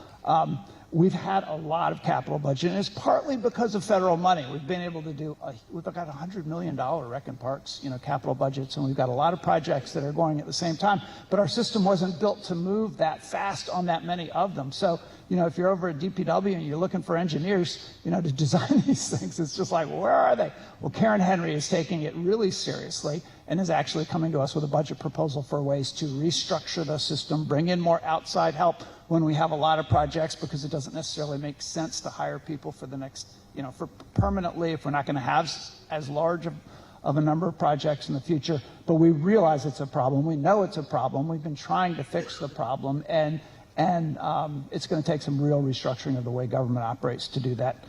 We've had a lot of capital budget, and it's partly because of federal money. We've been able to do, we've got $100 million rec and parks, capital budgets, and we've got a lot of projects that are going at the same time, but our system wasn't built to move that fast on that many of them. So, if you're over at DPW and you're looking for engineers, to design these things, it's just like, where are they? Well, Karen Henry is taking it really seriously and is actually coming to us with a budget proposal for ways to restructure the system, bring in more outside help when we have a lot of projects, because it doesn't necessarily make sense to hire people for the next, for permanently if we're not going to have as large of a number of projects in the future. But we realize it's a problem. We know it's a problem. We've been trying to fix the problem, and it's going to take some real restructuring of the way government operates to do that.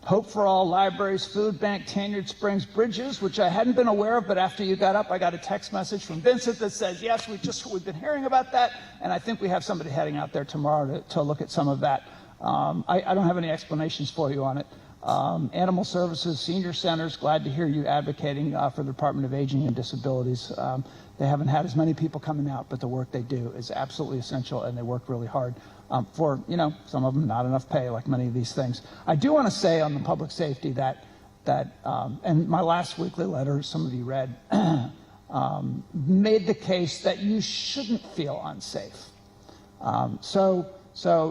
Hope for All Libraries, Food Bank, Tanyard Springs, Bridges, which I hadn't been aware of, but after you got up, I got a text message from Vincent that says, yes, we've been hearing about that, and I think we have somebody heading out there tomorrow to look at some of that. I don't have any explanations for you on it. Animal Services, Senior Centers, glad to hear you advocating for the Department of Aging and Disabilities. They haven't had as many people coming out, but the work they do is absolutely essential, and they work really hard. For, some of them not enough pay, like many of these things. I do want to say on the public safety that and my last weekly letter, some of you read, made the case that you shouldn't feel unsafe. So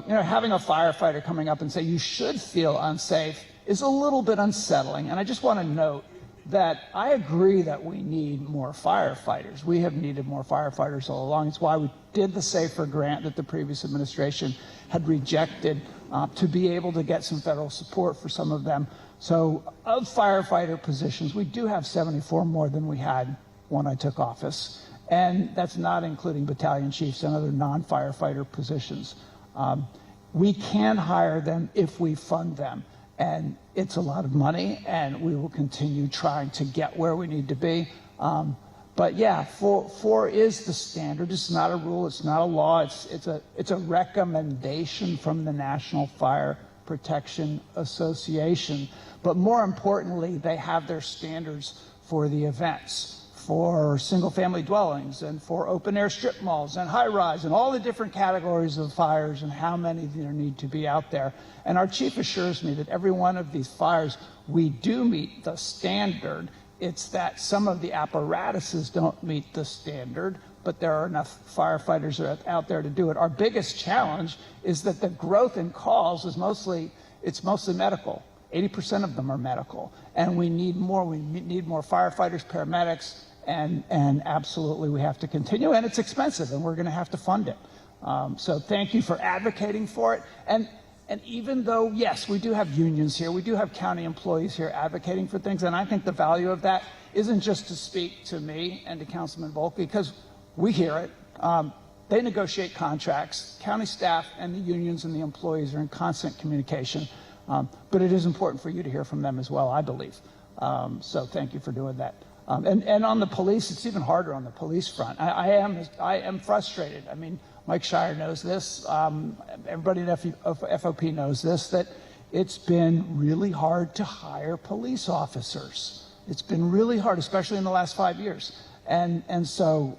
having a firefighter coming up and say you should feel unsafe is a little bit unsettling. And I just want to note that I agree that we need more firefighters. We have needed more firefighters all along. It's why we did the SAFER grant that the previous administration had rejected to be able to get some federal support for some of them. So of firefighter positions, we do have 74 more than we had when I took office. And that's not including battalion chiefs and other non-firefighter positions. We can hire them if we fund them. And it's a lot of money, and we will continue trying to get where we need to be. But yeah, four is the standard. It's not a rule. It's not a law. It's a recommendation from the National Fire Protection Association. But more importantly, they have their standards for the events, for single-family dwellings, and for open-air strip malls, and high-rise, and all the different categories of fires and how many there need to be out there. And our chief assures me that every one of these fires, we do meet the standard. It's that some of the apparatuses don't meet the standard, but there are enough firefighters out there to do it. Our biggest challenge is that the growth in calls is mostly medical. 80% of them are medical, and we need more. We need more firefighters, paramedics, and absolutely we have to continue, and it's expensive, and we're going to have to fund it. So thank you for advocating for it. And even though, yes, we do have unions here, we do have county employees here advocating for things, and I think the value of that isn't just to speak to me and to Councilman Volke, because we hear it. They negotiate contracts. County staff and the unions and the employees are in constant communication. But it is important for you to hear from them as well, I believe. So thank you for doing that. And on the police, it's even harder on the police front. I am frustrated. I mean, Mike Shire knows this. Everybody at FOP knows this, that it's been really hard to hire police officers. It's been really hard, especially in the last 5 years. And so,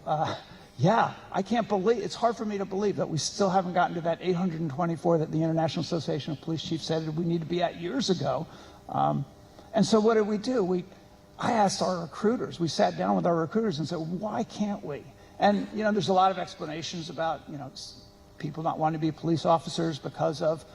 Yeah, I can't believe, it's hard for me to believe that we still haven't gotten to that 824 that the International Association of Police Chiefs said we need to be at years ago. And so what did we do? I asked our recruiters, we sat down with our recruiters and said, why can't we? And, you know, there's a lot of explanations about, you know, people not wanting to be police officers because of,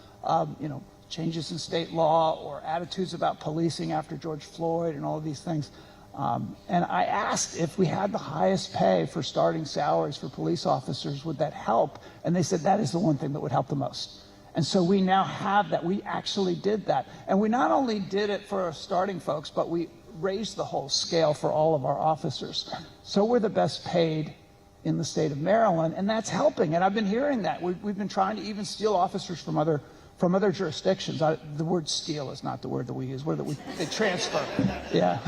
you know, changes in state law or attitudes about policing after George Floyd and all of these things. And I asked if we had the highest pay for starting salaries for police officers, would that help? And they said that is the one thing that would help the most. And so we now have that. We actually did that. And we not only did it for our starting folks, but we raised the whole scale for all of our officers. So we're the best paid in the state of Maryland, and that's helping. And I've been hearing that. We've been trying to even steal officers from other jurisdictions. The word steal is not the word that we use. They transfer. Yeah.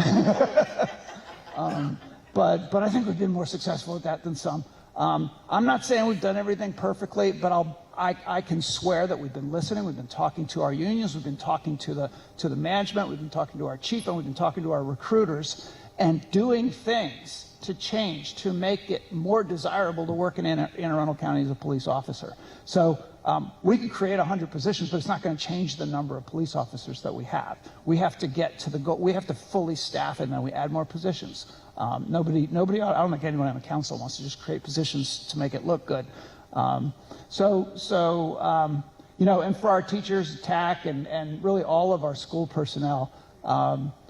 But I think we've been more successful at that than some. I'm not saying we've done everything perfectly, but I can swear that we've been listening. We've been talking to our unions. We've been talking to the management. We've been talking to our chief, and we've been talking to our recruiters, and doing things to change, to make it more desirable to work in Anne Arundel County as a police officer. So we could create 100 positions, but it's not going to change the number of police officers that we have. We have to get to the goal. We have to fully staff it, and then we add more positions. Nobody. I don't think anyone on the council wants to just create positions to make it look good. You know, and for our teachers, TAC, and really all of our school personnel,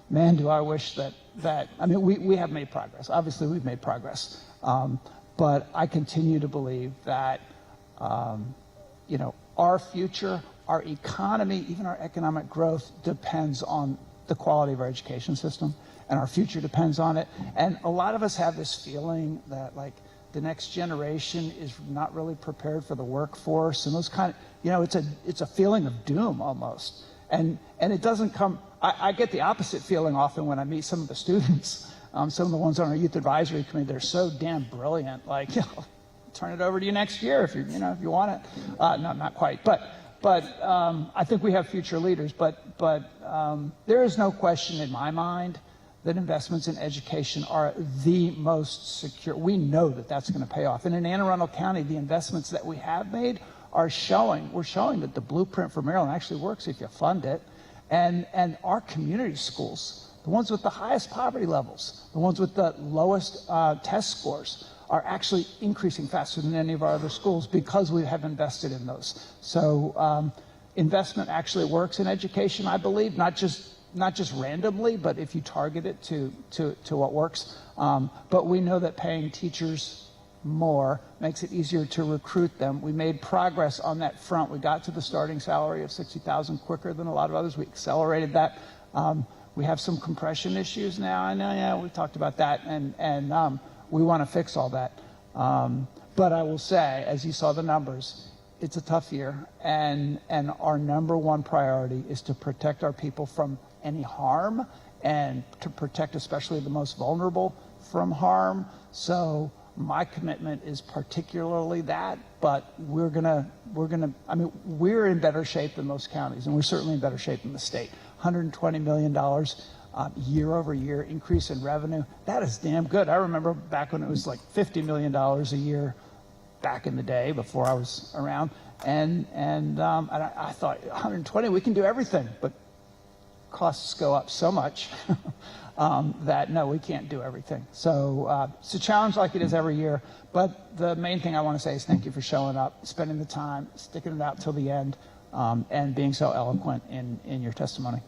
man, do I wish that I mean, we have made progress. Obviously, we've made progress. But I continue to believe that, you know, our future, our economy, even our economic growth depends on the quality of our education system, and our future depends on it. And a lot of us have this feeling that, like, the next generation is not really prepared for the workforce, and those kind of, you know, it's a feeling of doom almost. And it doesn't come, I get the opposite feeling often when I meet some of the students, some of the ones on our youth advisory committee. They're so damn brilliant, like, you know, turn it over to you next year if you want it. No, not quite, but I think we have future leaders, but there is no question in my mind that investments in education are the most secure. We know that that's going to pay off. And in Anne Arundel County, the investments that we have made we're showing that the blueprint for Maryland actually works if you fund it. And our community schools, the ones with the highest poverty levels, the ones with the lowest test scores, are actually increasing faster than any of our other schools because we have invested in those. So investment actually works in education, I believe, not just randomly, but if you target it to what works. But we know that paying teachers more makes it easier to recruit them. We made progress on that front. We got to the starting salary of $60,000 quicker than a lot of others. We accelerated that. We have some compression issues now. I know, yeah, we talked about that, and we want to fix all that. But I will say, as you saw the numbers, it's a tough year, and our number one priority is to protect our people from any harm, and to protect especially the most vulnerable from harm. So my commitment is particularly that, but we're in better shape than most counties, and we're certainly in better shape than the state. $120 million year over year increase in revenue. That is damn good. I remember back when it was like $50 million a year back in the day before I was around, and I thought 120, we can do everything, but costs go up so much that no, we can't do everything. So it's a challenge like it is every year, but the main thing I want to say is thank you for showing up, spending the time, sticking it out till the end, and being so eloquent in your testimony.